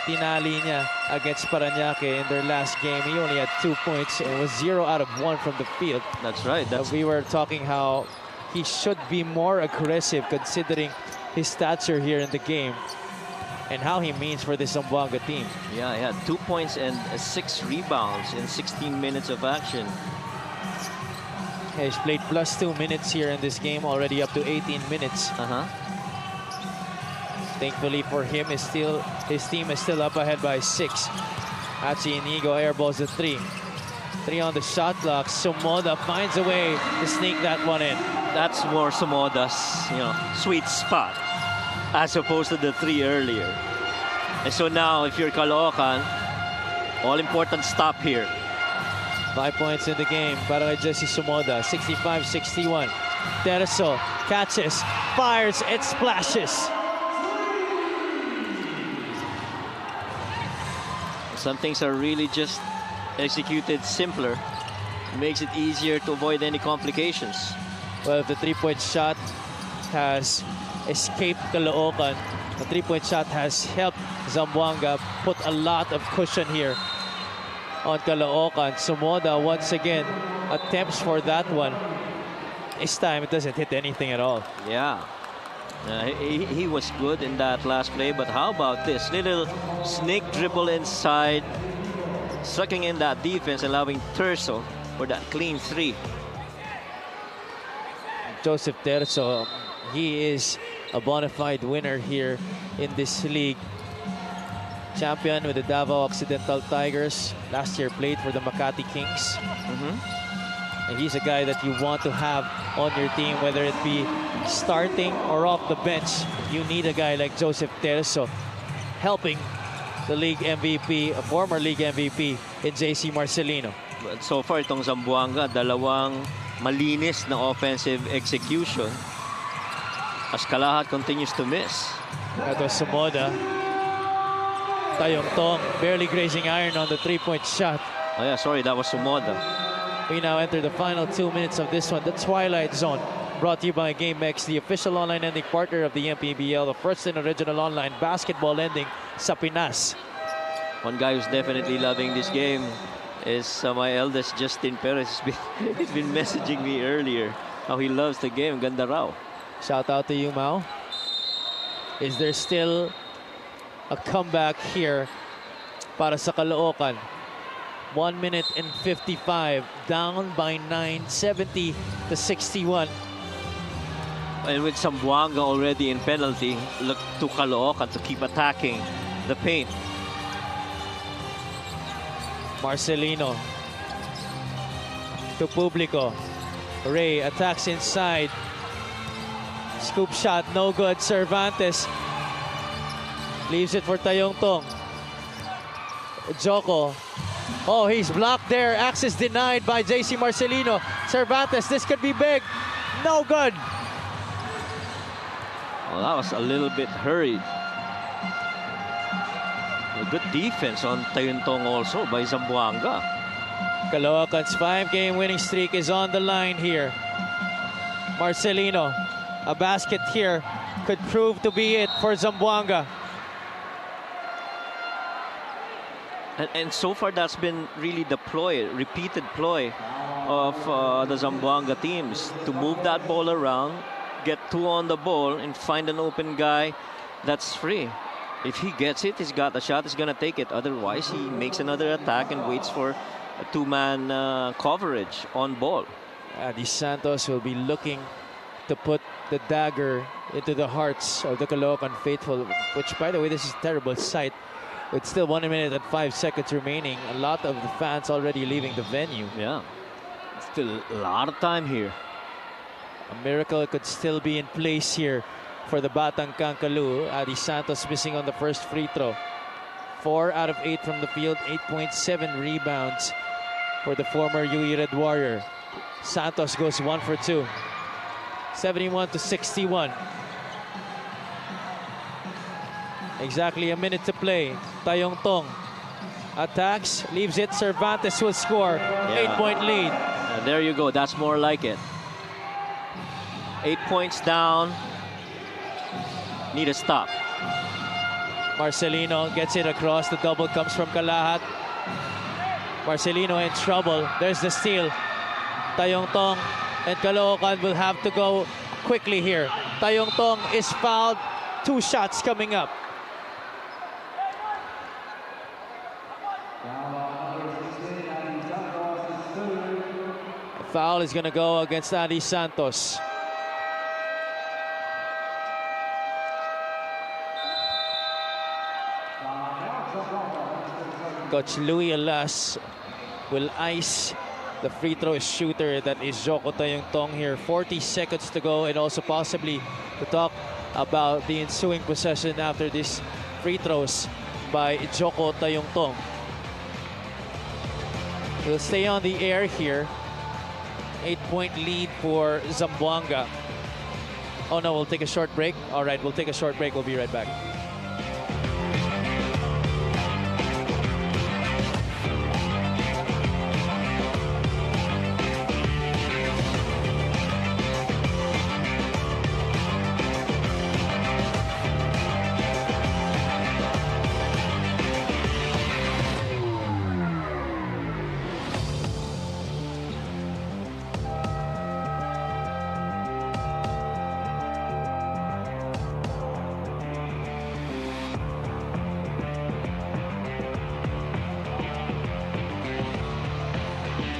tinali niya against Parañaque in their last game. He only had 2 points and was 0 out of 1 from the field. That's right. We were talking how he should be more aggressive considering his stature here in the game and how he means for this Zamboanga team. Yeah, he had 2 points and 6 rebounds in 16 minutes of action. He's played plus 2 minutes here in this game, already up to 18 minutes. Thankfully for him, his team is still up ahead by 6. Achi Inigo airballs the 3. 3 on the shot clock. Sumoda finds a way to sneak that one in. That's more Sumoda's, sweet spot, as opposed to the 3 earlier. And so now, if you're Caloocan, all-important stop here. 5 points in the game para kay Jesse Sumoda. 65-61. Terzo catches, fires, it splashes. Some things are really just executed simpler. It makes it easier to avoid any complications. Well, the 3-point shot has escaped Caloocan. The 3-point shot has helped Zamboanga put a lot of cushion here on Caloocan. Sumoda once again attempts for that one. This time it doesn't hit anything at all. Yeah. He was good in that last play, but how about this little snake dribble inside, sucking in that defense, allowing Terzo for that clean 3. Joseph Terzo, he is a bona fide winner here in this league. Champion with the Davao Occidental Tigers. Last year played for the Makati Kings. And he's a guy that you want to have on your team, whether it be starting or off the bench. You need a guy like Joseph Terzo helping the league MVP, a former league MVP in JC Marcelino. But so far, itong Zamboanga, dalawang malinis na offensive execution as Kalahat continues to miss. That was Sumoda. Tayong Tong barely grazing iron on the 3-point shot. Oh yeah, sorry, that was Sumoda. We now enter the final 2 minutes of this one, the Twilight Zone. Brought to you by GameX, the official online lending partner of the MPBL, the first and original online basketball lending sa Pinas. One guy who's definitely loving this game is my eldest, Justin Perez. He's been messaging me earlier how he loves the game. Ganda raw. Shout out to you, Mau. Is there still a comeback here para sa Caloocan? 1 minute and 55, down by 9, 70-61. And with Zamboanga already in penalty, look to Caloocan to keep attacking the paint. Marcelino to Publico. Ray attacks inside. Scoop shot, no good. Cervantes leaves it for Tayong Tong. Joko. Oh, he's blocked there. Access denied by JC Marcelino. Cervantes, this could be big. No good. Well, that was a little bit hurried. A good defense on Tayuntong also by Zamboanga. Caloocan's 5-game winning streak is on the line here. Marcelino, a basket here could prove to be it for Zamboanga. And so far, that's been really the ploy, repeated ploy of the Zamboanga teams to move that ball around, get 2 on the ball, and find an open guy that's free. If he gets it, he's got a shot, he's going to take it. Otherwise, he makes another attack and waits for a two-man coverage on ball. Adi Santos will be looking to put the dagger into the hearts of the Caloocan faithful, which, by the way, this is a terrible sight. With still 1 minute and 5 seconds remaining, a lot of the fans already leaving the venue. Yeah, still a lot of time here. A miracle could still be in place here for the Batang Kankalu. Adi Santos missing on the first free throw. 4 out of 8 from the field, 8.7 rebounds for the former UE Red Warrior. Santos goes 1 for 2. 71-61. Exactly a minute to play. Tayong Tong attacks, leaves it. Cervantes will score. 8-point lead. There you go. That's more like it. 8 points down. Need a stop. Marcelino gets it across. The double comes from Kalahat. Marcelino in trouble. There's the steal. Tayong Tong and Caloocan will have to go quickly here. Tayong Tong is fouled. 2 shots coming up. The foul is going to go against Adi Santos. Coach Louis Alas will ice the free throw shooter that is Joko Tayong Tong here. 40 seconds to go, and also possibly to talk about the ensuing possession after these free throws by Joko Tayong Tong. We'll stay on the air here. 8-point lead for Zamboanga. Oh no, we'll take a short break. All right, we'll take a short break. We'll be right back.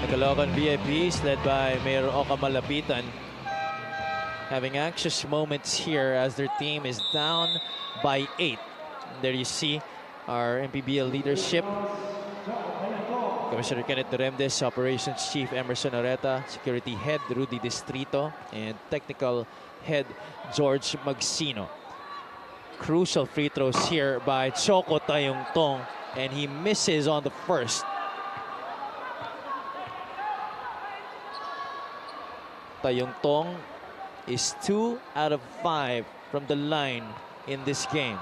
Caloocan VIPs led by Mayor Oka Malapitan having anxious moments here as their team is down by 8. There you see our MPBL leadership. Commissioner Kenneth Duremdes, Operations Chief Emerson Oreta, Security Head Rudy Distrito, and Technical Head George Magsino. Crucial free throws here by Joko Tayong Tong, and he misses on the first. Tayong Tong is 2 out of 5 from the line in this game.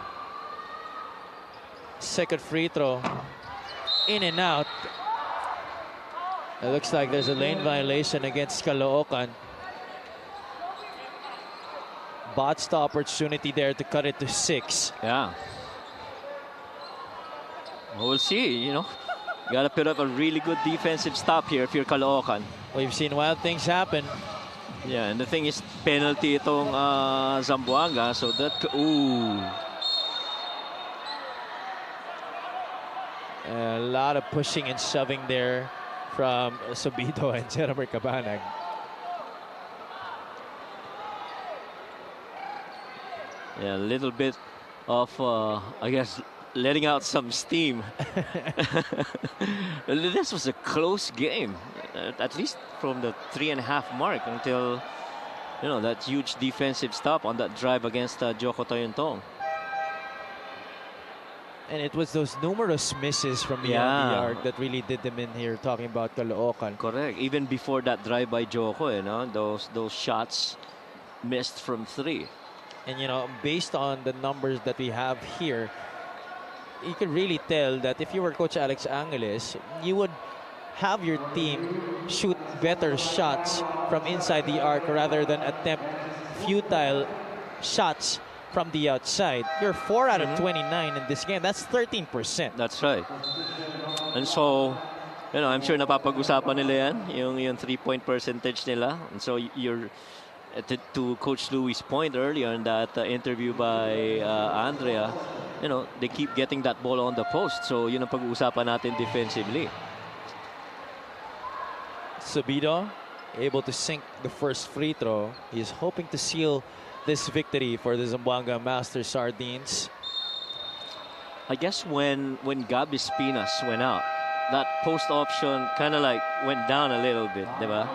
Second free throw, in and out. It looks like there's a lane violation against Caloocan. Botched the opportunity there to cut it to 6. Yeah. We'll see, you know. Gotta put up a really good defensive stop here if you're Caloocan. We've seen wild things happen. Yeah, and the thing is, penalty itong Zamboanga, so that ooh. A lot of pushing and shoving there from Subido and Jeremy Cabanag. Yeah, a little bit of, I guess, letting out some steam. This was a close game, at least from the 3.5 mark until, you know, that huge defensive stop on that drive against Joko Tayong Tong. And it was those numerous misses from beyond the arc that really did them in here, talking about Caloocan. Correct. Even before that drive by Joko, you know, those shots missed from 3. And, you know, based on the numbers that we have here, you can really tell that if you were Coach Alex Angeles, you would have your team shoot better shots from inside the arc rather than attempt futile shots from the outside. You're 4 out of 29 in this game. That's 13%. That's right. And so, you know, I'm sure napapag-usapan nila yan, yung 3-point percentage nila. And so you're to Coach Louis' point earlier in that interview by Andrea, they keep getting that ball on the post. So yun ang pag-uusapan natin defensively. Subido able to sink the first free throw. He's hoping to seal this victory for the Zamboanga Master Sardines. I guess when Gabi Spinas went out, that post option kind of like went down a little bit, diba?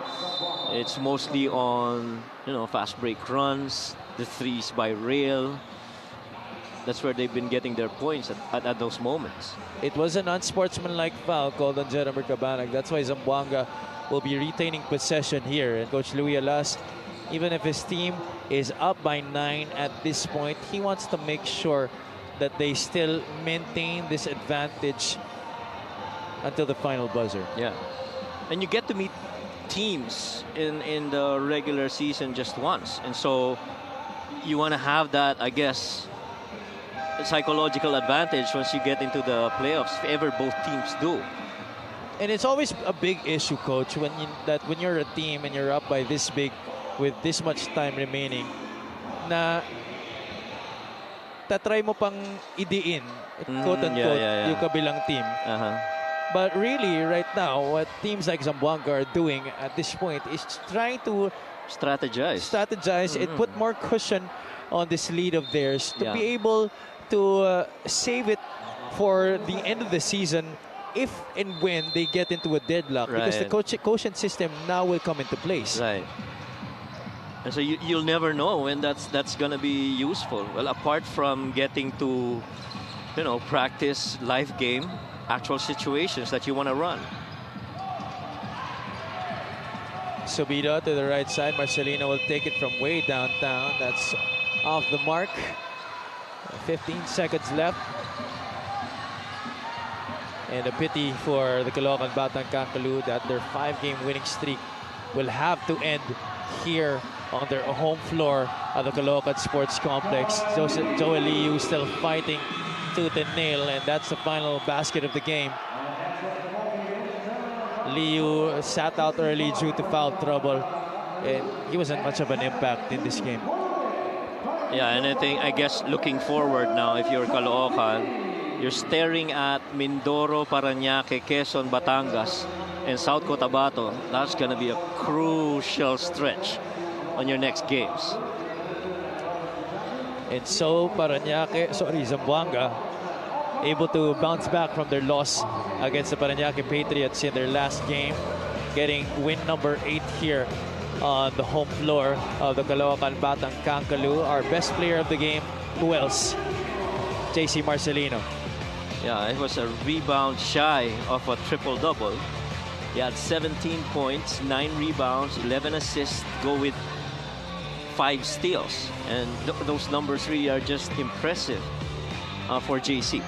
It's mostly on, fast break runs, the threes by rail. That's where they've been getting their points at those moments. It was an unsportsmanlike foul called on Jeremy Cabanag. That's why Zamboanga will be retaining possession here. And Coach Louis Alas, even if his team is up by 9 at this point, he wants to make sure that they still maintain this advantage until the final buzzer. Yeah. And you get to meet teams in the regular season just once. And so you want to have that, I guess, psychological advantage once you get into the playoffs, if ever both teams do. And it's always a big issue, Coach, when you're a team and you're up by this big with this much time remaining, na tatry mo pang idiin, quote-unquote, yung kabilang team. But really, right now, what teams like Zamboanga are doing at this point is trying to strategize and put more cushion on this lead of theirs to be able to save it for the end of the season if and when they get into a deadlock, because the quotient system now will come into place. Right. And so you'll never know when that's going to be useful. Well, apart from getting to, practice live game, actual situations that you want to run. Subido to the right side. Marcelino will take it from way downtown. That's off the mark. 15 seconds left. And a pity for the Caloocan Batang Kakalo that their 5-game winning streak will have to end here on their home floor of the Caloocan Sports Complex. Joel Liu still fighting tooth and nail, and that's the final basket of the game. Liu sat out early due to foul trouble, and he wasn't much of an impact in this game. Yeah, and I guess looking forward now, if you're Caloocan, you're staring at Mindoro, Parañaque, Quezon, Batangas, and South Cotabato. That's going to be a crucial stretch on your next games. And so Zamboanga able to bounce back from their loss against the Parañaque Patriots in their last game, getting win number 8 here on the home floor of the Caloocan Batang Kakalo. Our best player of the game, who else? JC Marcelino. Yeah, it was a rebound shy of a triple-double. He had 17 points, 9 rebounds, 11 assists, go with 5 steals. And those numbers really are just impressive for JC.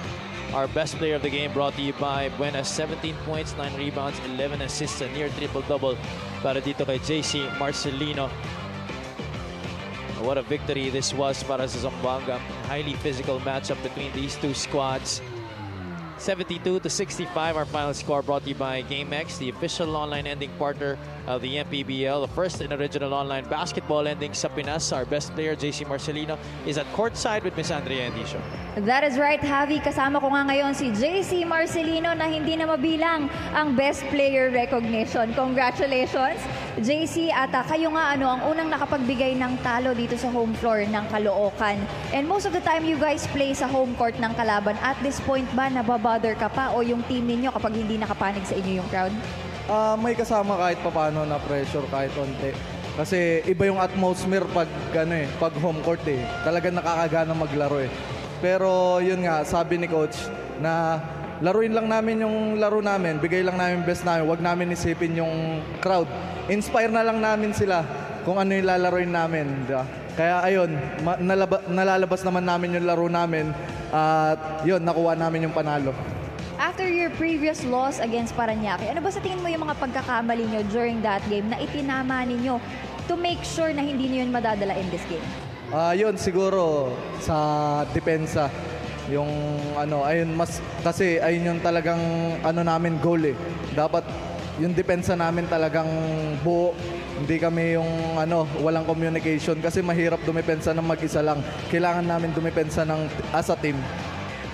Our best player of the game brought to you by Buenas. 17 points, 9 rebounds, 11 assists, a near triple-double para dito kay JC Marcelino. What a victory this was para sa Zamboanga. Highly physical matchup between these two squads. 72-65, our final score brought to you by GameX, the official online ending partner of the MPBL, the first and original online basketball ending sa Pinas. Our best player, JC Marcelino, is at courtside with Miss Andrea Endicio. That is right, Javi. Kasama ko nga ngayon si JC Marcelino na hindi na mabilang ang best player recognition. Congratulations, JC. At kayo nga ang unang nakapagbigay ng talo dito sa home floor ng Caloocan. And most of the time, you guys play sa home court ng kalaban. At this point ba, nababother ka pa o yung team ninyo kapag hindi nakapanig sa inyo yung crowd? May kasama kahit papano na pressure kahit onte. Kasi iba yung atmosphere pag home court Talagang nakakagana maglaro Pero yun nga, sabi ni coach na laruin lang namin yung laro namin, bigay lang namin best namin, wag namin isipin yung crowd. Inspire na lang namin sila kung ano yung lalaroin namin. Diba? Kaya ayun, nalalabas naman namin yung laro namin at yun, nakuha namin yung panalo. After your previous loss against Parañaque, ano ba sa tingin mo yung mga pagkakamali nyo during that game na itinama ninyo to make sure na hindi nyo yun madadala in this game? Yun siguro sa depensa. Yung ayun kasi ayun yung talagang namin goal Dapat yung depensa namin talagang buo. Hindi kami yung walang communication kasi mahirap dumepensa ng mag-isa lang. Kailangan namin dumepensa as a team.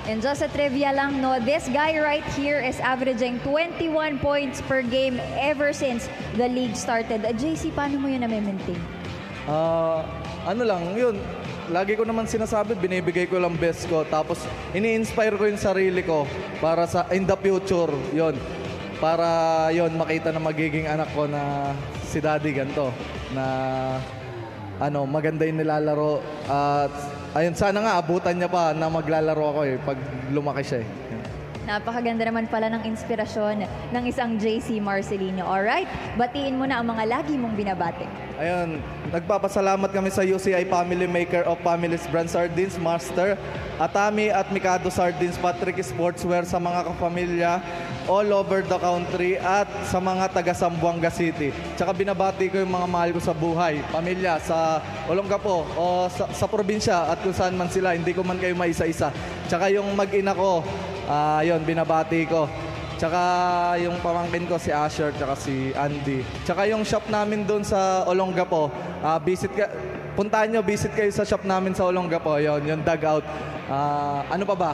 And just a trivia lang, no, this guy right here is averaging 21 points per game ever since the league started. JC, paano mo yun na-maintain? Ano lang, yun. Lagi ko naman sinasabi, binibigay ko lang best ko. Tapos, ini-inspire ko yung sarili ko para sa in the future, yun. Para yun, makita na magiging anak ko na si daddy ganito. Na maganda yung nilalaro. At ayun, sana nga abutan niya pa na maglalaro ako pag lumaki siya Napakaganda naman pala ng inspirasyon ng isang JC Marcelino. Alright, batiin mo na ang mga lagi mong binabati. Ayun, nagpapasalamat kami sa UCI Family Maker of Families Brand Sardines, Master, Atami at Mikado Sardines, Patrick Sportswear sa mga kapamilya all over the country at sa mga taga Zamboanga City. Tsaka binabati ko yung mga mahal ko sa buhay, pamilya, sa Olongapo o sa probinsya at kung saan man sila, hindi ko man kayo maisa-isa. Tsaka yung mag-ina ko, yun, binabati ko. Tsaka yung pamangkin ko si Asher, tsaka si Andy. Tsaka yung shop namin doon sa Olongapo, puntahan nyo, visit kayo sa shop namin sa Olongapo, yun, yung dugout. Ano pa ba?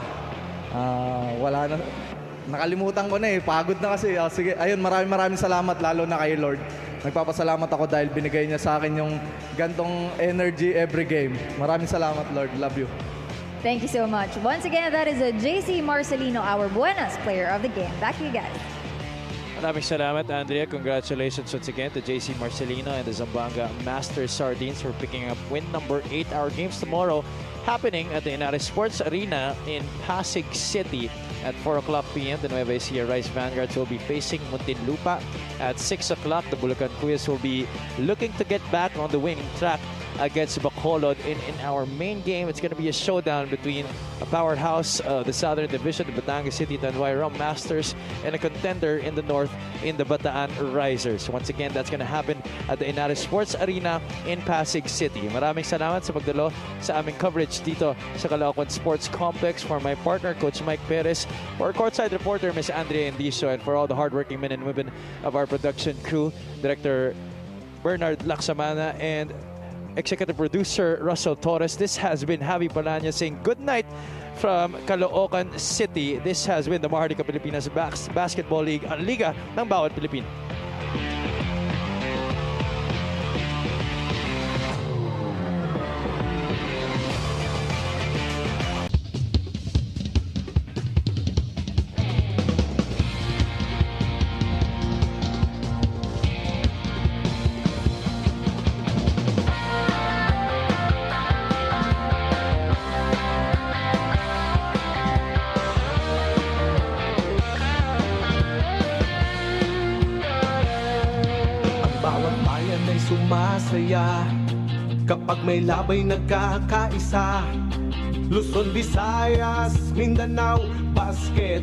Wala na. Nakalimutan ko na pagod na kasi. Sige, ayun, maraming salamat lalo na kay Lord. Nagpapasalamat ako dahil binigay niya sa akin yung gantong energy every game. Maraming salamat, Lord. Love you. Thank you so much. Once again, that is a JC Marcelino, our Buenas player of the game. Back to you guys. Maraming salamat, Andrea. Congratulations once again to JC Marcelino and the Zamboanga Master Sardines for picking up win number 8. Our games tomorrow happening at the Inares Sports Arena in Pasig City at 4 o'clock p.m. The Nueva Ecija Rice Vanguards will be facing Muntinlupa. At 6 o'clock, the Caloocan Queers will be looking to get back on the winning track against Bacolod. In our main game, it's going to be a showdown between a powerhouse of the Southern Division, the Batangas City Tanduay Rum Masters, and a contender in the North in the Bataan Risers. Once again, that's going to happen at the Inares Sports Arena in Pasig City. Maraming salamat sa pagdalo sa aming coverage dito sa Caloocan Sports Complex. For my partner, Coach Mike Perez, for our courtside reporter, Ms. Andrea Endiso, and for all the hardworking men and women of our production crew, Director Bernard Laksamana, and Executive Producer Russell Torres. This has been Javi Palanya saying good night from Caloocan City. This has been the Maharlika Pilipinas Basketball League, ang Liga ng Bawat Pilipino. Sumasaya kapag may labay nagkakaisa. Luzon, Visayas, Mindanao, Basket